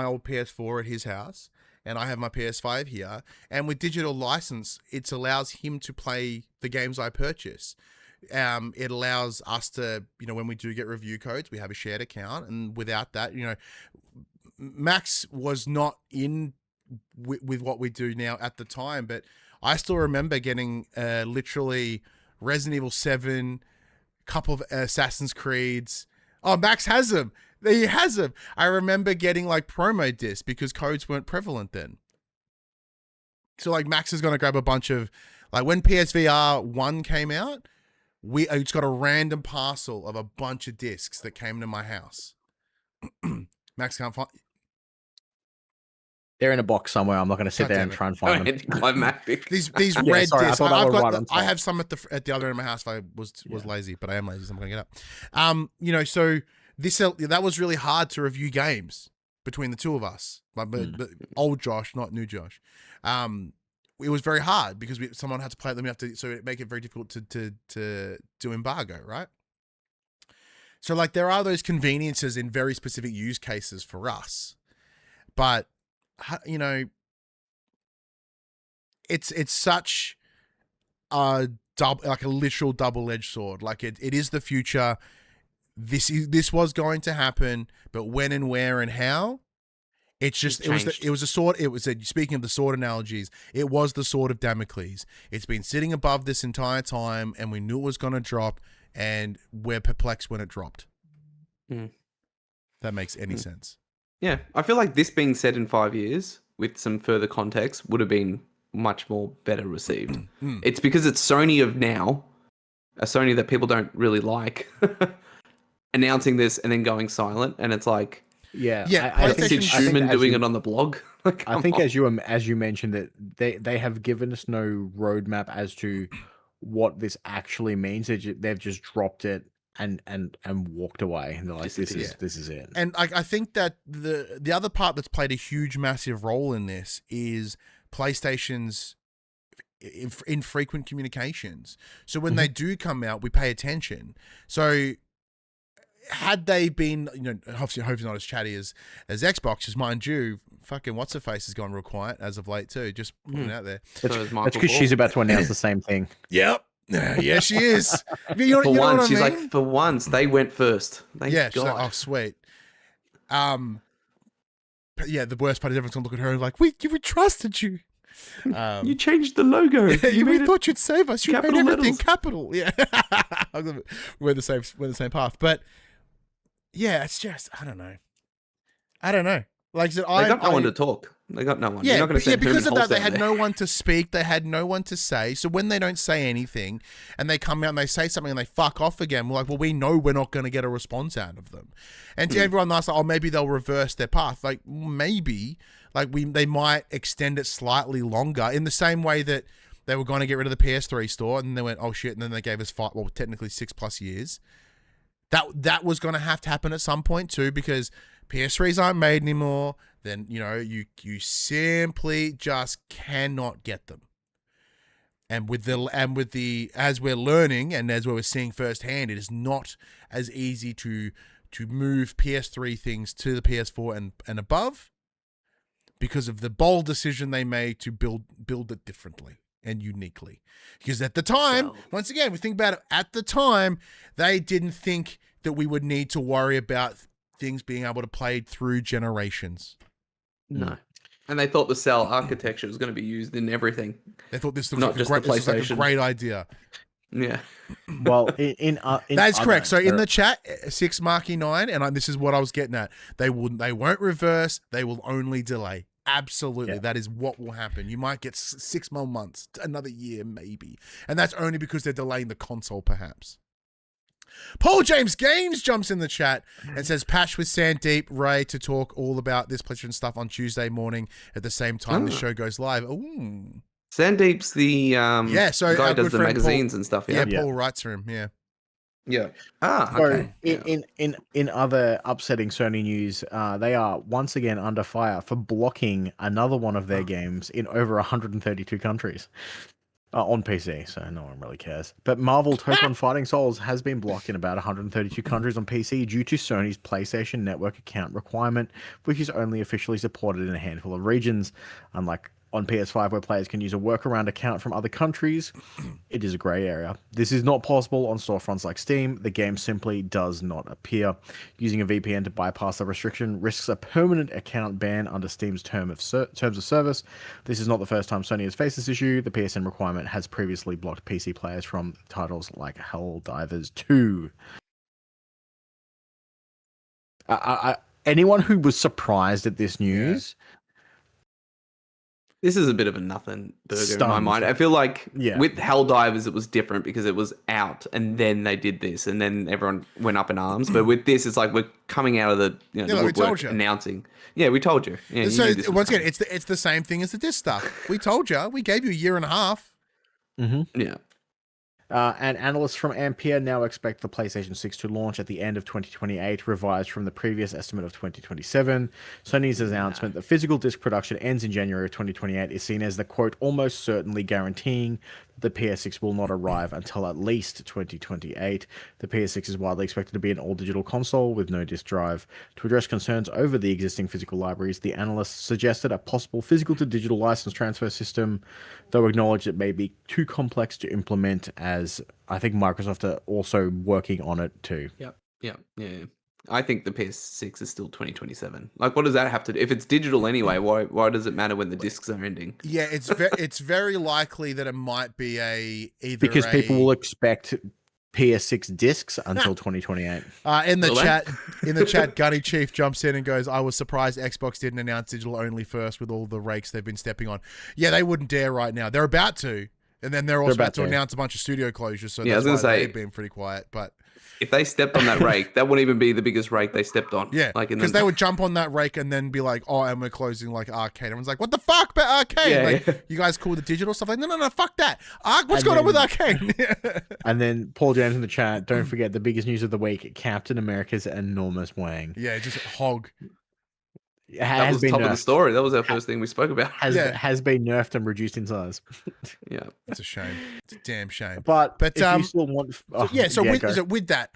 old PS4 at his house, and I have my PS5 here. And with digital license, it allows him to play the games I purchase. It allows us to, when we do get review codes, we have a shared account. And without that, Max was not in with what we do now at the time, but I still remember getting literally Resident Evil 7, couple of Assassin's Creeds. Oh, Max has them. He has them. I remember getting like promo discs because codes weren't prevalent then. So like Max is going to grab a bunch of, like when PSVR 1 came out, I just got a random parcel of a bunch of discs that came to my house. Max can't find. They're in a box somewhere. I'm not going to sit God there damn and it. try and find them. Anticlimactic. These Yeah, red sorry, I discs. thought that I've was got. right on I top. have some at the other end of my house. If I was lazy, but I am lazy, so I'm going to get up. You know, so that was really hard to review games between the two of us, but old Josh, not new Josh. It was very hard because someone had to play them. So it make it very difficult to do embargo, right? So like there are those conveniences in very specific use cases for us, but you know, it's such a like a literal double-edged sword. Like it is the future. This was going to happen, but when and where and how, it was a sword. Speaking of the sword analogies, it was the sword of Damocles. It's been sitting above this entire time, and we knew it was going to drop, and we're perplexed when it dropped. That makes any sense. Yeah, I feel like this being said in 5 years with some further context would have been much more better received. It's because it's Sony of now, a Sony that people don't really like, announcing this and then going silent, and it's like, Yeah, I Sid think Schumann doing it on the blog. Like, I think as you mentioned that they have given us no roadmap as to what this actually means. They've just dropped it and walked away. And they're like, this is it. And I think that the other part that's played a huge, massive role in this is PlayStation's infrequent communications. So when they do come out, we pay attention. So had they been, you know, hopefully not as chatty as Xbox, just mind you, fucking what's her face has gone real quiet as of late too. Just putting it out there. So That's because she's about to announce the same thing. Yep. Yeah, she is. You for know once, what I she's mean? like, for once, they went first. Thank Yeah, she's God. like, oh sweet. But yeah, the worst part is everyone's gonna look at her and like, we trusted you. You changed the logo. We thought you'd save us. You made capital everything letters. capital. Yeah, we're the same path. But yeah, it's just I don't know. Like I said, They got no one to talk. They got no one. Yeah, You're not going to send because of Herman that, they Hulst out had there. no one to speak. They had no one to say. So when they don't say anything and they come out and they say something and they fuck off again, we're like, well, we know we're not going to get a response out of them. And to everyone else, like, oh, maybe they'll reverse their path. Like maybe, they might extend it slightly longer in the same way that they were going to get rid of the PS3 store and then they went, oh shit, and then they gave us technically 6+ years. That was going to have to happen at some point too, because PS3s aren't made anymore. Then, you know, you simply just cannot get them. And with the as we're learning and as we're seeing firsthand, it is not as easy to move PS3 things to the PS4 and above because of the bold decision they made to build it differently and uniquely. Because at the time, once again, we think about it, at the time, they didn't think that we would need to worry about things being able to play through generations. No. And they thought the cell architecture was going to be used in everything. They thought this Not just the this looks like a PlayStation. great idea. Yeah. Well, That's correct. So in the chat, 6Marky9, and this is what I was getting at. They won't reverse. They will only delay. Absolutely, that is what will happen. You might get 6 more months, another year maybe, and that's only because they're delaying the console, perhaps. Paul James Games jumps in the chat and says, patch with Sandeep Ray to talk all about this PlayStation stuff on Tuesday morning at the same time the show goes live. Ooh. Sandeep's the so guy our who does good the friend magazines Paul, and stuff. Yeah, Yeah. Paul writes for him. Yeah. Yeah. Ah, So okay. in other upsetting Sony news, they are once again under fire for blocking another one of their games in over 132 countries. On PC, so no one really cares. But Marvel Tokon Fighting Souls has been blocked in about 132 countries on PC due to Sony's PlayStation Network account requirement, which is only officially supported in a handful of regions. Unlike on PS5, where players can use a workaround account from other countries, it is a grey area. This is not possible on storefronts like Steam. The game simply does not appear. Using a VPN to bypass the restriction risks a permanent account ban under Steam's terms of service. This is not the first time Sony has faced this issue. The PSN requirement has previously blocked PC players from titles like Helldivers 2. Anyone who was surprised at this news... This is a bit of a nothing burger in my Stunned. mind. I feel like Yeah. with Helldivers, it was different because it was out and then they did this and then everyone went up in arms. But with this, it's like we're coming out of the, the like we woodwork told you. announcing. Yeah, we told you. Yeah, you So knew this was once again, coming. it's the same thing as the disc stuff. We told you. We gave you a year and a half. Yeah. And analysts from Ampere now expect the PlayStation 6 to launch at the end of 2028, revised from the previous estimate of 2027. Sony's announcement that physical disc production ends in January of 2028 is seen as the quote, almost certainly guaranteeing that the PS6 will not arrive until at least 2028. The PS6 is widely expected to be an all-digital console with no disc drive. To address concerns over the existing physical libraries, the analysts suggested a possible physical-to-digital license transfer system, though acknowledged it may be too complex to implement, as I think Microsoft are also working on it too. Yeah. I think the PS6 is still 2027. Like, what does that have to do? If it's digital anyway, why does it matter when the discs are ending? Yeah, it's very likely that it might be Because people will expect PS6 discs until 2028. In the Will they? chat, Gunny Chief jumps in and goes, "I was surprised Xbox didn't announce digital only first with all the rakes they've been stepping on." Yeah, they wouldn't dare right now. They're about to, and then they're also about to announce a bunch of studio closures. So Yeah, I was that's gonna why say- they've been pretty quiet, but. If they stepped on that rake, that wouldn't even be the biggest rake they stepped on. Yeah, like because they would jump on that rake and then be like, "Oh, and we're closing like Arcade." Everyone's like, "What the fuck about Arcade? Yeah, like, yeah. you guys call the digital stuff?" Like, no, fuck that. What's And going on with then- Arcade? And then Paul James in the chat, don't forget the biggest news of the week, Captain America's enormous wang. Yeah, just hog. It that has was been top of the nerfed. story. That was our first thing we spoke about. Has been nerfed and reduced in size. Yeah. It's a shame. It's a damn shame. But But, if you still want... So with that,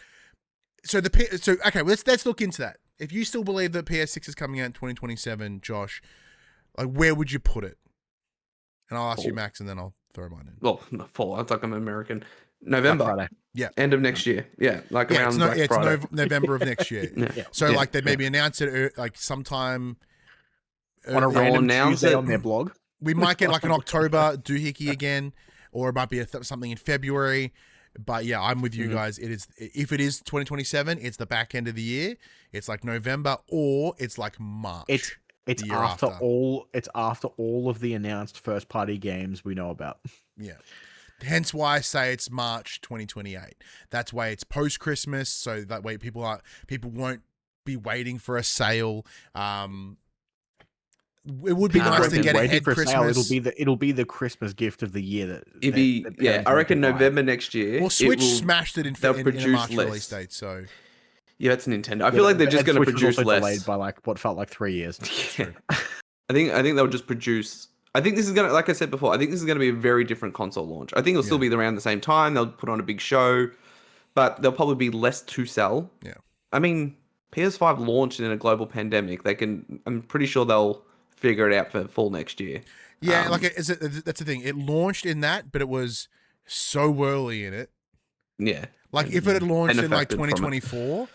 okay, let's look into that. If you still believe that PS6 is coming out in 2027, Josh, like where would you put it? And I'll ask you, Max, and then I'll throw mine in. Well, not fall. It's like I'm American. November. Friday. Yeah. End of next year. Yeah. Like Yeah, around Black it's Friday. November of next year. Yeah. So Yeah. like they maybe announce it like sometime On a early- random announce Tuesday it. on their blog. we might get like an October doohickey again, or it might be something in February. But yeah, I'm with you guys. It is, if it is 2027, it's the back end of the year. It's like November, or it's like March. It's the year after after. all of the announced first party games we know about. Yeah. Hence why I say it's March 2028. That's why it's post Christmas, so that way people won't be waiting for a sale. It would be Nah, I nice to reckon get Waiting ahead for a sale, Christmas. it'll be the Christmas gift of the year that It'd be, that yeah, parents I will reckon be buying. November next year. Well, Switch it will- smashed it in they'll a produce March less. release date, so Yeah, that's Nintendo. I Yeah, feel like they're but- just and going to Switch was produce also less. delayed by like what felt like 3 years. I think they'll just produce. I think this is gonna, like I said before, I think this is gonna be a very different console launch. I think it'll still be around the same time. They'll put on a big show, but there'll probably be less to sell. Yeah. I mean, PS5 launched in a global pandemic. I'm pretty sure they'll figure it out for fall next year. yeah, that's the thing. It launched in that, but it was so early in it. Yeah. Like if it had launched in like Benefited from it. 2024,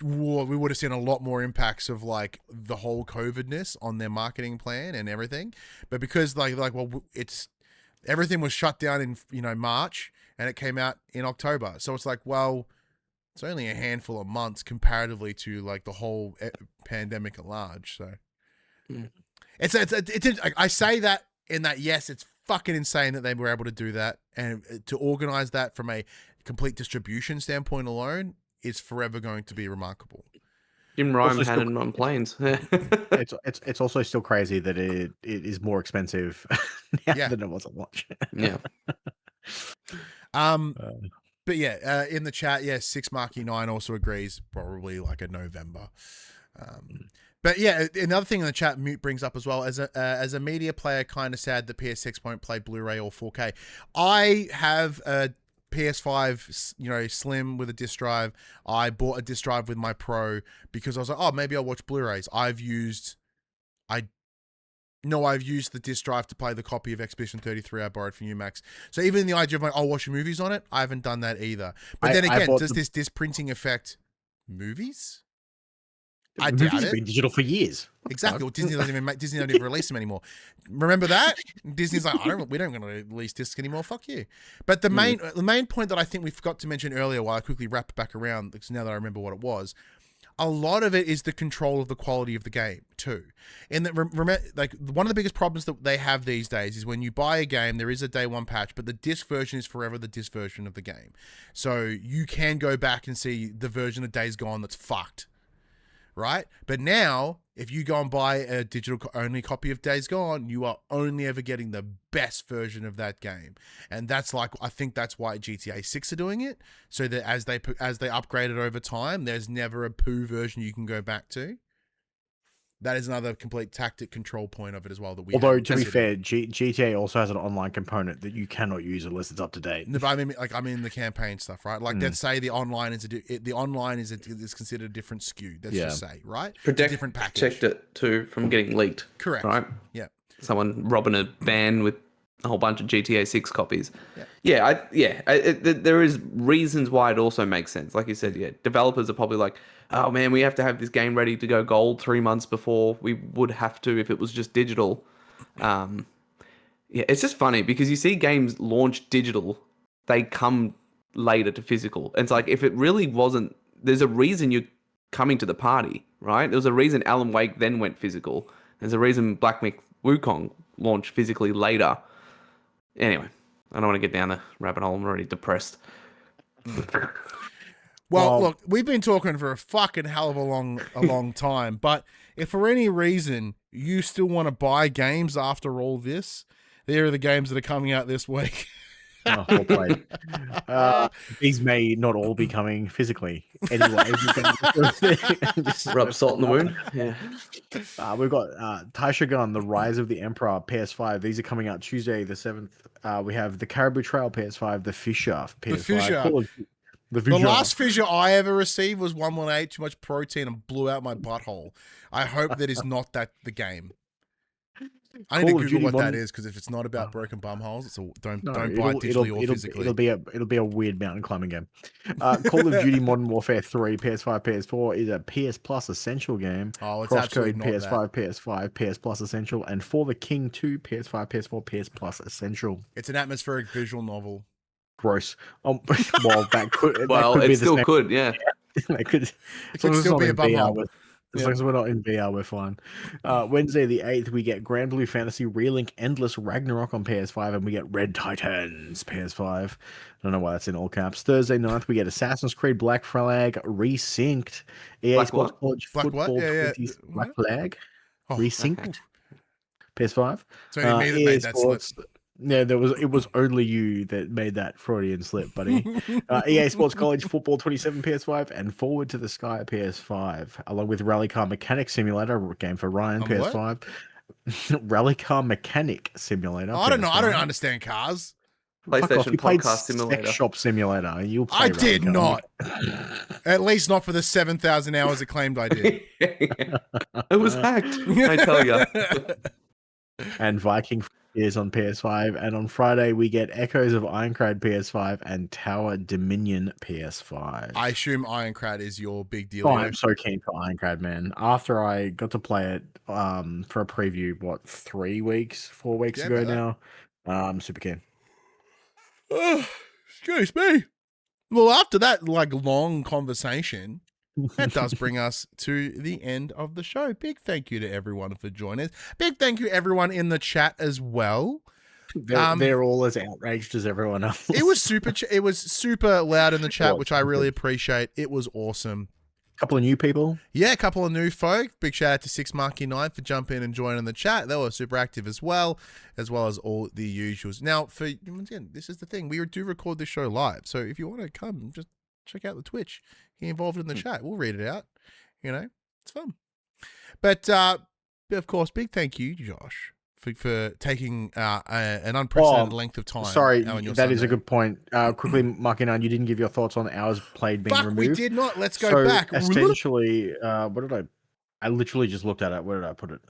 we would have seen a lot more impacts of like the whole COVIDness on their marketing plan and everything. But because it's everything was shut down in March and it came out in October, so it's like, well, it's only a handful of months comparatively to like the whole pandemic at large. So it's I say that in that, yes, it's fucking insane that they were able to do that, and to organize that from a complete distribution standpoint alone is forever going to be remarkable. Jim Ryan Also had still- it on planes. It's also still crazy that it is more expensive now Yeah. than it was at launch. Yeah. But yeah, in the chat, yeah, 6Marky9 also agrees, probably like a November. But yeah, another thing in the chat, Mute brings up as well, as a media player, kind of sad that PS6 won't play Blu-ray or 4K. I have a PS5, slim with a disc drive. I bought a disc drive with my Pro because I was like, oh, maybe I'll watch Blu-rays. I've used the disc drive to play the copy of Expedition 33 I borrowed from you, Max. So even the idea of like, I'll watch movies on it, I haven't done that either. But then I again, bought does the- this disc printing affect movies? I Movies doubt have it. been digital for years. Exactly. Well, Disney don't even release them anymore. Remember that? Disney's like, we don't want to release discs anymore. Fuck you. But the main point that I think we forgot to mention earlier, while I quickly wrap back around, because now that I remember what it was, a lot of it is the control of the quality of the game too. And that remember, like one of the biggest problems that they have these days is when you buy a game, there is a day one patch, but the disc version is forever the disc version of the game. So you can go back and see the version of Days Gone that's fucked, right? But now, if you go and buy a digital only copy of Days Gone, you are only ever getting the best version of that game. And that's like, I think that's why GTA 6 are doing it, so that as they upgrade it over time, there's never a poo version you can go back to. That is another complete tactic control point of it as well. That we Although to be fair, GTA also has an online component that you cannot use unless it's up to date. No, but I mean the campaign stuff, right? Like let's say the online is considered a different SKU. Let's just say, right? It's a different package. Checked it too from getting leaked. Correct. Right. Yeah. Someone robbing a van with a whole bunch of GTA 6 copies. There is reasons why it also makes sense. Like you said, developers are probably like, oh man, we have to have this game ready to go gold 3 months before we would have to if it was just digital. It's just funny because you see games launch digital, they come later to physical. And it's like, if it really wasn't, there's a reason you're coming to the party, right? There's a reason Alan Wake then went physical. There's a reason Black Myth Wukong launched physically later. Anyway, I don't want to get down the rabbit hole. I'm already depressed. Well, look, we've been talking for a fucking hell of a long time, but if for any reason you still want to buy games after all this, there are the games that are coming out this week. Well played. These may not all be coming physically. Anyway, rub salt in the wound. Yeah. We've got Taishogun, The Rise of the Emperor, PS5. These are coming out Tuesday the 7th. We have The Caribou Trail, PS5. The Fissure, PS5. The last fissure I ever received was one when I ate too much protein and blew out my butthole. I hope that is not the game. I need to Google what that is, because if it's not about broken bum holes, don't buy it digitally or physically. It'll be a weird mountain climbing game. Call of Duty Modern Warfare 3, PS5, PS4 is a PS Plus Essential game. Oh, it's absolutely not PS5, PS5, PS Plus Essential, and For the King 2, PS5, PS4, PS Plus Essential. It's an atmospheric visual novel. Gross. Well, that could. Well, it still could, yeah. It could still be a bum hole. As long as we're not in VR, we're fine. Wednesday the 8th, we get Grand Blue Fantasy Relink Endless Ragnarok on PS5, and we get Red Titans PS5. I don't know why that's in all caps. Thursday 9th, we get Assassin's Creed Black Flag Resynced. EA Sports College Football 20 Black Flag Resynced. PS5. So you made it, made that slip. Yeah, it was only you that made that Freudian slip, buddy. EA Sports College Football 27 PS5 and Forward to the Sky PS5, along with Rally Car Mechanic Simulator, game for Ryan, PS5. Rally Car Mechanic Simulator. I don't know. I don't understand cars. PlayStation Podcast Simulator. Sex Shop Simulator. I did not. At least not for the 7,000 hours it claimed I did. It was hacked, I tell you. And Viking is on PS5, and on Friday we get Echoes of Ironclad PS5 and Tower Dominion PS5. I assume Ironclad is your big deal. Oh, I'm so keen for Ironclad, man. After I got to play it for a preview, 4 weeks ago now, I'm super keen. Excuse me. Well, after that long conversation, that does bring us to the end of the show. Big thank you to everyone for joining us. Big thank you everyone in the chat as well. They're all as outraged as everyone else. It was super loud in the chat, which I really appreciate. It was awesome. Couple of new people. Yeah, a couple of new folk. Big shout out to 6Marky9 for jumping in and joining the chat. They were super active as well as all the usuals. Now, again, this is the thing. We do record this show live. So if you want to come, just check out the Twitch. Get involved in the chat. We'll read it out. It's fun. But of course, big thank you, Josh, for taking an unprecedented length of time. Sorry, that is a good point. Quickly, Marky 9, you didn't give your thoughts on hours played being removed. We did not. Let's go back. Essentially, what did I literally just looked at it. Where did I put it?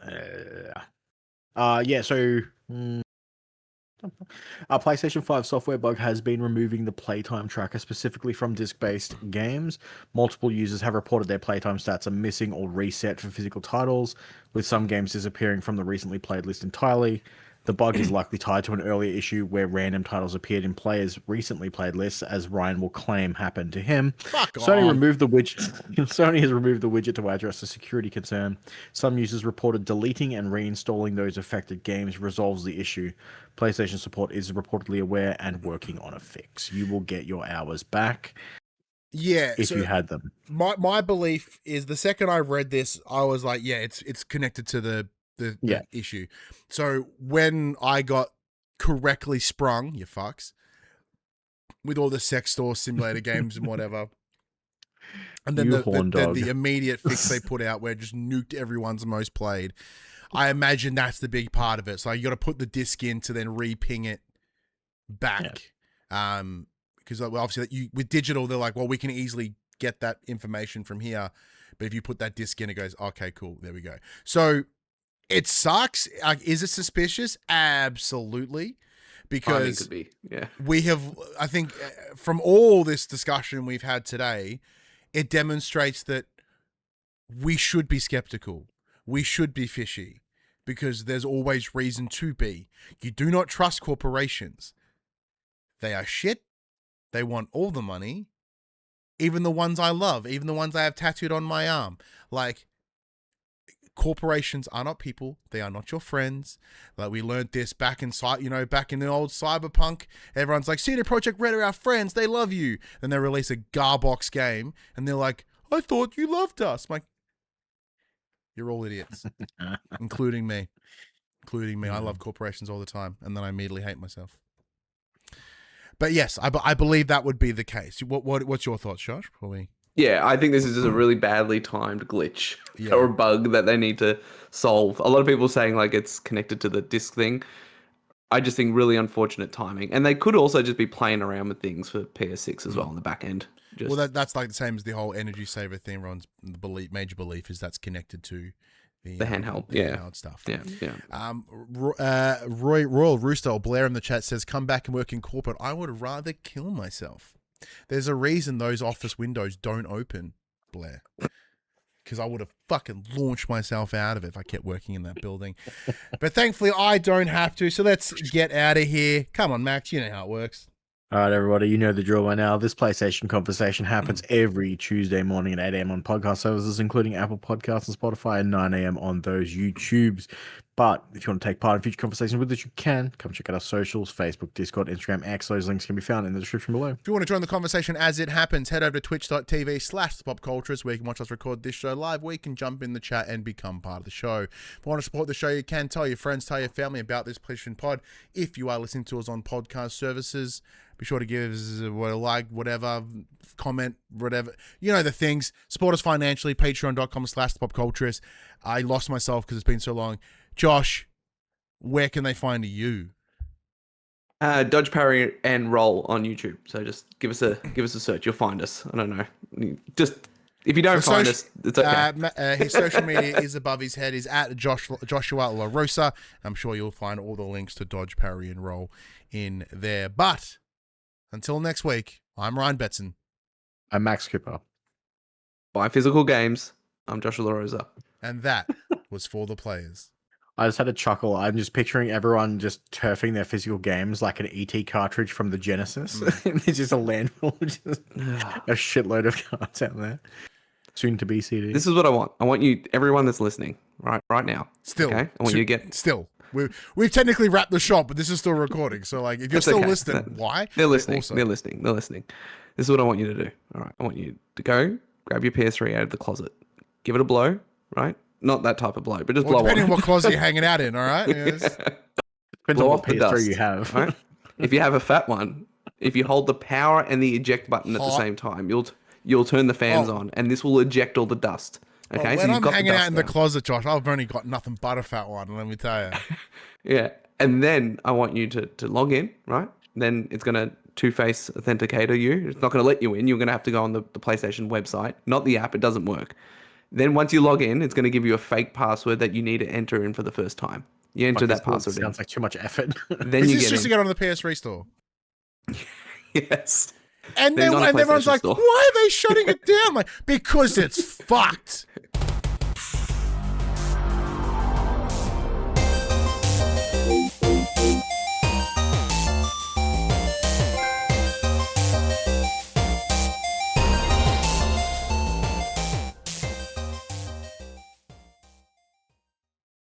A PlayStation 5 software bug has been removing the playtime tracker specifically from disc-based games. Multiple users have reported their playtime stats are missing or reset for physical titles, with some games disappearing from the recently played list entirely. The bug is likely tied to an earlier issue where random titles appeared in players' recently played lists, as Ryan will claim happened to him. Fuck Sony off. removed the widget. Sony has removed the widget to address a security concern. Some users reported deleting and reinstalling those affected games resolves the issue. PlayStation support is reportedly aware and working on a fix. You will get your hours back. Yeah, if you had them. My belief is the second I read this, I was like, yeah, it's connected to the issue. So when I got correctly sprung, you fucks, with all the sex store simulator games and whatever, and then the immediate fix they put out where it just nuked everyone's most played, I imagine that's the big part of it. So you got to put the disc in to then re-ping it back. Yeah. Because obviously with digital, they're like, well, we can easily get that information from here. But if you put that disc in, it goes, okay, cool, there we go. So it sucks. Is it suspicious? Absolutely. Because could be. Yeah. We have, I think, from all this discussion we've had today, it demonstrates that we should be skeptical. We should be fishy because there's always reason to be. You do not trust corporations. They are shit. They want all the money, even the ones I love, even the ones I have tattooed on my arm. Like, corporations are not people. They are not your friends. Like, we learned this back in the old Cyberpunk. Everyone's like, CD Projekt Red are our friends. They love you. Then they release a Garbox game, and they're like, I thought you loved us. I'm like, you're all idiots, including me. I love corporations all the time, and then I immediately hate myself. But yes, I believe that would be the case. What's your thoughts, Josh? Yeah, I think this is just a really badly timed glitch or a bug that they need to solve. A lot of people saying like it's connected to the disc thing. I just think really unfortunate timing. And they could also just be playing around with things for PS6 as well on the back end. Well, that's like the same as the whole energy saver thing. Everyone's major belief is that's connected to the handheld, handheld stuff. Royal Rooster or Blair in the chat says, come back and work in corporate. I would rather kill myself. There's a reason those office windows don't open, Blair. Because I would have fucking launched myself out of it if I kept working in that building. But thankfully, I don't have to. So let's get out of here. Come on, Max. You know how it works. All right, everybody, you know the drill by now. This PlayStation conversation happens every Tuesday morning at 8 a.m. on podcast services, including Apple Podcasts and Spotify, and 9 a.m. on those YouTubes. But if you want to take part in future conversations with us, you can. Come check out our socials, Facebook, Discord, Instagram, X. Those links can be found in the description below. If you want to join the conversation as it happens, head over to twitch.tv/thepopcultures, where you can watch us record this show live, where you can jump in the chat and become part of the show. If you want to support the show, you can tell your friends, tell your family about this PlayStation Pod. If you are listening to us on podcast services, be sure to give us a like, whatever, comment, whatever. You know the things. Support us financially, patreon.com/thepopcultures. I lost myself because it's been so long. Josh, where can they find you? Dodge, parry, and roll on YouTube. So just give us a search. You'll find us. I don't know. Just if you don't find us, it's okay. His social media is above his head. Is at Joshua La Rosa. I'm sure you'll find all the links to Dodge, parry, and roll in there. But until next week, I'm Ryan Betson. I'm Max Cooper. Buy physical games. I'm Joshua La Rosa. And that was for the players. I just had a chuckle. I'm just picturing everyone just turfing their physical games like an ET cartridge from the Genesis. It's just a landfill, just a shitload of cards out there. Soon to be CD. This is what I want. I want you, everyone that's listening, right now. Still, okay? I want you to get. Still, we've technically wrapped the shop, but this is still recording. So, like, if you're still listening, why? They're listening. Also. They're listening. This is what I want you to do. All right. I want you to go grab your PS3 out of the closet, give it a blow. Right. Not that type of blow, but just blow on. Depending on what closet you're hanging out in, all right? Depends on what PS3 you have. Right? If you have a fat one, if you hold the power and the eject button at the same time, you'll turn the fans on, and this will eject all the dust. Okay, when I'm hanging out in the closet, Josh, I've only got nothing but a fat one, let me tell you. Yeah, and then I want you to log in, right? Then it's going to two-face authenticator you. It's not going to let you in. You're going to have to go on the PlayStation website, not the app. It doesn't work. Then once you log in, it's going to give you a fake password that you need to enter in for the first time. You enter that password. Sounds like too much effort. Then Is you this get just to get on the PS3 store? Yes. And everyone's like, why are they shutting it down? Like, because it's fucked.